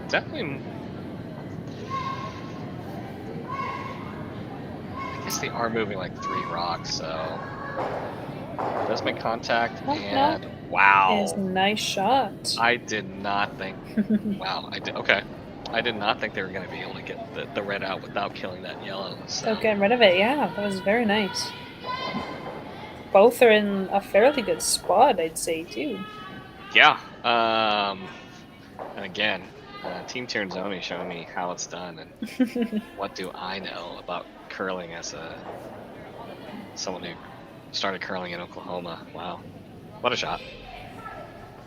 Definitely. I guess they are moving like 3 rocks, so does make contact, and no. Wow, Is a nice shot. I did not think. Wow, okay. I did not think they were going to be able to get the red out without killing that yellow. So. Without getting rid of it, yeah, that was very nice. Both are in a fairly good spot, I'd say, too. Yeah. And again, Team Tirinzoni showing me how it's done, and what do I know about curling as someone who started curling in Oklahoma. Wow, what a shot!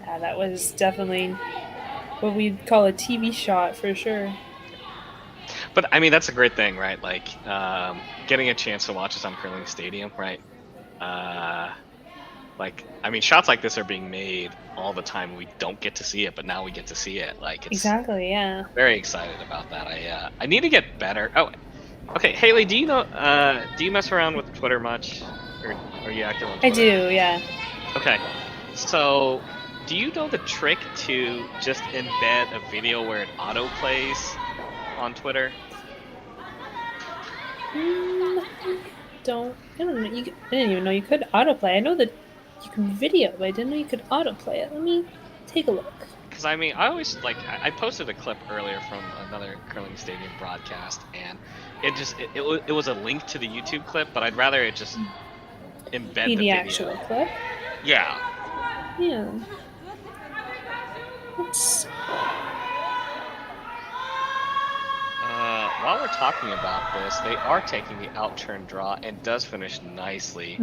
Yeah, that was definitely what we'd call a TV shot for sure. But I mean, that's a great thing, right? Like getting a chance to watch this on Curling Stadium, right? Like, I mean, shots like this are being made all the time. We don't get to see it, but now we get to see it. Like, it's exactly, yeah. Very excited about that. I need to get better. Oh, okay, Haley, do you know? Do you mess around with Twitter much, or are you active on Twitter? I do, yeah. Okay, so do you know the trick to just embed a video where it auto plays on Twitter? I don't know. I didn't even know you could autoplay. I know that you can video, but I didn't know you could autoplay it. Let me take a look. Because I mean, I always I posted a clip earlier from another Curling Stadium broadcast, and it was a link to the YouTube clip, but I'd rather it just embed the video. Actual clip. Yeah. Yeah. Let's. While we're talking about this, they are taking the outturn draw and does finish nicely.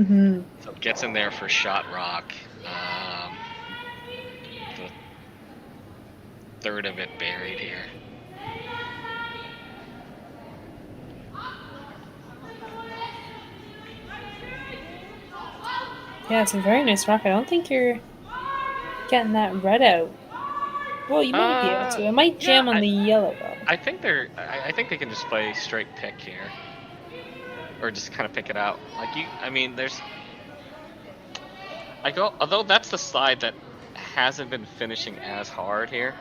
So it gets in there for shot rock. The third of it buried here. Yeah, it's a very nice rock. I don't think you're getting that red out. Well, you might be able to. It might jam on the yellow though. I think I think they can just play straight pick here, or just kind of pick it out. Like I mean, there's. Although that's the side that hasn't been finishing as hard here.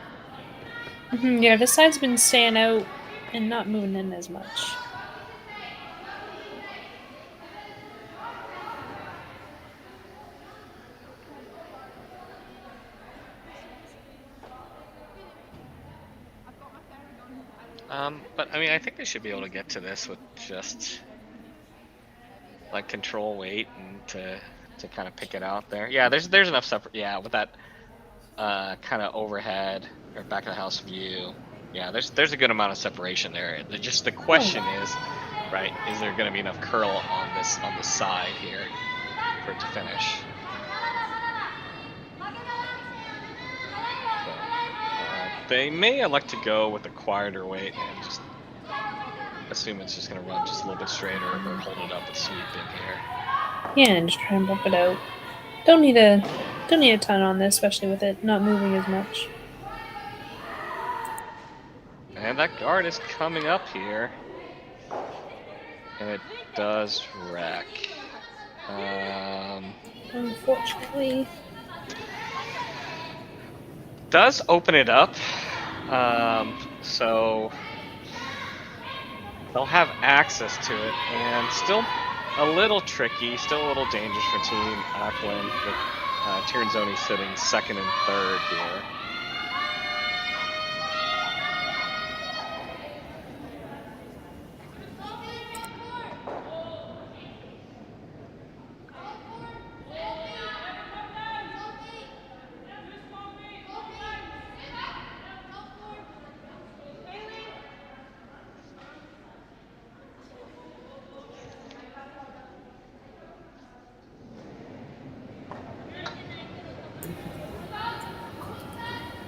Yeah, this side's been staying out and not moving in as much. But I mean, I think they should be able to get to this with just like control weight and to kind of pick it out there. Yeah, there's enough separate. Yeah, with that kind of overhead or back of the house view. Yeah, there's a good amount of separation there. Just the question is, right? Is there going to be enough curl on the side here for it to finish? They may elect to go with a quieter weight and just assume it's just going to run just a little bit straighter or hold it up and sweep in here. Yeah, and just try and bump it out. Don't need a ton on this, especially with it not moving as much. And that guard is coming up here. And it does wreck. Unfortunately. Does open it up. So they'll have access to it, and still a little tricky, still a little dangerous for Team Ackland with Tirinzoni sitting second and third here.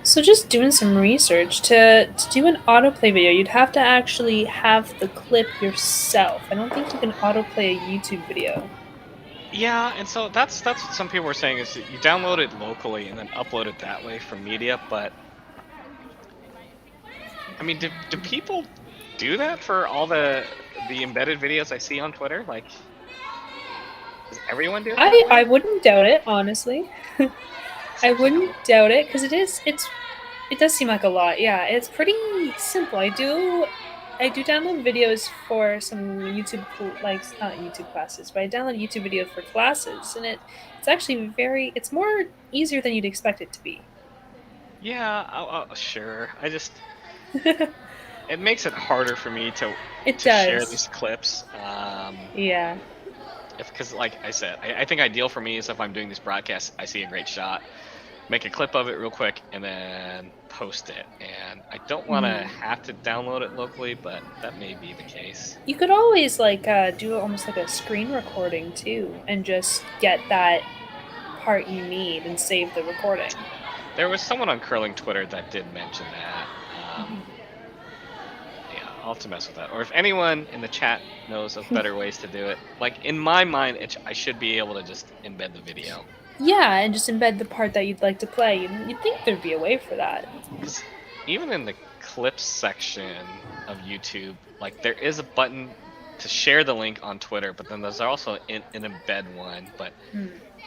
So just doing some research, to do an autoplay video, you'd have to actually have the clip yourself. I don't think you can autoplay a YouTube video. Yeah, and so that's what some people were saying, is that you download it locally and then upload it that way from media, but I mean, do people do that for all the embedded videos I see on Twitter? Like, does everyone do it? I wouldn't doubt it, honestly. I wouldn't doubt it, because it does seem like a lot. Yeah, it's pretty simple. I do download videos for some YouTube, like, not YouTube classes, but I download YouTube videos for classes, and it's actually it's more easier than you'd expect it to be. Yeah, sure. I just it makes it harder for me to does. Share these clips. Yeah. Because, like I said, I think ideal for me is if I'm doing these broadcasts, I see a great shot, make a clip of it real quick, and then post it. And I don't want to have to download it locally, but that may be the case. You could always do almost like a screen recording too, and just get that part you need and save the recording. There was someone on Curling Twitter that did mention that. Yeah, I'll have to mess with that. Or if anyone in the chat knows of better ways to do it, like in my mind, I should be able to just embed the video. Yeah, and just embed the part that you'd like to play. You'd think there'd be a way for that. Because even in the clips section of YouTube, like there is a button to share the link on Twitter, but then there's also an embed one. But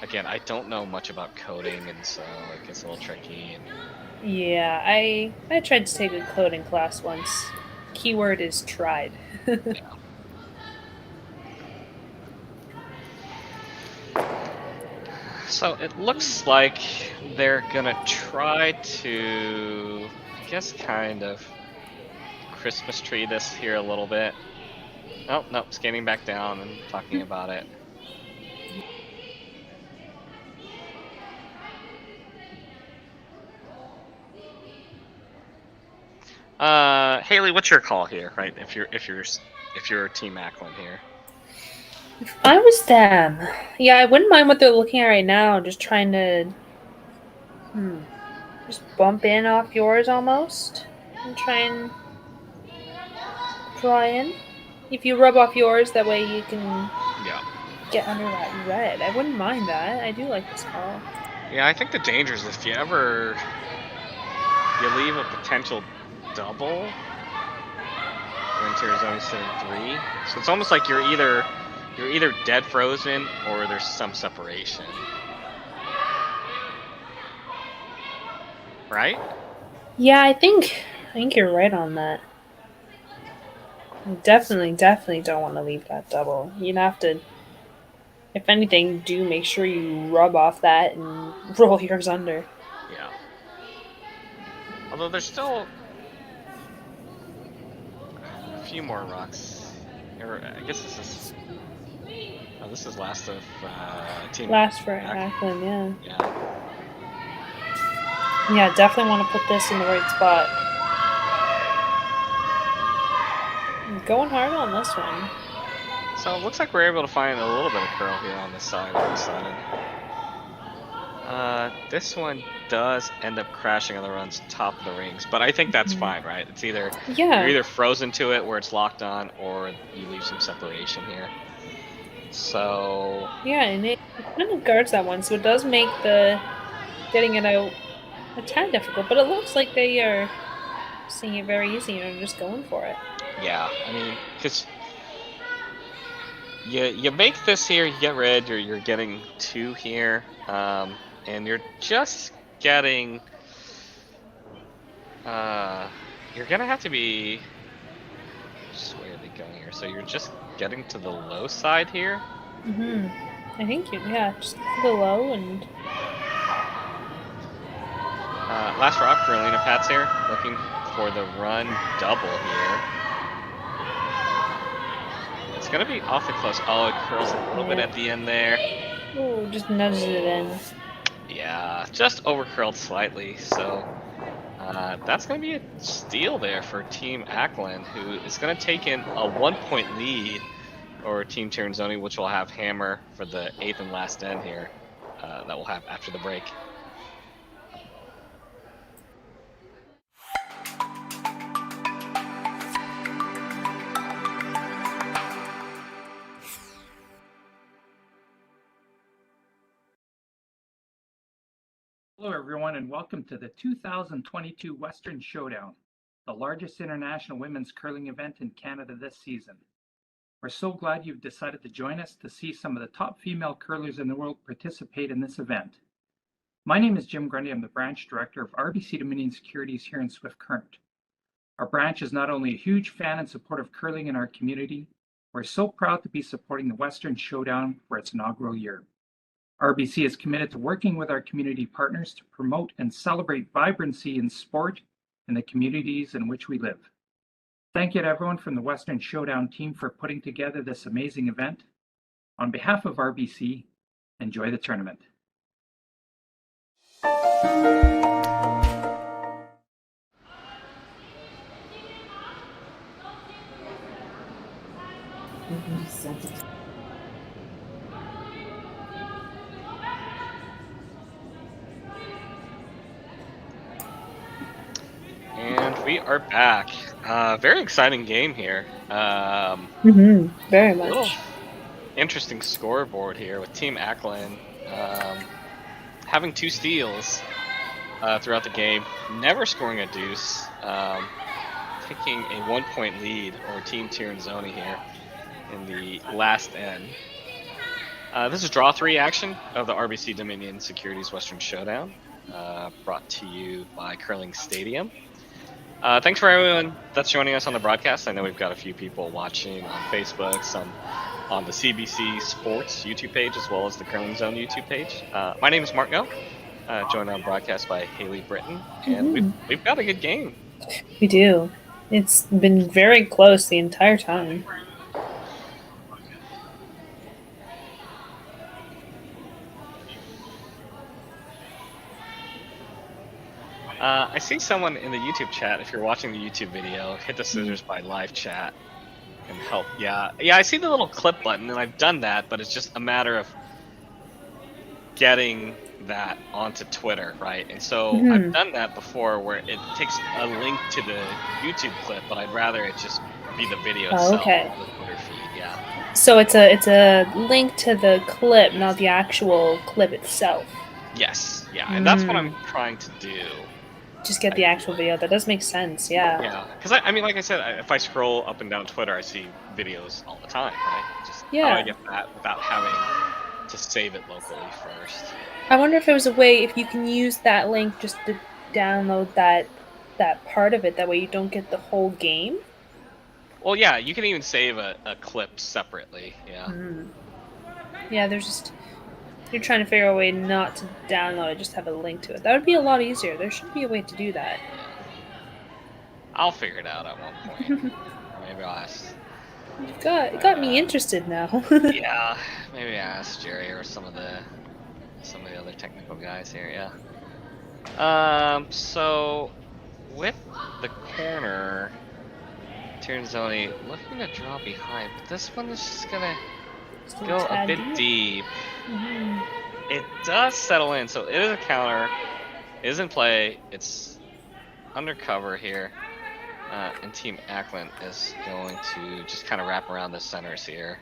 again, I don't know much about coding, and so it gets a little tricky. Yeah, I tried to take a coding class once. Keyword is tried. Yeah. So it looks like they're gonna try to, I guess, kind of Christmas tree this here a little bit. Oh, no, scanning back down and talking about it. Haley, what's your call here, right? If you're Team Ackland here. If I was them, yeah, I wouldn't mind what they're looking at right now. Just trying to, just bump in off yours almost, and try and draw in. If you rub off yours, that way you can get under that red. I wouldn't mind that. I do like this call. Yeah, I think the danger is if you leave a potential double when Tirinzoni's sitting 3. So it's almost like you're either dead frozen or there's some separation. Right? Yeah, I think you're right on that. I definitely don't want to leave that double. You'd have to, if anything, do make sure you rub off that and roll yours under. Yeah. Although there's still few more rocks. Or, I guess this is. Oh, this is last of team. Last for Ackland, yeah. Yeah. Yeah, definitely want to put this in the right spot. I'm going hard on this one. So it looks like we're able to find a little bit of curl here on this side of the side. This one does end up crashing on the run's top of the rings, but I think that's fine, right? It's either you're either frozen to it where it's locked on, or you leave some separation here. So yeah, and it kind of guards that one, so it does make the getting it out a tad difficult. But it looks like they are seeing it very easy and just going for it. Yeah, I mean, because you make this here, you get red, you're getting 2 here, and you're just getting. You're gonna have to be. Just where are they going here? So you're just getting to the low side here. I think just to the low and. Last rock, Carolina Pats here, looking for the run double here. It's gonna be awfully close. Oh, it curls a little bit at the end there. Oh, just nudges it in. Yeah, just over curled slightly. So that's gonna be a steal there for Team Ackland, who is gonna take in a 1-point lead over Team Tirinzoni, which will have hammer for the 8th and last end here. That we'll have after the break. Hello everyone and welcome to the 2022 Western Showdown, the largest international women's curling event in Canada this season. We're so glad you've decided to join us to see some of the top female curlers in the world participate in this event. My name is Jim Grundy. I'm the branch director of RBC Dominion Securities here in Swift Current. Our branch is not only a huge fan and support of curling in our community, we're so proud to be supporting the Western Showdown for its inaugural year. RBC is committed to working with our community partners to promote and celebrate vibrancy in sport in the communities in which we live. Thank you to everyone from the Western Showdown team for putting together this amazing event. On behalf of RBC, enjoy the tournament. And we are back. Very exciting game here. Very much. Little interesting scoreboard here with Team Ackland having 2 steals throughout the game, never scoring a deuce, taking a 1-point lead over Team Tirinzoni here in the last end. This is draw 3 action of the RBC Dominion Securities Western Showdown, brought to you by Curling Stadium. Thanks for everyone that's joining us on the broadcast. I know we've got a few people watching on Facebook, some on the CBC Sports YouTube page, as well as the Curling Zone YouTube page. My name is Mark Go, joined on broadcast by Haley Britton, and we've got a good game. We do. It's been very close the entire time. I see someone in the YouTube chat. If you're watching the YouTube video, hit the scissors by live chat and help. Yeah, I see the little clip button, and I've done that, but it's just a matter of getting that onto Twitter, right? And so I've done that before, where it takes a link to the YouTube clip, but I'd rather it just be the video itself, the Twitter feed. Yeah. So it's a link to the clip, not the actual clip itself. Yes. Yeah, and that's what I'm trying to do. Just get the actual video. That does make sense, yeah. Yeah, because I mean, like I said, if I scroll up and down Twitter, I see videos all the time, right? Just how do I get that without having to save it locally first? I wonder if there was a way, if you can use that link just to download that part of it, that way you don't get the whole game? Well, yeah, you can even save a clip separately, yeah. Yeah, there's just... You're trying to figure out a way not to download it, just have a link to it. That would be a lot easier. There should be a way to do that. I'll figure it out at one point. maybe I'll ask. It got me interested now. Yeah, maybe I ask Jerry or some of the other technical guys here. Yeah. So with the corner, Tirinzoni looking to draw behind, but this one is just gonna go a bit deep. It does settle in, so it is a counter. It is in play. It's undercover here. And Team Ackland is going to just kind of wrap around the centers here.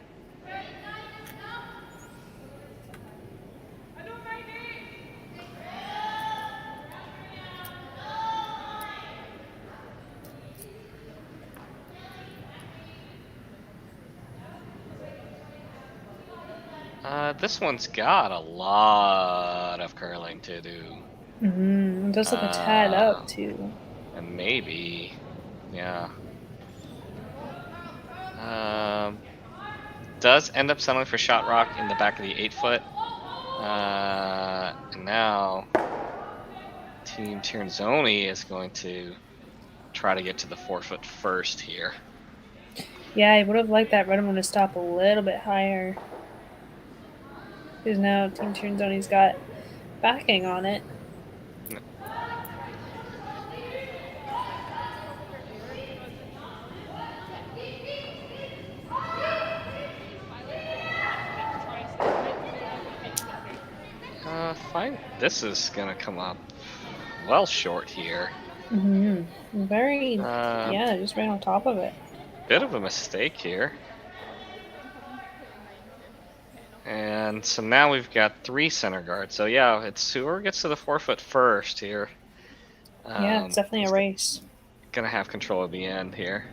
This one's got a lot of curling to do. It does look a tad up too. And maybe, yeah. Does end up settling for shot rock in the back of the 8-foot. And now Team Tirinzoni is going to try to get to the 4-foot first here. Yeah, I would have liked that red one to stop a little bit higher. Because now Team Tirinzoni's got backing on it. Fine. This is gonna come up well short here. Very, yeah, just right on top of it. Bit of a mistake here. And so now we've got 3 center guards. So yeah, it's whoever gets to the 4-foot first here. Yeah, it's definitely a race. Gonna have control of the end here.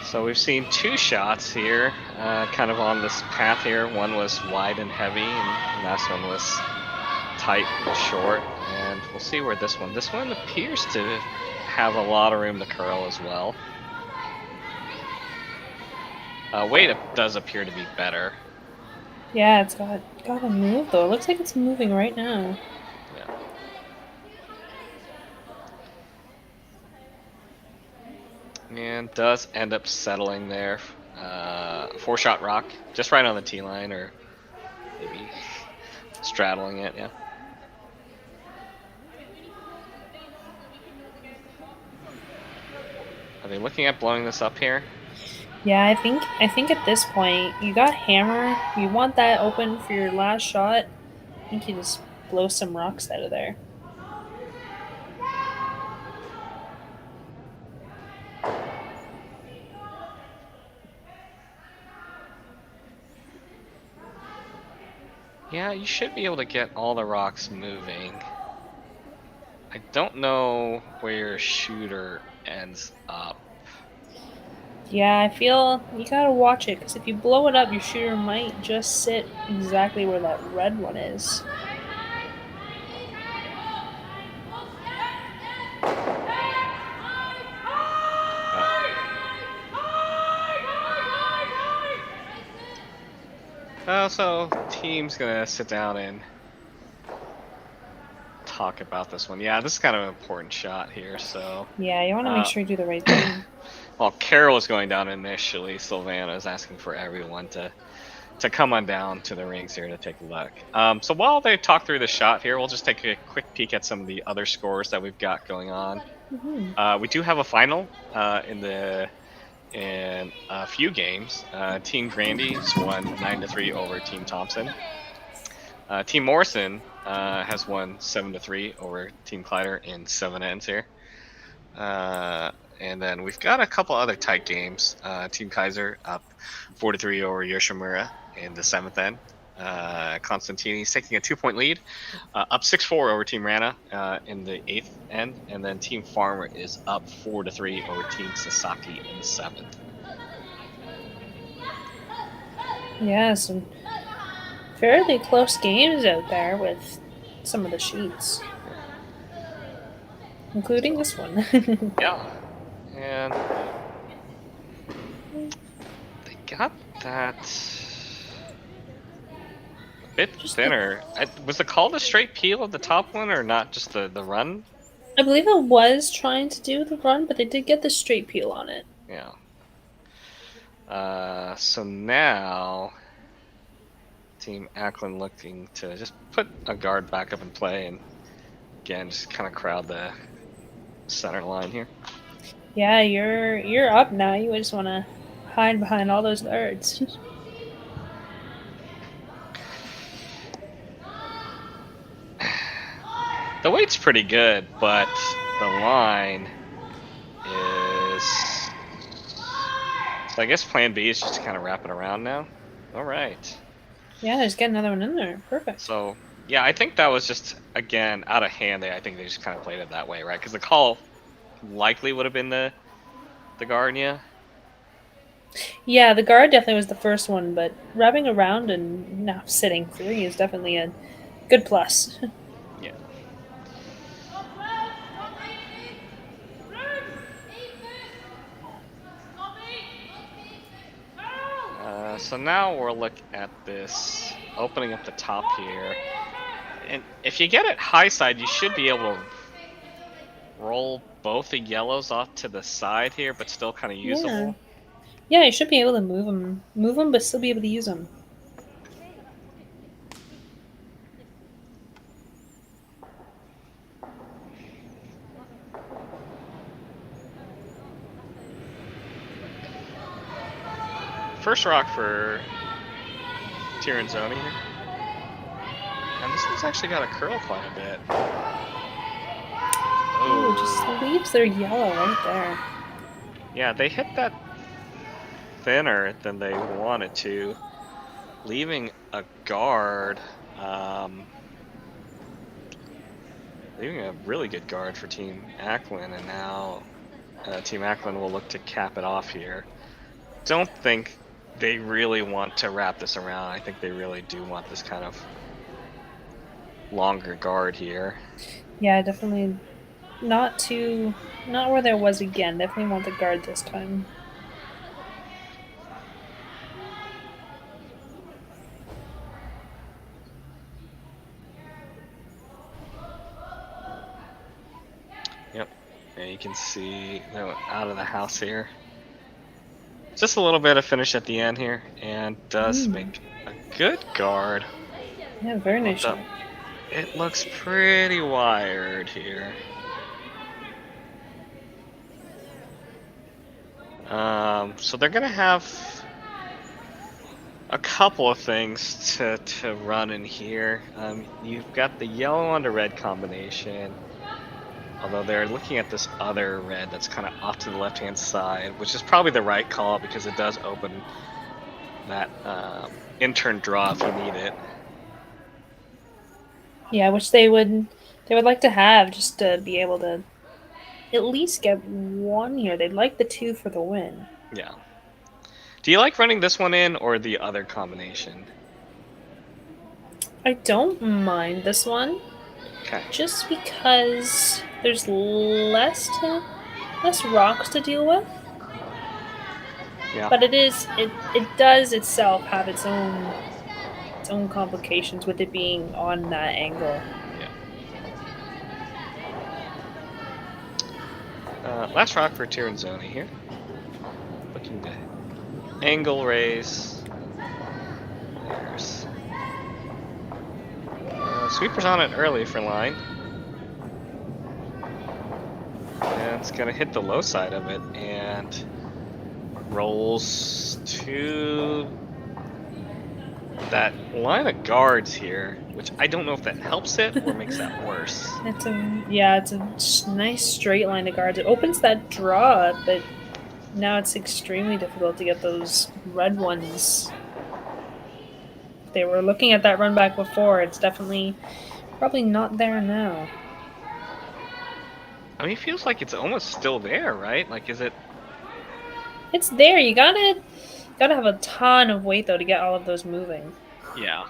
So we've seen 2 shots here, kind of on this path here. One was wide and heavy, and the last one was tight and short. And we'll see where this one appears to have a lot of room to curl as well. Weight does appear to be better. Yeah, it's got to move though. It looks like it's moving right now. Yeah. And does end up settling there. 4-shot rock, just right on the tee line, or maybe straddling it. Yeah. Are they looking at blowing this up here? Yeah, I think at this point you got hammer. You want that open for your last shot. I think you just blow some rocks out of there. Yeah, you should be able to get all the rocks moving. I don't know where your shooter ends up. Yeah, I feel you gotta watch it, because if you blow it up, your shooter might just sit exactly where that red one is. So team's gonna sit down and talk about this one. Yeah, this is kind of an important shot here. So yeah, you want to make sure you do the right thing. Well, Carol is going down initially. Silvana is asking for everyone to come on down to the rings here to take a look. So while they talk through the shot here, we'll just take a quick peek at some of the other scores that we've got going on. We do have a final in a few games. Team Grandy's won 9-3 over Team Thompson. Team Morrison has won 7-3 over Team Kleider in 7 ends here. And then we've got a couple other tight games. Team Kaiser up 4-3 over Yoshimura in the 7th end. Constantini's taking a 2-point lead, up 6-4 over Team Rana in the 8th end. And then Team Farmer is up 4-3 over Team Sasaki in the 7th. Yeah, some fairly close games out there with some of the sheets, including this one. Yeah, and they got that bit thinner. Was the call the straight peel of the top one, or not just the run? I believe it was trying to do the run, but they did get the straight peel on it. Yeah. So now, Team Ackland looking to just put a guard back up in play, and again, just kind of crowd the center line here. Yeah, you're up now. You just want to hide behind all those guards. The weight's pretty good, but the line is... So I guess plan B is just to kind of wrap it around now. All right. Yeah, just get another one in there. Perfect. So, yeah, I think that was just, again, out of hand. I think they just kind of played it that way, right? Because the call likely would have been the guard, yeah? Yeah, the guard definitely was the first one, but wrapping around and now sitting 3 is definitely a good plus. Yeah. So now we'll look at this, opening up the top here. And if you get it high side, you should be able to roll both the yellows off to the side here, but still kind of usable. Yeah, you should be able to move them, but still be able to use them. First rock for Tirinzoni here. And this one's actually got a curl quite a bit. Oh, just leaves their yellow right there. Yeah, they hit that thinner than they wanted to, leaving a guard. Leaving a really good guard for Team Ackland, and now Team Ackland will look to cap it off here. Don't think they really want to wrap this around. I think they really do want this kind of longer guard here. Yeah, definitely not where there was again. Definitely want the guard this time. Yep, and you can see they're out of the house here. Just a little bit of finish at the end here, and does make a good guard. Yeah, very nice shot. It looks pretty wired here. So they're gonna have a couple of things to run in here. You've got the yellow under red combination. Although they're looking at this other red that's kind of off to the left-hand side, which is probably the right call because it does open that in-turn draw if you need it. Yeah, which they would like to have just to be able to at least get one here. They'd like the 2 for the win. Yeah. Do you like running this one in or the other combination? I don't mind this one. Okay. Just because there's less rocks to deal with. Yeah. But it does itself have its own complications with it being on that angle. Yeah. Last rock for Tirinzoni here. Looking to angle raise. There's sweeper's on it early for line. And it's gonna hit the low side of it and rolls to that line of guards here, which I don't know if that helps it or makes that worse. It's a nice straight line of guards. It opens that draw, but now it's extremely difficult to get those red ones. They were looking at that run back before. It's definitely probably not there now. I mean, it feels like it's almost still there, right? Like, is it? It's there. You gotta have a ton of weight though to get all of those moving. Yeah.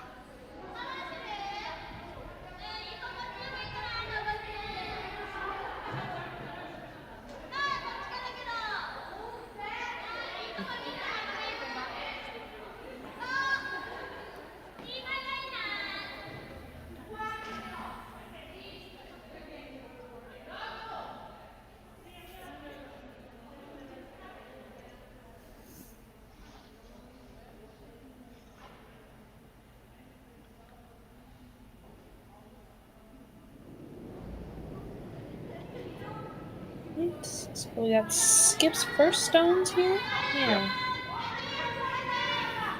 Right. So we got Skip's first stones here. Yeah.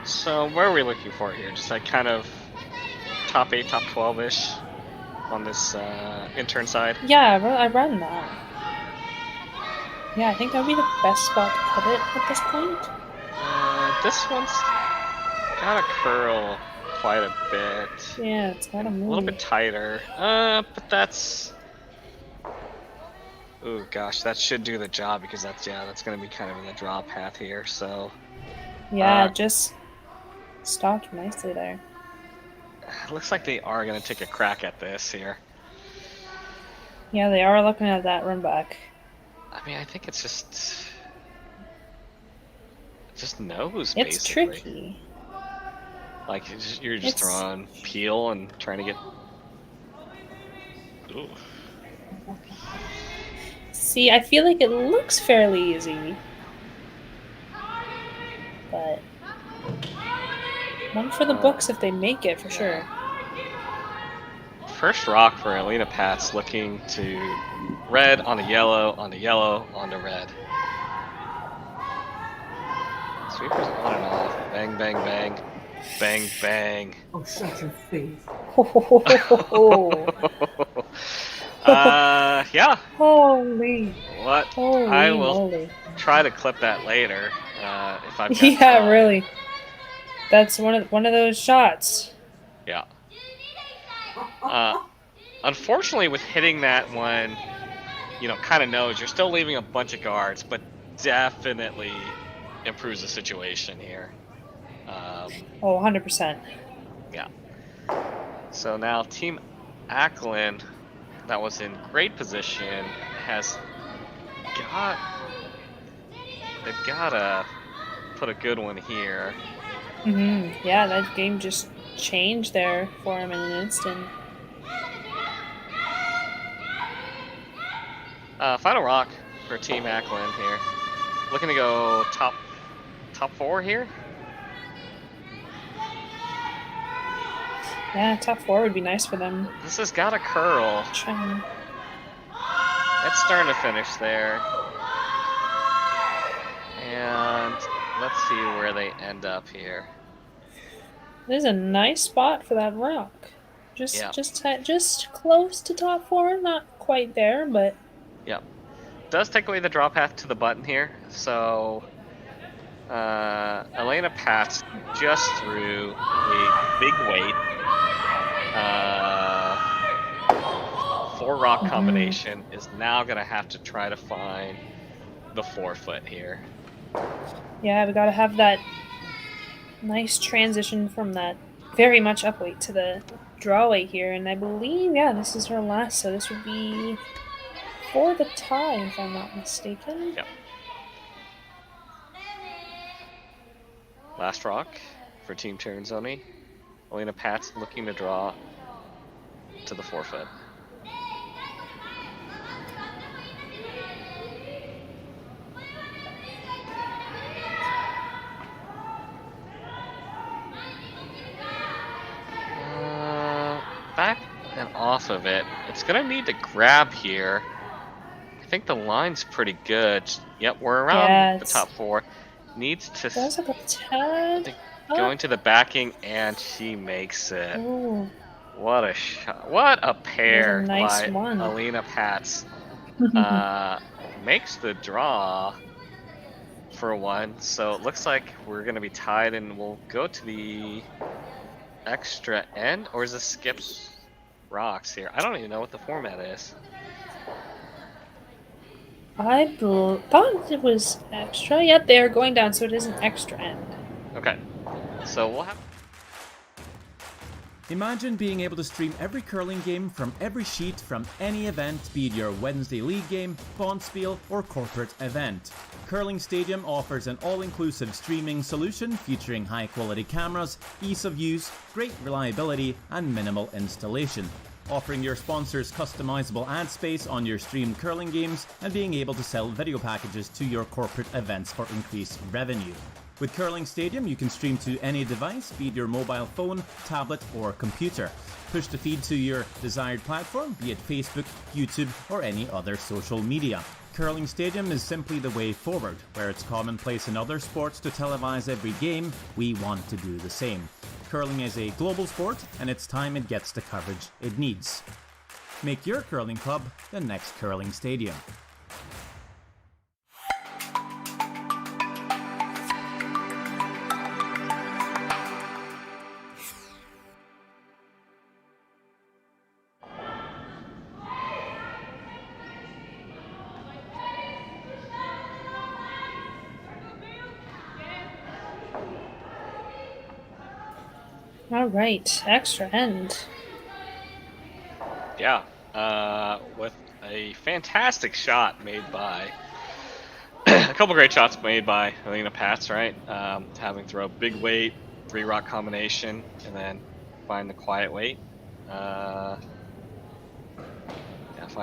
So where are we looking for here? Just like kind of top 8, top 12-ish on this intern side? Yeah, I run that. Yeah, I think that would be the best spot to put it at this point. This one's got a curl quite a bit. Yeah, it's got a move. A little bit tighter. But that's... Oh gosh, that should do the job because that's going to be kind of in the draw path here, so... Yeah, just stopped nicely there. Looks like they are going to take a crack at this here. Yeah, they are looking at that run back. I mean, I think it's just nose, it's basically. Tricky. Like, you're just throwing peel and trying to get... Ooh. See, I feel like it looks fairly easy. But... one for the books if they make it, for sure. First rock for Alina Pats, looking to red on the yellow, on the yellow, on the red. Sweepers on and off. Bang, bang, bang. Bang, bang. Oh, shut your face. Yeah. Holy. What? Holy I will moly. try to clip that later if I've got Yeah, time. really. That's one of those shots. Yeah. Unfortunately, with hitting that one, kind of nose, you're still leaving a bunch of guards, but definitely improves the situation here. 100%. Yeah. So now Team Ackland, that was in great position, they've got to put a good one here. Yeah, that game just changed there for him in an instant. Final rock for Team Ackland here. Looking to go top 4 here. Yeah, top 4 would be nice for them. This has got a curl. It's starting to finish there. And let's see where they end up here. This is a nice spot for that rock. Just close to top 4, not quite there, but... Yep. Does take away the draw path to the button here, so... Elena Pats just threw a big weight. 4-rock combination is now going to have to try to find the 4-foot here. Yeah, we gotta have that nice transition from that very much up weight to the draw weight here, and I believe, this is her last, so this would be for the tie, if I'm not mistaken. Yep. Last rock for Team Tirinzoni. Elena Pats looking to draw to the 4-foot. Back and off of it. It's gonna need to grab here. I think the line's pretty good. Yep, we're around the top 4. Needs to going to the backing, and she makes it. Ooh. What a shot! What a pair nice by one. Alina Pats. Makes the draw for 1. So it looks like we're gonna be tied, and we'll go to the extra end, or is this skips rocks here? I don't even know what the format is. I thought it was extra. Yep, they are going down, so it is an extra end. Okay, so we'll have... Imagine being able to stream every curling game from every sheet from any event, be it your Wednesday league game, bonspiel, or corporate event. Curling Stadium offers an all-inclusive streaming solution featuring high-quality cameras, ease of use, great reliability, and minimal installation. Offering your sponsors customizable ad space on your streamed curling games and being able to sell video packages to your corporate events for increased revenue. With Curling Stadium, you can stream to any device, be it your mobile phone, tablet, or computer. Push the feed to your desired platform, be it Facebook, YouTube, or any other social media. curling stadium is simply the way forward. Where it's commonplace in other sports to televise every game, we want to do the same. Curling is a global sport, and it's time it gets the coverage it needs. Make your curling club the next curling stadium. All right, extra end. Yeah, with a fantastic shot made by a couple great shots made by Elena Pats, right? Having throw big weight, 3-rock combination, and then find the quiet weight. Find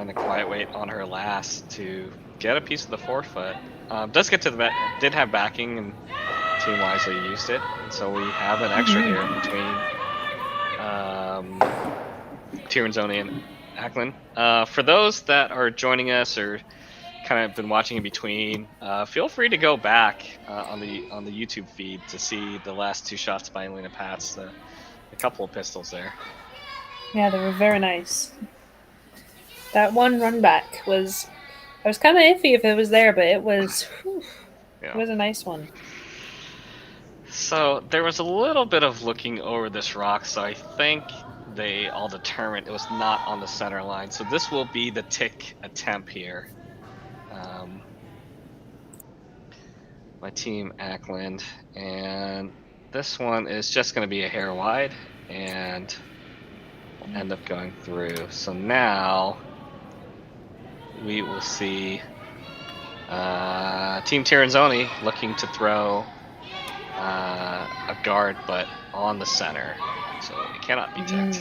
the quiet weight on her last to get a piece of the forefoot. Does get to the did have backing, and Team Wisely used it, and so we have an extra here between Tirinzoni and Ackland. For those that are joining us or kind of been watching in between, feel free to go back on the YouTube feed to see the last 2 shots by Elena Pats. A couple of pistols there. Yeah, they were very nice. That one run back was, I was kind of iffy if it was there, but it was, it was a nice one. So there was a little bit of looking over this rock, so I think they all determined it was not on the center line. So this will be the tick attempt here. My team Ackland, and this one is just going to be a hair wide and will end up going through. So now we will see Team Tirinzoni looking to throw a guard, but on the center, so it cannot be ticked.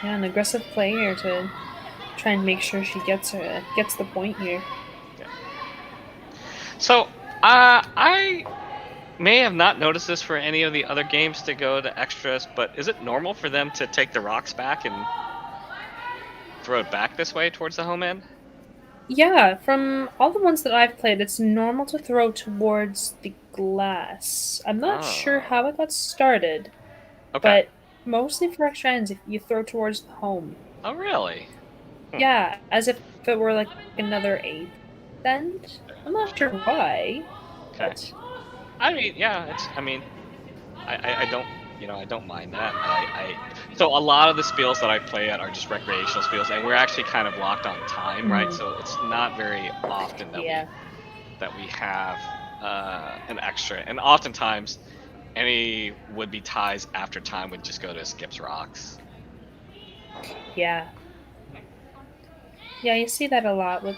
Yeah, an aggressive play here to try and make sure she gets the point here. Yeah. So I may have not noticed this for any of the other games to go to extras, but is it normal for them to take the rocks back and throw it back this way towards the home end? Yeah, from all the ones that I've played, it's normal to throw towards the glass. I'm not sure how it got started, but mostly for extra ends, if you throw towards the home. Oh, really? Yeah, as if it were like another 8th end. I'm not sure why. Okay. But... I mean, yeah, I don't, I don't mind that. So a lot of the spiels that I play at are just recreational spiels, and we're actually kind of locked on time, right? So it's not very often that we have an extra, and oftentimes any would-be ties after time would just go to skips rocks. Yeah, you see that a lot with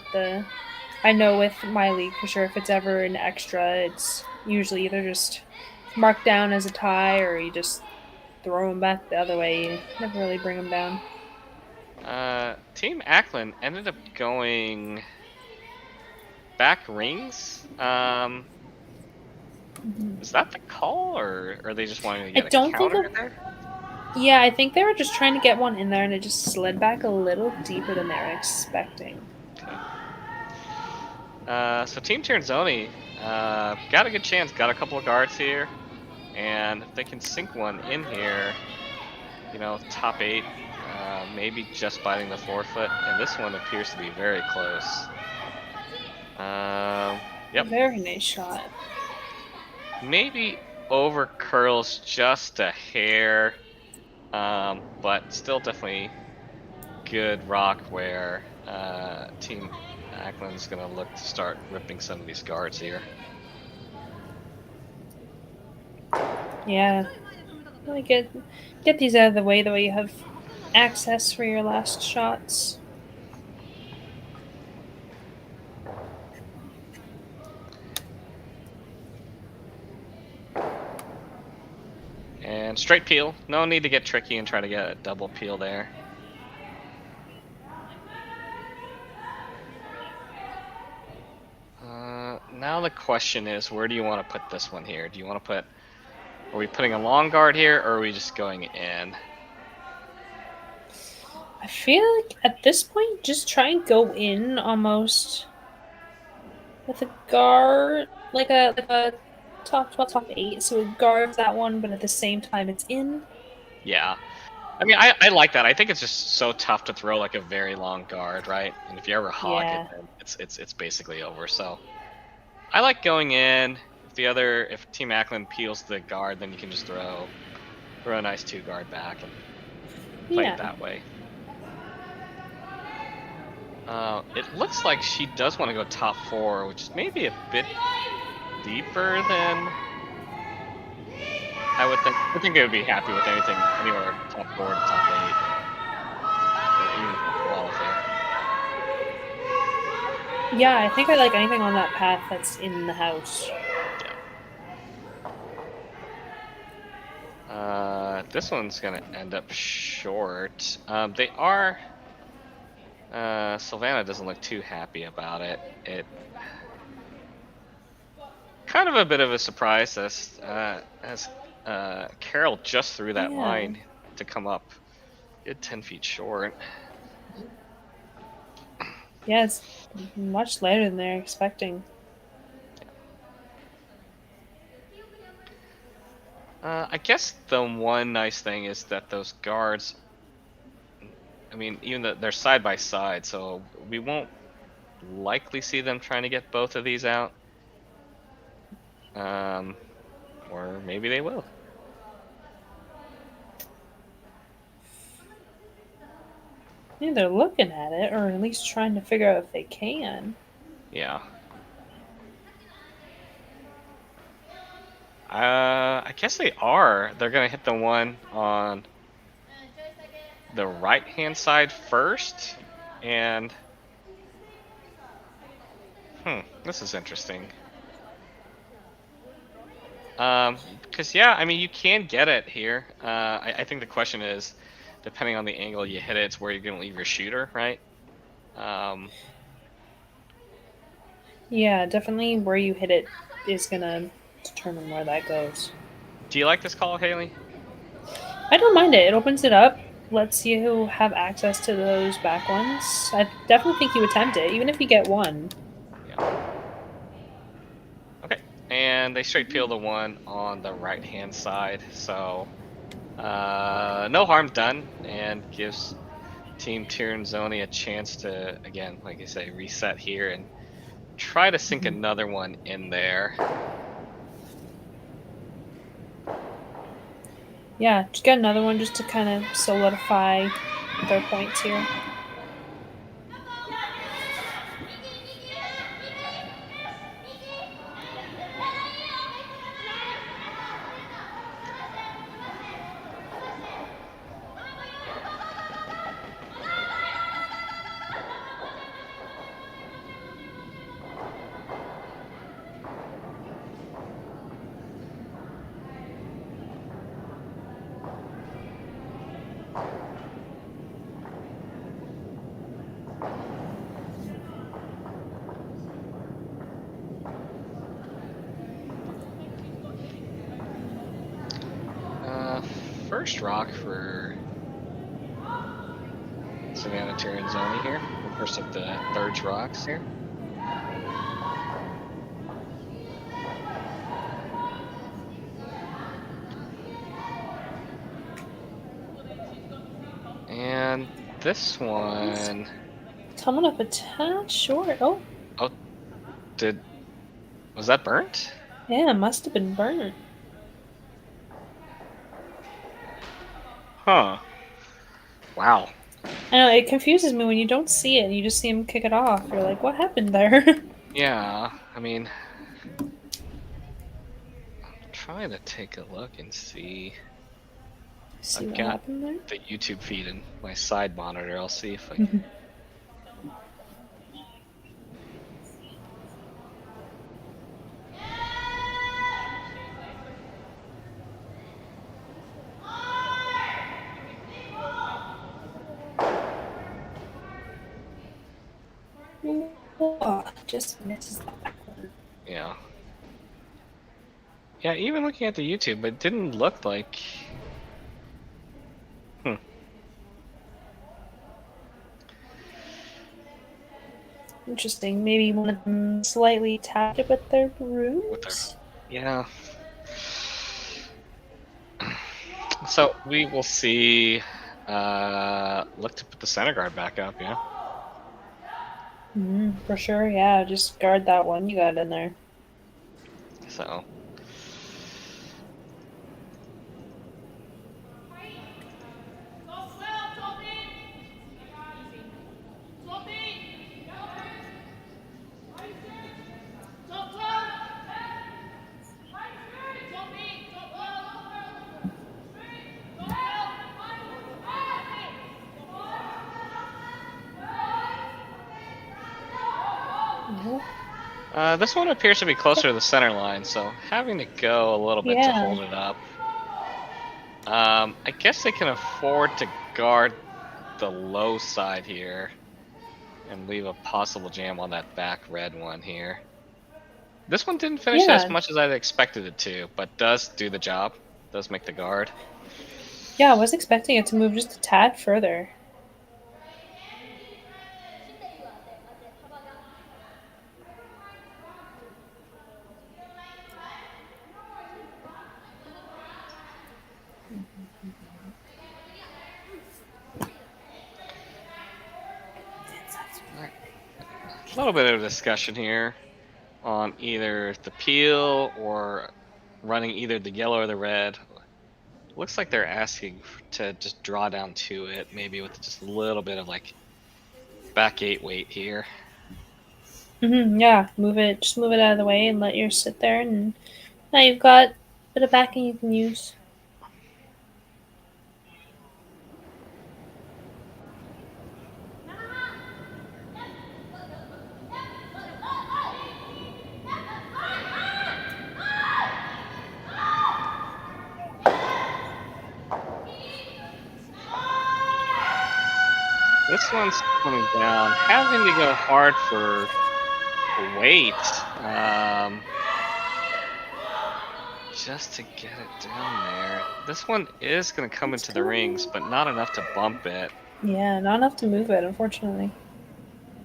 I know with my league for sure, if it's ever an extra, it's usually either just marked down as a tie, or you just throw them back the other way. You never really bring them down. Team Ackland ended up going back rings. Is that the call, or are they just wanting to get a counter there? Yeah, I think they were just trying to get one in there, and it just slid back a little deeper than they were expecting. Okay. So Team Tirinzoni got a good chance, got a couple of guards here, and if they can sink one in here, top 8, maybe just biting the forefoot, and this one appears to be very close. Yep. Very nice shot. Maybe over curls just a hair, but still definitely good rock where Team Ackland's going to look to start ripping some of these guards here. Yeah. Really get these out of the way, that way you have access for your last shots. And straight peel. No need to get tricky and try to get a double peel there. Now the question is, where do you want to put this one here? Do you want to put... Are we putting a long guard here, or are we just going in? I feel like at this point, just try and go in almost with a guard, like a top 12, top 8, so it guards that one, but at the same time it's in. Yeah. I mean, I like that. I think it's just so tough to throw like a very long guard, right? And if you ever hog Yeah. it, then it's basically over. So I like going in. If Team Ackland peels the guard, then you can just throw a nice 2 guard back and play it that way. It looks like she does want to go top 4, which is maybe a bit deeper than I would think. I think they would be happy with anything anywhere top 4 to top 8. Even if Yeah, I think I like anything on that path that's in the house. This one's gonna end up short. They are. Silvana doesn't look too happy about it. It kind of a bit of a surprise as Carol just threw that line to come up. It 10 feet short. Yeah, it's much later than they're expecting. I guess the one nice thing is that those guards, I mean, even though they're side by side, so we won't likely see them trying to get both of these out. Or maybe they will. Yeah, they're looking at it, or at least trying to figure out if they can. Yeah. I guess they are. They're gonna hit the one on the right-hand side first, and this is interesting. Because yeah, I mean, you can get it here. I think the question is, depending on the angle you hit it, it's where you're gonna leave your shooter, right? Yeah, definitely where you hit it is gonna determine where that goes. Do you like this call, Haley? I don't mind it. It opens it up, lets you have access to those back ones. I definitely think you attempt it, even if you get one. Yeah. Okay, and they straight peel the one on the right-hand side, so no harm done, and gives Team Tirinzoni a chance to, again, like I say, reset here and try to sink another one in there. Yeah, just get another one just to kind of solidify their points here. First rock for Silvana Tirinzoni here. First of the third rocks here. And this one coming up a tad short. Oh. Oh, was that burnt? Yeah, it must have been burnt. Huh. Wow. I know, it confuses me when you don't see it and you just see him kick it off. You're like, what happened there? Yeah, I mean, I'm trying to take a look and see. See I've what got happened there? the YouTube feed in my side monitor. I'll see if I can. Oh, just misses that back one. Yeah. Yeah, even looking at the YouTube, it didn't look like. Interesting. Maybe one of them slightly tapped it with their brooms? Yeah. So we will see. Look to put the center guard back up, yeah. For sure, yeah. Just guard that one you got in there. So. This one appears to be closer to the center line, so having to go a little bit to hold it up. I guess they can afford to guard the low side here and leave a possible jam on that back red one here. This one didn't finish as much as I'd expected it to, but does do the job. Does make the guard. Yeah, I was expecting it to move just a tad further. A little bit of discussion here on either the peel or running either the yellow or the red. Looks like they're asking to just draw down to it, maybe with just a little bit of like back 8 weight here. Yeah, move it. Just move it out of the way and let yours sit there, and now you've got a bit of backing you can use. This one's coming down, having to go hard for weight, just to get it down there. This one is going to come into the rings, but not enough to bump it. Yeah, not enough to move it, unfortunately.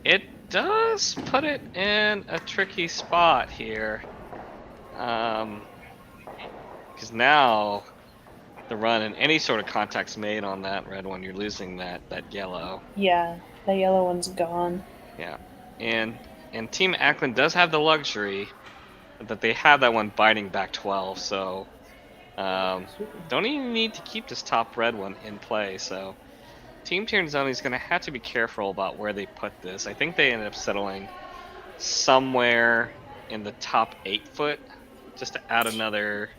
It does put it in a tricky spot here, because now the run and any sort of contacts made on that red one, you're losing that yellow. Yeah, that yellow one's gone. Yeah, and Team Ackland does have the luxury that they have that one biting back 12, so don't even need to keep this top red one in play. So Team Tirinzoni is going to have to be careful about where they put this. I think they ended up settling somewhere in the top 8 foot, just to add another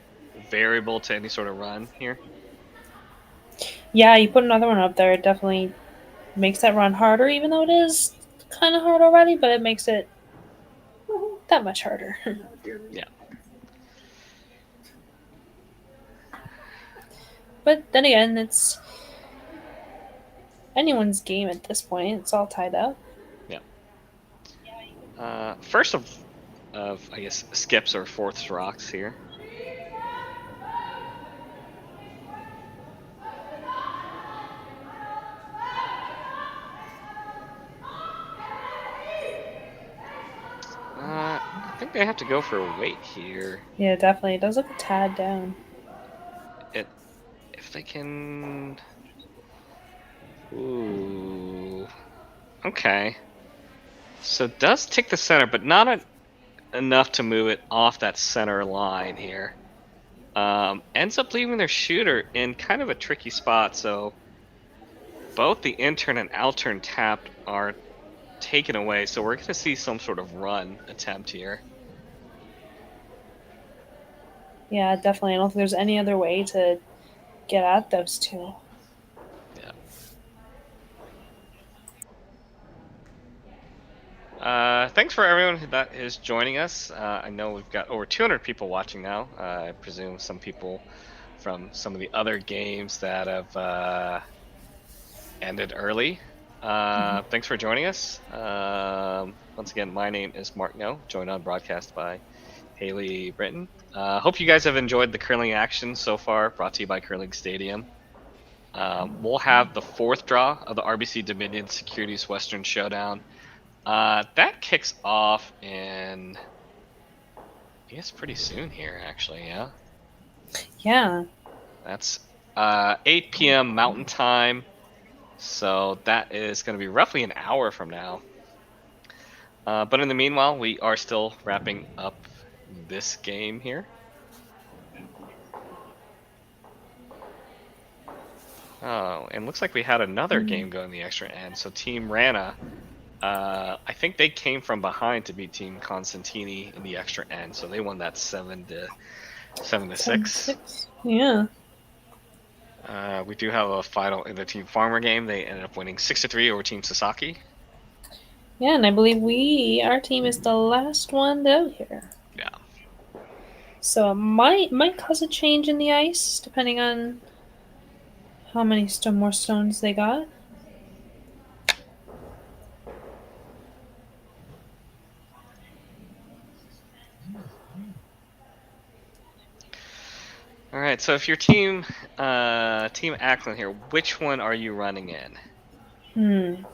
variable to any sort of run here. Yeah, you put another one up there, it definitely makes that run harder, even though it is kind of hard already, but it makes it that much harder. Yeah. But then again, it's anyone's game at this point. It's all tied up. Yeah. First of I guess skips or fourths rocks here. I think they have to go for a weight here. Yeah, definitely. It does look a tad down. If they can... Ooh. Okay. So it does take the center, but not enough to move it off that center line here. Ends up leaving their shooter in kind of a tricky spot, so both the intern and altern tap are taken away, so we're going to see some sort of run attempt here. Yeah, definitely. I don't think there's any other way to get at those two. Yeah. Thanks for everyone that is joining us. I know we've got over 200 people watching now. I presume some people from some of the other games that have ended early. Thanks for joining us. Once again, my name is Mark No, joined on broadcast by Haley Britton. Hope you guys have enjoyed the curling action so far, brought to you by Curling Stadium. We'll have the 4th draw of the RBC Dominion Securities Western Showdown That kicks off in, I guess, pretty soon here, actually. Yeah. Yeah. That's 8 p.m. Mountain Time. So that is going to be roughly an hour from now. But in the meanwhile, we are still wrapping up this game here. Oh, and looks like we had another game go in the extra end. So Team Rana, I think they came from behind to beat Team Constantini in the extra end. So they won that 7-6. 7-6. Yeah. We do have a final in the Team Farmer game. They ended up winning 6-3 over Team Sasaki. Yeah, and I believe our team is the last one down here. Yeah. So it might cause a change in the ice, depending on how many more stones they got. All right, so if your team Ackland here, which one are you running in?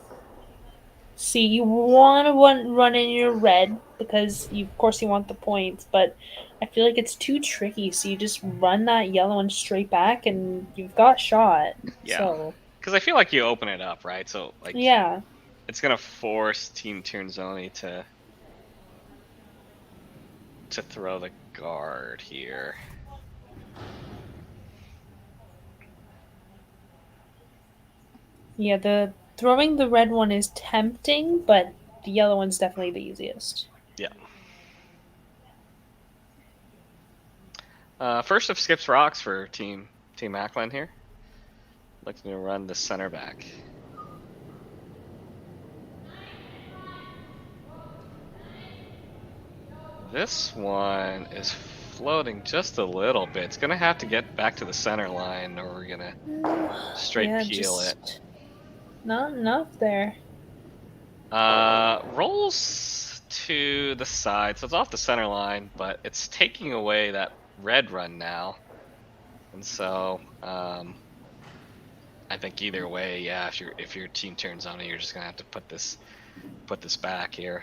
See, you want to run in your red because of course you want the points, but I feel like it's too tricky. So you just run that yellow one straight back, and you've got shot. Yeah. So. Because I feel like you open it up, right? So like. Yeah. It's gonna force Team Tirinzoni to throw the guard here. Yeah, throwing the red one is tempting, but the yellow one's definitely the easiest. Yeah. First of skips rocks for Team Ackland here. Looking to run the center back. This one is floating just a little bit. It's gonna have to get back to the center line, or we're gonna straight peel it. Not enough there. Rolls to the side, so it's off the center line, but it's taking away that red run now. And so, I think either way, yeah, if your team turns on it, you're just gonna have to put this back here.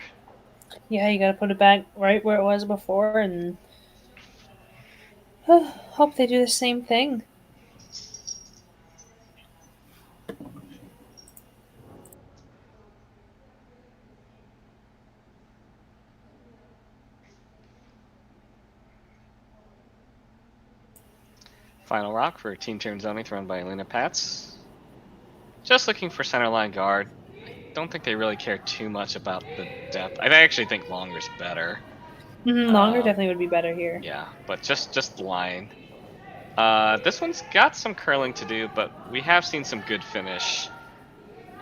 Yeah, you gotta put it back right where it was before, and hope they do the same thing. Final rock for Team Tirinzoni, thrown by Elena Pats. Just looking for center line guard. I don't think they really care too much about the depth. I actually think longer's better. Longer definitely would be better here. Yeah, but just line. This one's got some curling to do, but we have seen some good finish.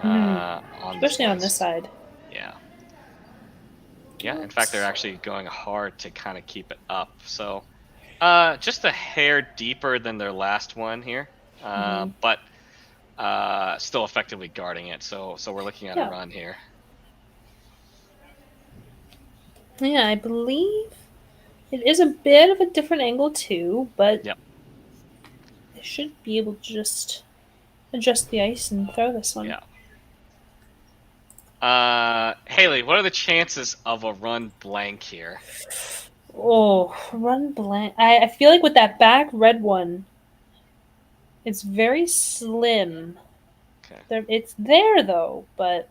Especially on this side. Yeah. Yeah, in fact, they're actually going hard to kind of keep it up. So, just a hair deeper than their last one here, but still effectively guarding it. So we're looking at a run here. Yeah, I believe it is a bit of a different angle too, but they should be able to just adjust the ice and throw this one. Yeah. Haley, what are the chances of a run blank here? Oh, run blank. I feel like with that back red one, it's very slim. Okay. It's there though, but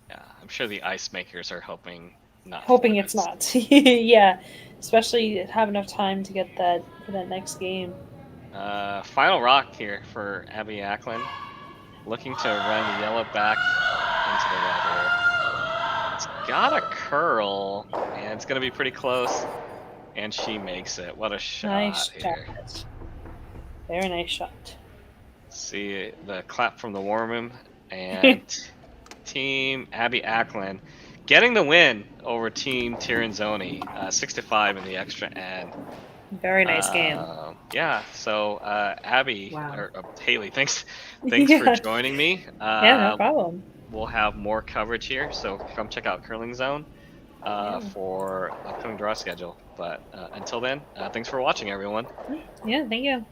yeah, I'm sure the ice makers are hoping it's not. Yeah, especially have enough time to get that for that next game. Final rock here for Abby Ackland, looking to run the yellow back into the red here. It's got a curl, and it's going to be pretty close, and she makes it. What a shot Nice here. shot. Very nice shot. See the clap from the war room, and Team Abby Ackland getting the win over Team Tirinzoni, 6-5 in the extra end. Very nice game. Yeah, so Abby, or Haley, thanks Yeah. for joining me. Yeah, no problem. We'll have more coverage here, so come check out Curling Zone for upcoming draw schedule. But until then, thanks for watching, everyone. Yeah, thank you.